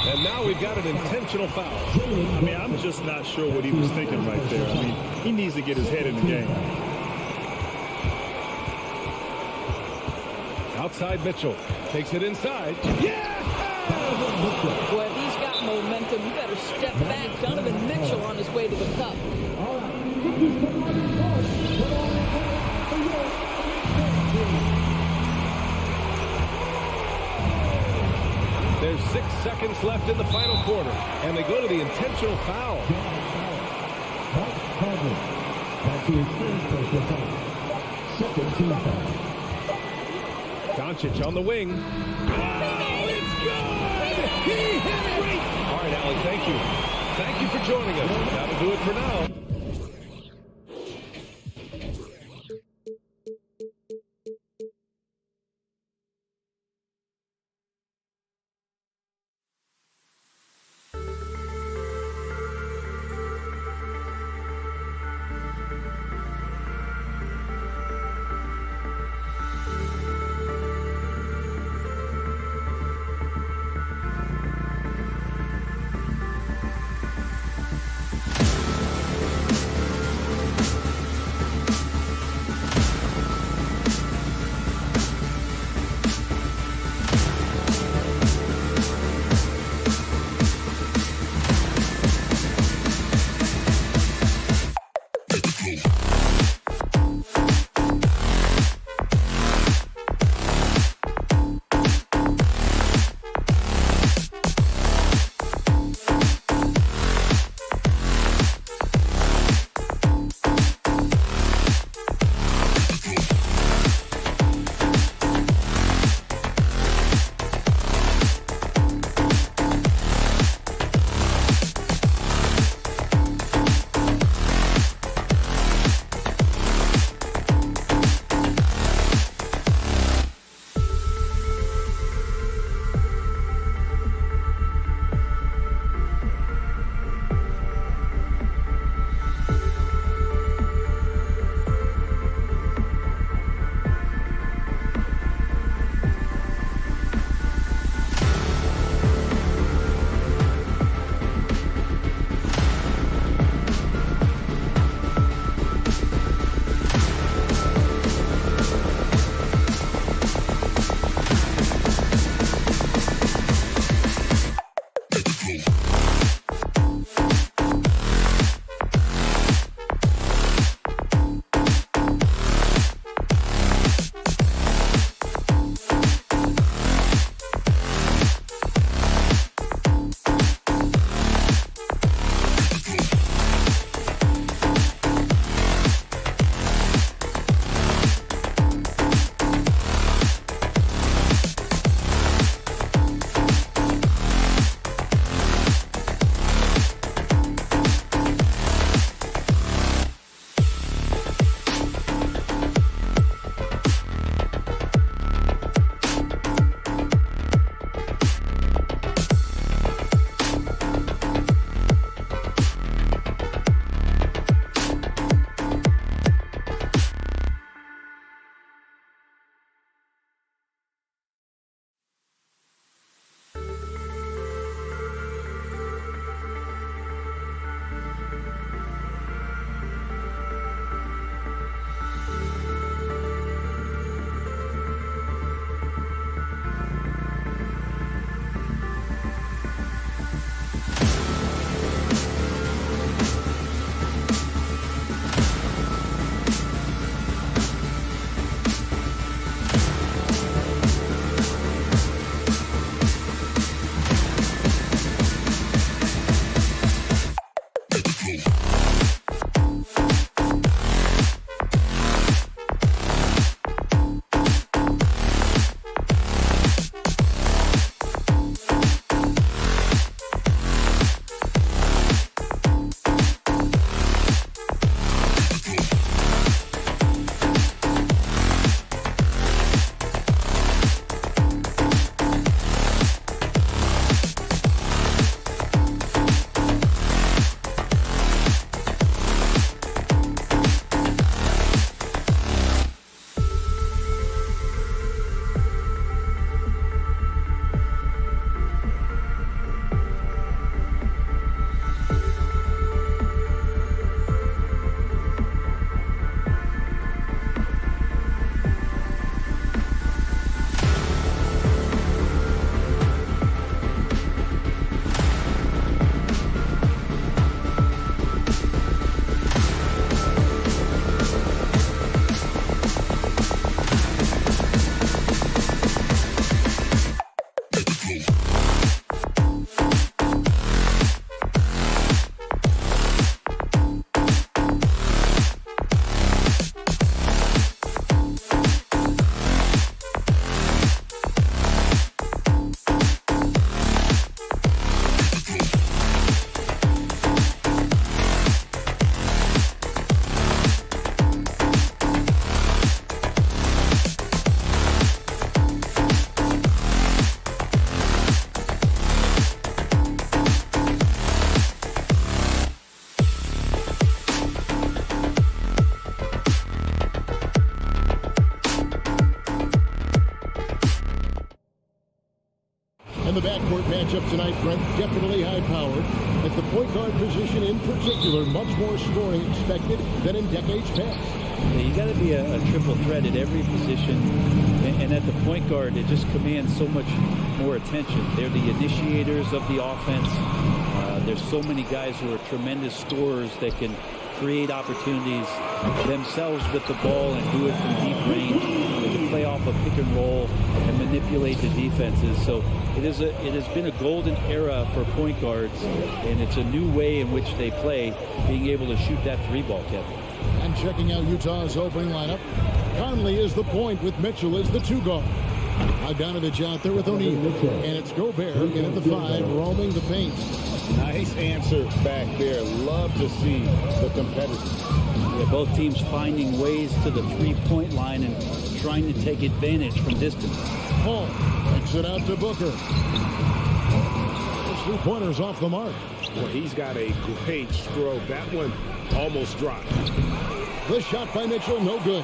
And now we've got an intentional foul. I mean, I'm just not sure what he was thinking right there. I mean, he needs to get his head in the game. outside Mitchell. Takes it inside. Yeah! Boy, if he's got momentum, you better step back. Donovan Mitchell on his way to the cup. There's 6 seconds left in the final quarter, and they go to the intentional foul. That's his first personal foul. Second team foul. Doncic on the wing. Oh, it's good! He hit it! All right, Alec, thank you. Thank you for joining us. That'll do it for now. And the backcourt matchup tonight, Brent, definitely high-powered. At the point guard position in particular, much more scoring expected than in decades past. Yeah, you got to be a triple threat at every position. And at the point guard, it just commands so much more attention. They're the initiators of the offense. There's so many guys who are tremendous scorers that can create opportunities themselves with the ball and do it from deep range. They can play off a pick and roll and manipulate the defenses. So it has been a golden era for point guards, and it's a new way in which they play, being able to shoot that three ball, Kevin. And checking out Utah's opening lineup, Conley is the point with Mitchell as the two guard. Bogdanovich out there with O'Neal. And it's Gobert in at the 5, roaming the paint. Nice answer back there. Love to see the competitors. Yeah, both teams finding ways to the three-point line and trying to take advantage from distance. Paul kicks it out to Booker. Those three-pointers off the mark. Well, he's got a great stroke. That one almost dropped. The shot by Mitchell, no good.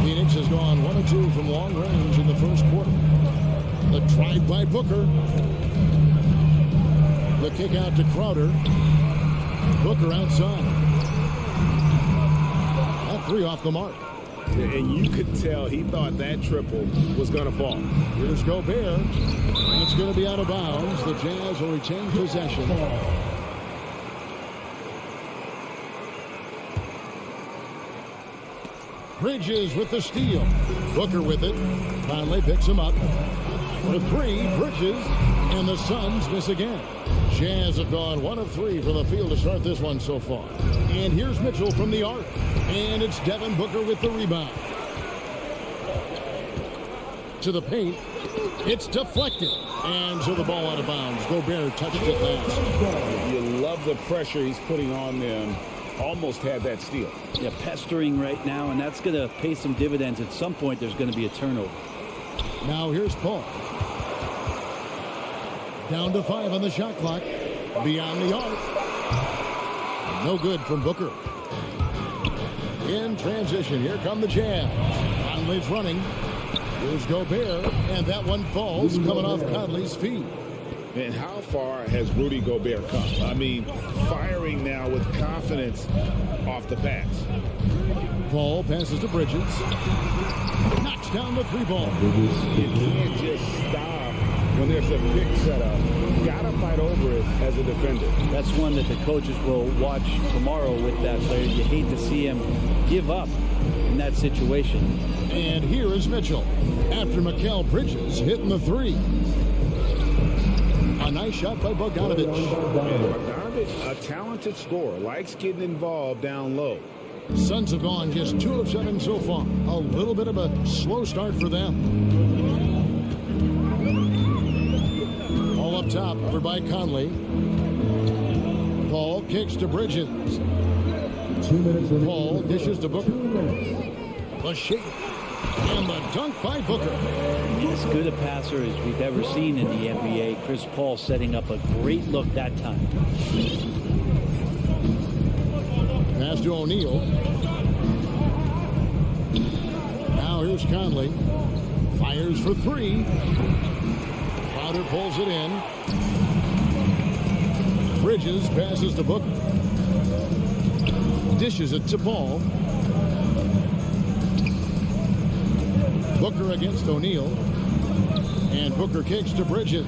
Phoenix has gone 1 of 2 from long range in the first quarter. The drive by Booker. The kick out to Crowder. Booker outside. That three off the mark. And you could tell he thought that triple was going to fall. Here's Gobert. And it's going to be out of bounds. The Jazz will retain possession. Bridges with the steal. Booker with it. Conley picks him up. For three, Bridges. And the Suns miss again. Jazz have gone 1 of 3 from the field to start this one so far. And here's Mitchell from the arc. And it's Devin Booker with the rebound. To the paint. It's deflected. And so the ball out of bounds. Gobert touched it last. You love the pressure he's putting on them. Almost had that steal. Yeah, pestering right now, and that's going to pay some dividends. At some point, there's going to be a turnover. Now here's Paul. Down to 5 on the shot clock. Beyond the arc. No good from Booker. In transition, here come the Jazz. Conley's running. Here's Gobert, and that one falls coming off Conley's feet. And how far has Rudy Gobert come? I mean, firing now with confidence off the pass. Paul passes to Bridges. Knocks down the 3 ball. You can't just stop when there's a big setup. You gotta fight over it as a defender. That's one that the coaches will watch tomorrow with that player. You hate to see him give up in that situation. And here is Mitchell after Mikal Bridges hitting the 3. A nice shot by Bogdanovich. Bogdanovich, a talented scorer, likes getting involved down low. Suns have gone just 2 of 7 so far. A little bit of a slow start for them. All up top, over by Conley. Paul kicks to Bridges. 2 minutes remaining. Paul dishes to Booker. A shake. And the dunk by Booker. As good a passer as we've ever seen in the NBA. Chris Paul setting up a great look that time. Pass to O'Neal. Now here's Conley. Fires for 3. Crowder pulls it in. Bridges passes to Booker. Dishes it to Paul. Booker against O'Neal. And Booker kicks to Bridges.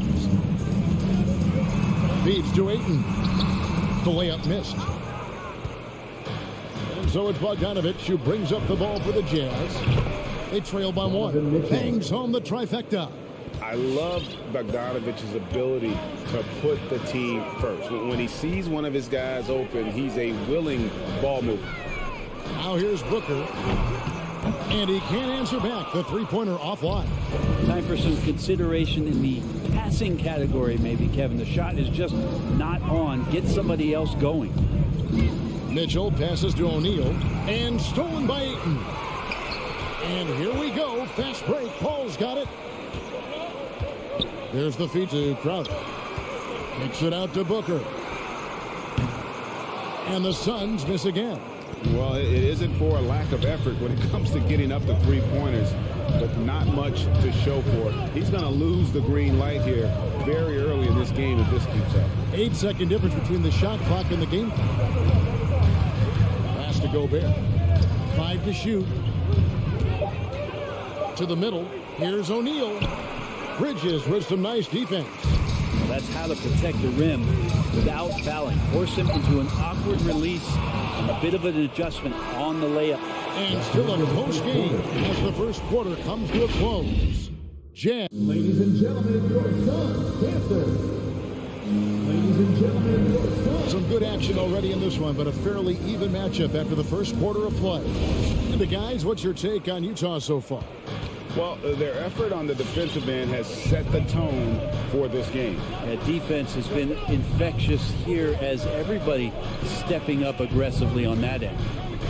Feeds to Ayton. The layup missed. And so it's Bogdanovich who brings up the ball for the Jazz. They trail by 1. Bangs home the trifecta. I love Bogdanovich's ability to put the team first. When he sees one of his guys open, he's a willing ball mover. Now here's Booker. And he can't answer back. The three-pointer offline. Time for some consideration in the passing category, maybe, Kevin. The shot is just not on. Get somebody else going. Mitchell passes to O'Neal. And stolen by Ayton. And here we go. Fast break. Paul's got it. There's the feed to Crowder. Kicks it out to Booker. And the Suns miss again. Well, it isn't for a lack of effort when it comes to getting up the three-pointers, but not much to show for it. He's going to lose the green light here very early in this game if this keeps up. 8-second difference between the shot clock and the game clock. Pass to Gobert. 5 to shoot. To the middle. Here's O'Neal. Bridges with some nice defense. Well, that's how to protect the rim without fouling. Force him into an awkward release and a bit of an adjustment on the layup. And still a close game as the first quarter comes to a close. Jazz. Ladies and gentlemen, your Suns, Panthers. Ladies and gentlemen, your Suns. Some good action already in this one, but a fairly even matchup after the first quarter of play. And the guys, what's your take on Utah so far? Well, their effort on the defensive end has set the tone for this game. Defense has been infectious here as everybody stepping up aggressively on that end.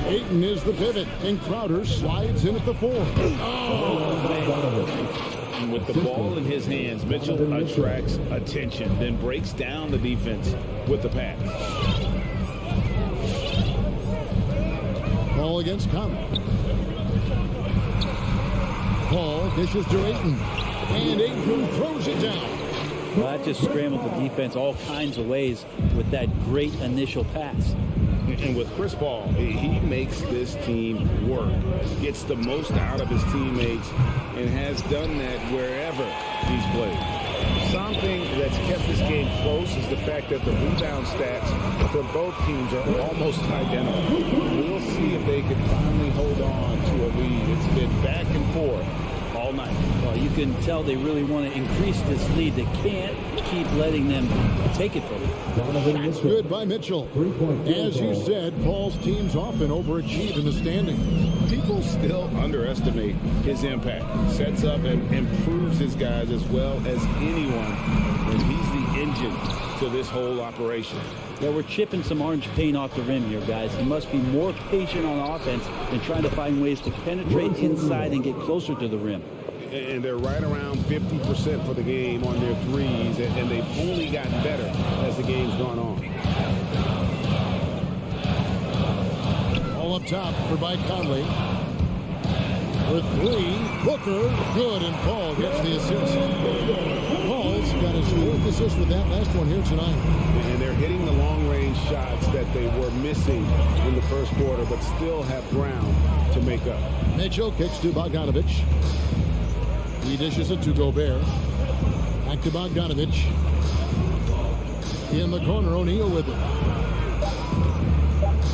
Ayton is the pivot, and Crowder slides in at the 4. And with the ball in his hands, Mitchell attracts attention, then breaks down the defense with the pass. Ball against Conley. Paul dishes to Ayton, and Ayton throws it down. Well, that just scrambled the defense all kinds of ways with that great initial pass. And with Chris Paul, he makes this team work, gets the most out of his teammates, and has done that wherever he's played. Something that's kept this game close is the fact that the rebound stats for both teams are almost identical. We'll see if they can finally hold on to a lead. It's been back and forth all night. Well, you can tell they really want to increase this lead. They can't keep letting them take it from them. Good by Mitchell. As you said, Paul's teams often overachieve in the standings. People still underestimate his impact. Sets up and improves his guys as well as anyone. And he's the engine to this whole operation. Yeah, we're chipping some orange paint off the rim here, guys. He must be more patient on offense than trying to find ways to penetrate inside and get closer to the rim. And they're right around 50% for the game on their threes, and they've only gotten better as the game's gone on. All up top for by Conley. With 3, Booker, good, and Paul gets the assist. Paul's got his 4th assist with that last one here tonight. And they're hitting the long-range shots that they were missing in the first quarter, but still have ground to make up. Mitchell kicks to Bogdanovich. He dishes it to Gobert. Back to Bogdanovich. In the corner, O'Neal with it.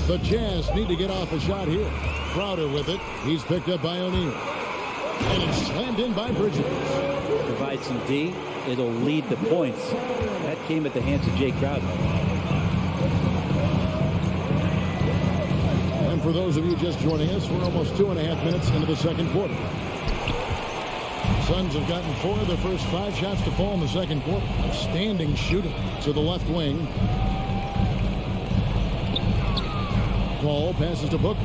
The Jazz need to get off a shot here. Crowder with it. He's picked up by O'Neal. And it's slammed in by Bridges. Provide some D, it'll lead the points. That came at the hands of Jay Crowder. And for those of you just joining us, we're almost 2.5 minutes into the second quarter. Suns have gotten 4 of their first 5 shots to fall in the second quarter. Outstanding shooting to the left wing. Paul passes to Booker.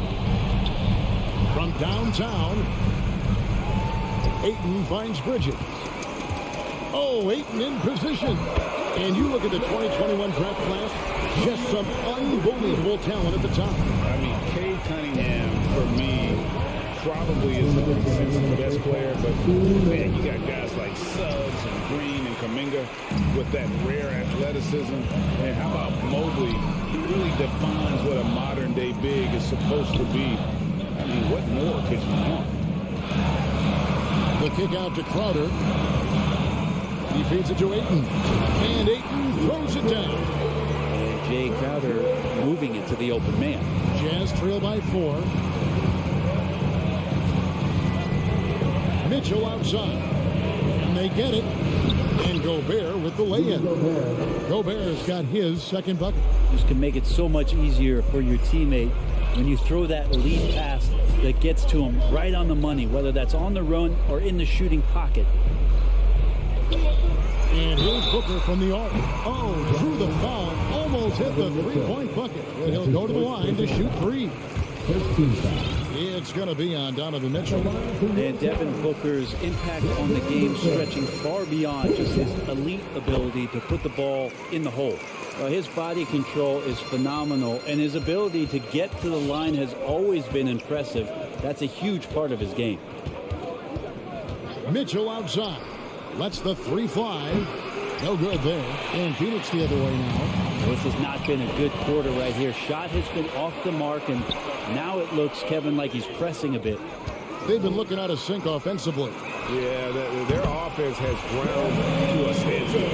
From downtown, Ayton finds Bridges. Oh, Ayton in position. And you look at the 2021 draft class, just some unbelievable talent at the top. I mean, Cade Cunningham, for me, probably is the consensus best player, but man, you got guys like Suggs and Green and Kuminga with that rare athleticism. And how about Mobley? He really defines what a modern-day big is supposed to be. I mean, what more could you want? The kick out to Crowder. He feeds it to Ayton. And Ayton throws it down. And Jay Crowder moving it to the open man. Jazz trail by 4. Mitchell outside. And they get it. And Gobert with the lay-in. Gobert's got his second bucket. This can make it so much easier for your teammate when you throw that lead pass that gets to him right on the money, whether that's on the run or in the shooting pocket. And here's Booker from the arc. Oh, drew the foul. Almost hit the three-point bucket. But he'll go to the line to shoot 3. It's going to be on Donovan Mitchell. And Devin Booker's impact on the game stretching far beyond just his elite ability to put the ball in the hole. His body control is phenomenal, and his ability to get to the line has always been impressive. That's a huge part of his game. Mitchell outside. Lets the 3 fly. No good there. And Phoenix the other way now. This has not been a good quarter right here. Shot has been off the mark, and now it looks, Kevin, like he's pressing a bit. They've been looking out of sync offensively. Yeah, their offense has ground to a standstill.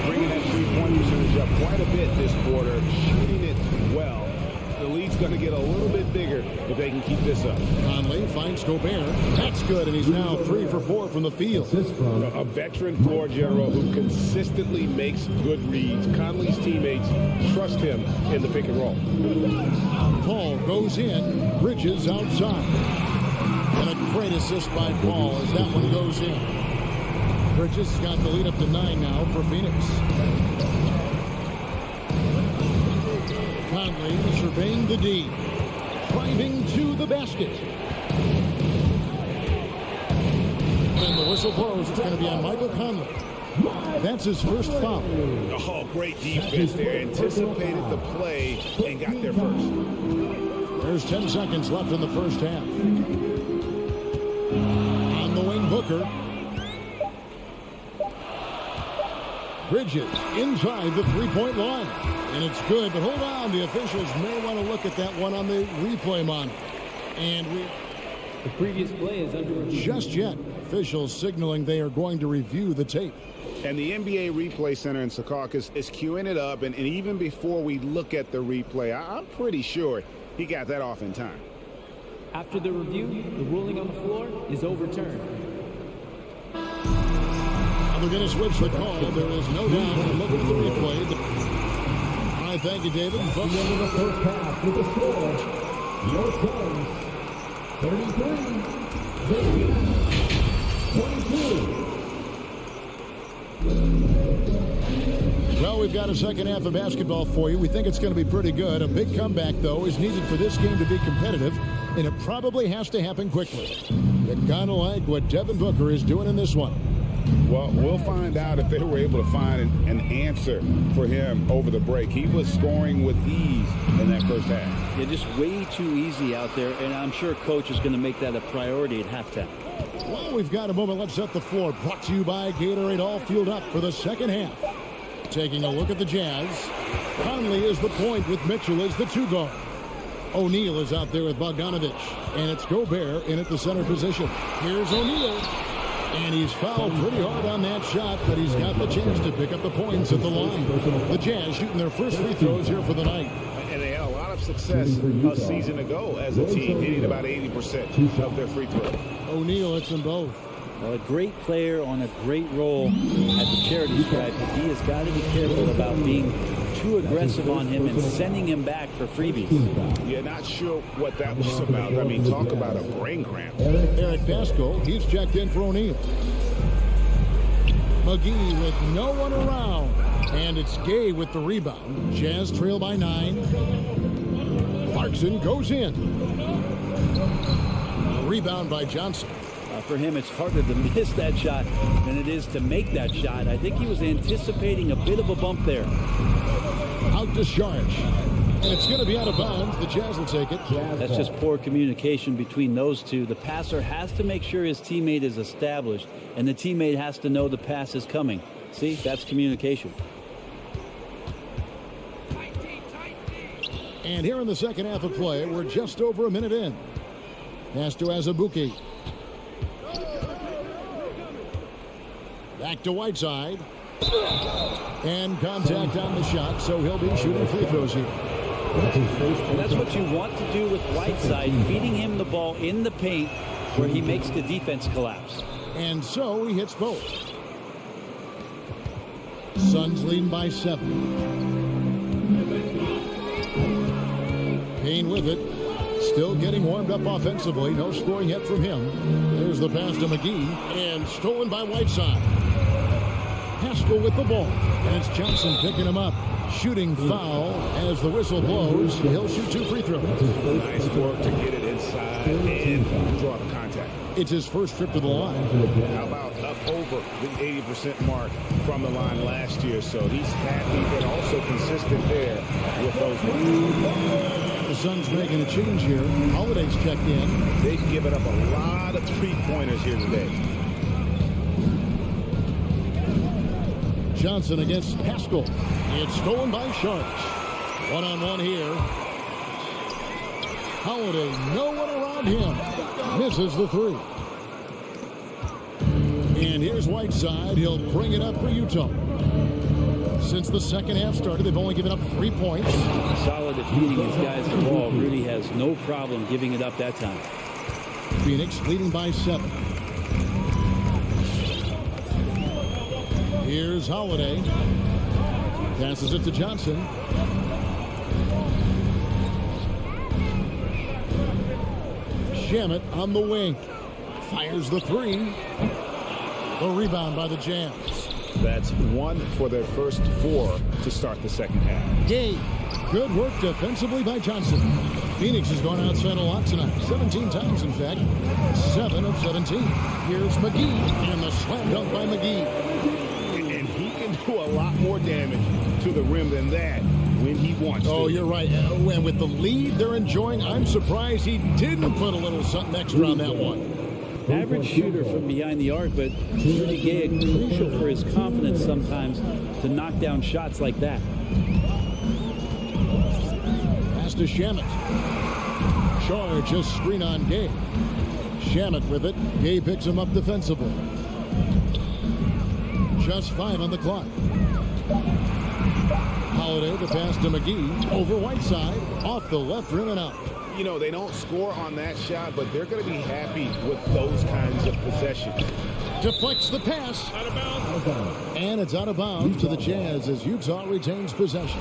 Bringing that three-point percentage up quite a bit this quarter, shooting it well. The lead's going to get a little bit bigger if they can keep this up. Conley finds Gobert. That's good, and he's now 3 for 4 from the field. A veteran floor general who consistently makes good reads. Conley's teammates trust him in the pick and roll. Paul goes in. Bridges outside. And a great assist by Paul as that one goes in. Bridges has got the lead up to 9 now for Phoenix. Conley surveying the D. Driving to the basket. And the whistle blows. It's going to be on Michael Conley. That's his first foul. Oh, great defense there. Anticipated the play and got there first. There's 10 seconds left in the first half. On the wing, Booker. Bridges inside the three-point line. And it's good, but hold on. The officials may want to look at that one on the replay monitor. And the previous play is under review. Just yet, officials signaling they are going to review the tape. And the NBA Replay Center in Secaucus is queuing it up. And even before we look at the replay, I'm pretty sure he got that off in time. After the review, the ruling on the floor is overturned. They're going to switch the call. There is no doubt. Look at the replay. All right, thank you, David. At the end of the first half with the score, your Suns 33, Vegas 22. Well, we've got a second half of basketball for you. We think it's going to be pretty good. A big comeback, though, is needed for this game to be competitive, and it probably has to happen quickly. You kind of like what Devin Booker is doing in this one. Well, we'll find out if they were able to find an answer for him over the break. He was scoring with ease in that first half. Yeah, just way too easy out there, and I'm sure Coach is going to make that a priority at halftime. Well, we've got a moment. Let's set the floor. Brought to you by Gatorade, all fueled up for the second half. Taking a look at the Jazz. Conley is the point with Mitchell as the two guard. O'Neal is out there with Bogdanovich, and it's Gobert in at the center position. Here's O'Neal. And he's fouled pretty hard on that shot, but he's got the chance to pick up the points at the line. The Jazz shooting their first free throws here for the night. And they had a lot of success a season ago as a team, hitting about 80% of their free throws. O'Neal hits them both. Well, a great player on a great role at the charity stripe, but he has got to be careful about being too aggressive on him and sending him back for freebies. You're not sure what that was about. I mean, talk about a brain cramp. Eric Pascal, he's checked in for O'Neal. McGee with no one around. And it's Gay with the rebound. Jazz trail by 9. Clarkson goes in. Rebound by Johnson. For him, it's harder to miss that shot than it is to make that shot. I think he was anticipating a bit of a bump there. Out to Sharge. And it's going to be out of bounds. The Jazz will take it. That's just poor communication between those two. The passer has to make sure his teammate is established, and the teammate has to know the pass is coming. See, that's communication. And here in the second half of play, we're just over a minute in. Pass to Azubuike. Back to Whiteside. And contact on the shot, so he'll be shooting free throws here. And that's what you want to do with Whiteside, feeding him the ball in the paint where he makes the defense collapse. And so he hits both. Suns leading by 7. Payne with it. Still getting warmed up offensively. No scoring yet from him. There's the pass to McGee. And stolen by Whiteside. Haskell with the ball. And it's Johnson picking him up. Shooting foul as the whistle blows. He'll shoot 2 free throws. Nice work to get it inside and draw the contact. It's his first trip to the line. How about up over the 80% mark from the line last year? So he's happy and also consistent there with those ones. The Suns making a change here. Holiday's checked in. They've given up a lot of three-pointers here today. Johnson against Pascal. It's stolen by Sharks. One-on-one here. Holiday, no one around him. Misses the three. And here's Whiteside. He'll bring it up for Utah. Since the second half started, they've only given up 3 points. Solid at feeding his guys the ball. Rudy has no problem giving it up that time. Phoenix leading by 7. Here's Holiday. Passes it to Johnson. Shamet on the wing. Fires the three. The rebound by the Jams. That's 1 for their first 4 to start the second half. Gay. Good work defensively by Johnson. Phoenix has gone outside a lot tonight. 17 times, in fact. 7 of 17. Here's McGee. And the slam dunk by McGee. And he can do a lot more damage to the rim than that when he wants to. Oh, you're right. And with the lead they're enjoying, I'm surprised he didn't put a little something extra on that one. Average shooter from behind the arc, but Rudy Gay crucial for his confidence sometimes to knock down shots like that. Pass to Shamet. Charge a screen on Gay. Shamet with it. Gay picks him up defensively. Just 5 on the clock. Holiday, the pass to McGee. Over Whiteside. Off the left rim and out. You know, they don't score on that shot, but they're going to be happy with those kinds of possessions. Deflects the pass. Out of bounds. And it's out of bounds to the Jazz as Utah retains possession.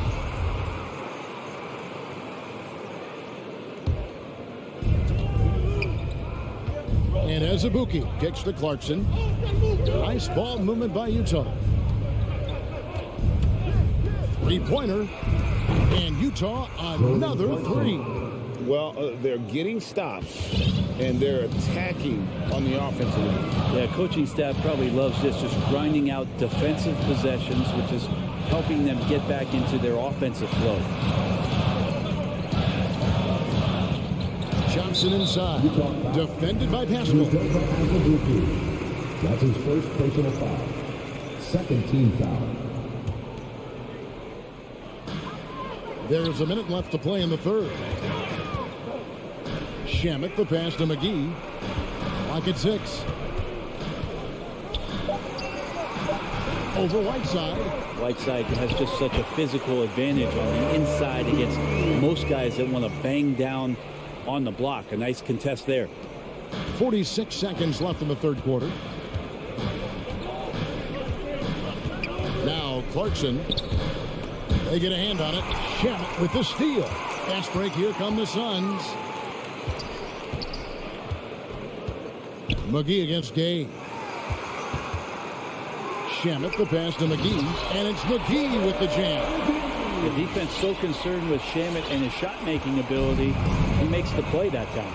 And Azubuike kicks to Clarkson. Nice ball movement by Utah. Three-pointer. And Utah another three. Well, they're getting stops, and they're attacking on the offensive end. Yeah, coaching staff probably loves this, just grinding out defensive possessions, which is helping them get back into their offensive flow. Johnson inside. Defended by Pascal. That's his first personal foul. Second team foul. There's a minute left to play in the third. Shamet, the pass to McGee. Lock at 6. Over Whiteside. Whiteside has just such a physical advantage on the inside against most guys that want to bang down on the block. A nice contest there. 46 seconds left in the third quarter. Now Clarkson. They get a hand on it. Shamet with the steal. Fast break. Here come the Suns. McGee against Gay. Shamet the pass to McGee. And it's McGee with the jam. The defense so concerned with Shamet and his shot-making ability, he makes the play that time.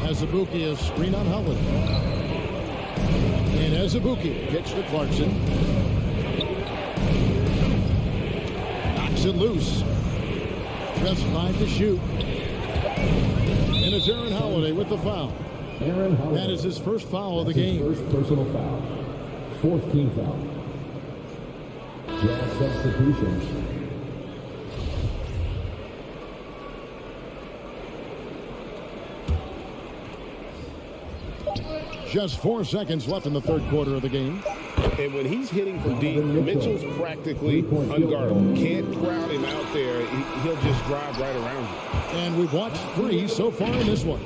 Azubuike a screen on Howard. And Azubuike kicks to Clarkson. Knocks it loose. Just 5 to shoot. And it's Aaron Holiday with the foul. That is his first foul of the game. First personal foul. Fourth team foul. Jazz substitutions. Just 4 seconds left in the third quarter of the game. And when he's hitting from deep, Mitchell's practically unguardable. Can't crowd him out there. He'll just drive right around you. And we've watched 3 so far in this one.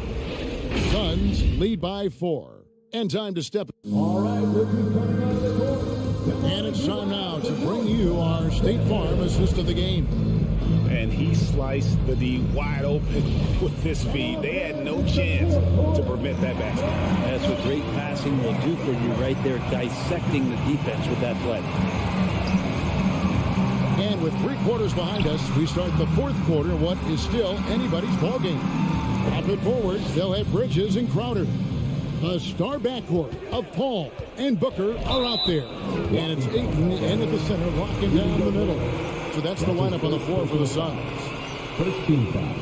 Suns lead by 4. And time to step. All right, rookies coming out of the court. And it's time now to bring you our State Farm assist of the game. And he sliced the D wide open with this feed. They had no chance to prevent that basket. That's what great passing will do for you right there, dissecting the defense with that play. And with 3 quarters behind us, we start the fourth quarter, what is still anybody's ball game. Pop it forward, they'll have Bridges and Crowder. The star backcourt of Paul and Booker are out there. And it's Ayton and at the center, locking down the middle. So that's the lineup on the floor for the Suns. First team foul.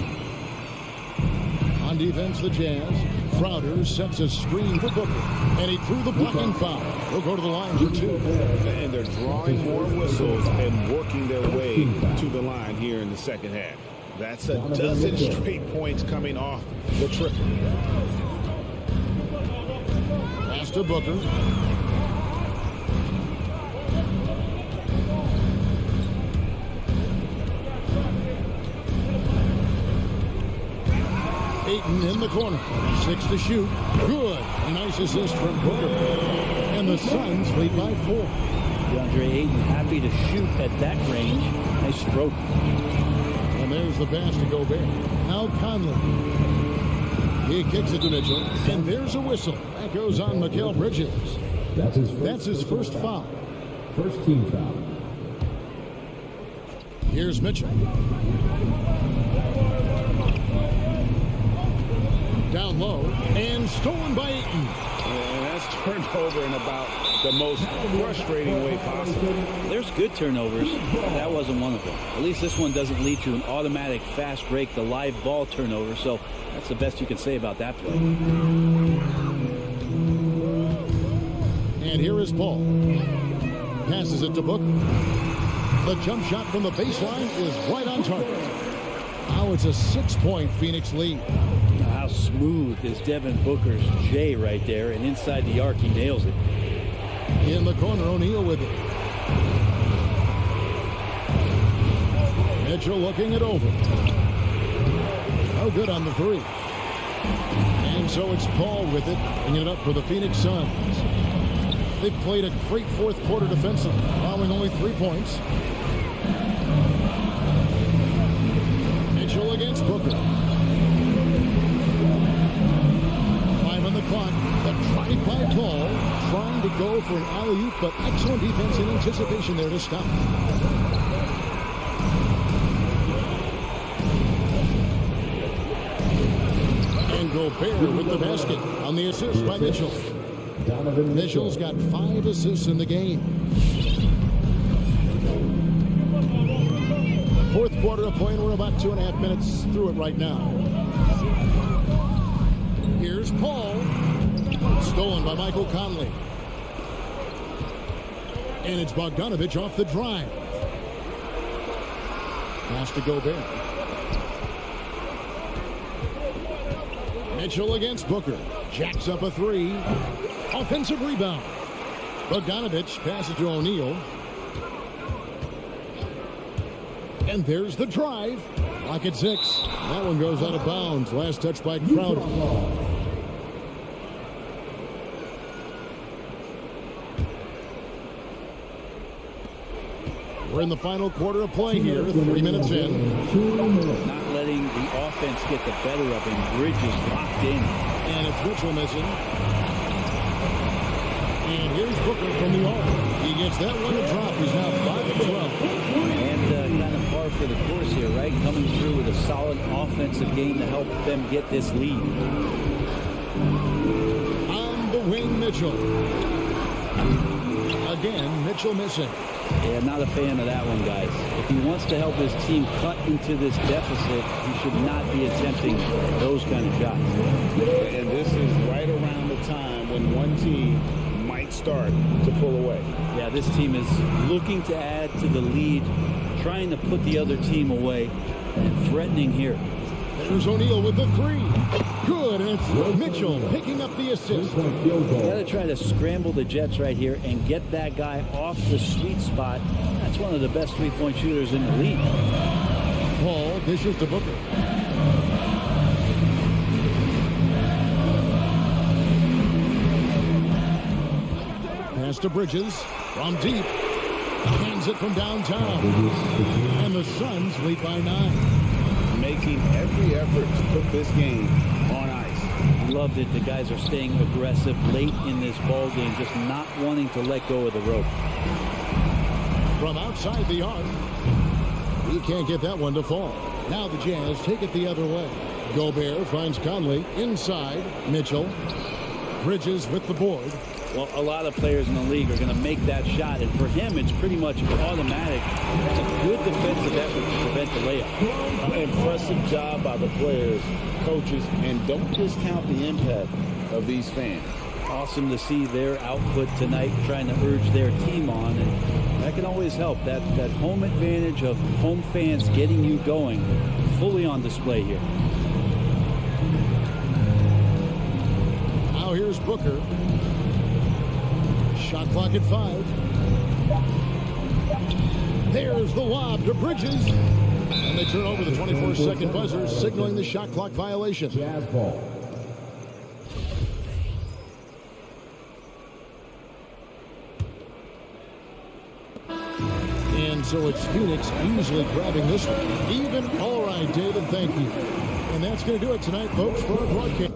On defense, the Jazz. Crowder sets a screen for Booker, and he threw the blocking foul. He'll go to the line for 2. And they're drawing more whistles and working their way to the line here in the second half. That's a dozen straight points coming off the triple. Pass to Booker. Ayton in the corner. 6 to shoot. Good. Nice assist from Booker. And the Suns lead by 4. DeAndre Ayton happy to shoot at that range. Nice stroke. And there's the pass to Gobert. Now Conley. He kicks it to Mitchell. And there's a whistle. That goes on Mikal Bridges. That's his first foul. First team foul. Here's Mitchell. Down low, and stolen by Ayton. And that's turned over in about the most frustrating way possible. There's good turnovers. That wasn't one of them. At least this one doesn't lead to an automatic fast break, the live ball turnover. So that's the best you can say about that play. And here is Paul. Passes it to Booker. The jump shot from the baseline is right on target. Now it's a 6-point Phoenix lead. How smooth is Devin Booker's J right there, and inside the arc he nails it. In the corner, O'Neal with it. Mitchell looking it over. Oh, good on the 3. And so it's Paul with it, bringing it up for the Phoenix Suns. They've played a great fourth quarter defensively, allowing only 3 points. Mitchell against Booker. 5 on the clock. The drive by Paul, trying to go for an alley-oop, but excellent defense in anticipation there to stop. And Gobert with the basket on the assist by Mitchell. Mitchell's got 5 assists in the game. Fourth quarter of play, and we're about 2.5 minutes through it right now. Here's Paul. Stolen by Michael Conley. And it's Bogdanovich off the drive. Pass to Gobert. Mitchell against Booker. Jacks up a 3. Offensive rebound. Bogdanovich passes to O'Neal. And there's the drive. Clock at 6. That one goes out of bounds. Last touch by Crowder. We're in the final quarter of play here. 3 minutes in. Not letting the offense get the better of him. Bridges locked in. And it's Mitchell missing. And here's Booker from the arc. He gets that one to drop. He's now 5 of 12. And kind of par for the course here, right? Coming through with a solid offensive game to help them get this lead. On the wing, Mitchell. Again, Mitchell missing. Yeah, not a fan of that one, guys. If he wants to help his team cut into this deficit, he should not be attempting those kind of shots. And this is right around the time when one team might start to pull away. Yeah, this team is looking to add to the lead, trying to put the other team away, and threatening here. There's O'Neal with the 3. Good, and it's Mitchell picking up the assist. Got to try to scramble the Jets right here and get that guy off the sweet spot. That's one of the best three-point shooters in the league. Paul dishes to Booker. Pass to Bridges from deep. Hands it from downtown. And the Suns lead by 9. Making every effort to put this game on ice. Loved it. The guys are staying aggressive late in this ball game, just not wanting to let go of the rope. From outside the arc. He can't get that one to fall. Now the Jazz take it the other way. Gobert finds Conley inside. Mitchell. Bridges with the board. Well, a lot of players in the league are going to make that shot, and for him, it's pretty much automatic. It's a good defensive effort to prevent the layup. Impressive job by the players, coaches, and don't discount the impact of these fans. Awesome to see their output tonight, trying to urge their team on, and that can always help. That home advantage of home fans getting you going, fully on display here. Now here's Booker. Shot clock at 5. There's the lob to Bridges. And they turn over the 24-second buzzer, signaling the shot clock violation. Jazz ball. And so it's Phoenix easily grabbing this one. Even. All right, David, thank you. And that's going to do it tonight, folks, for our broadcast.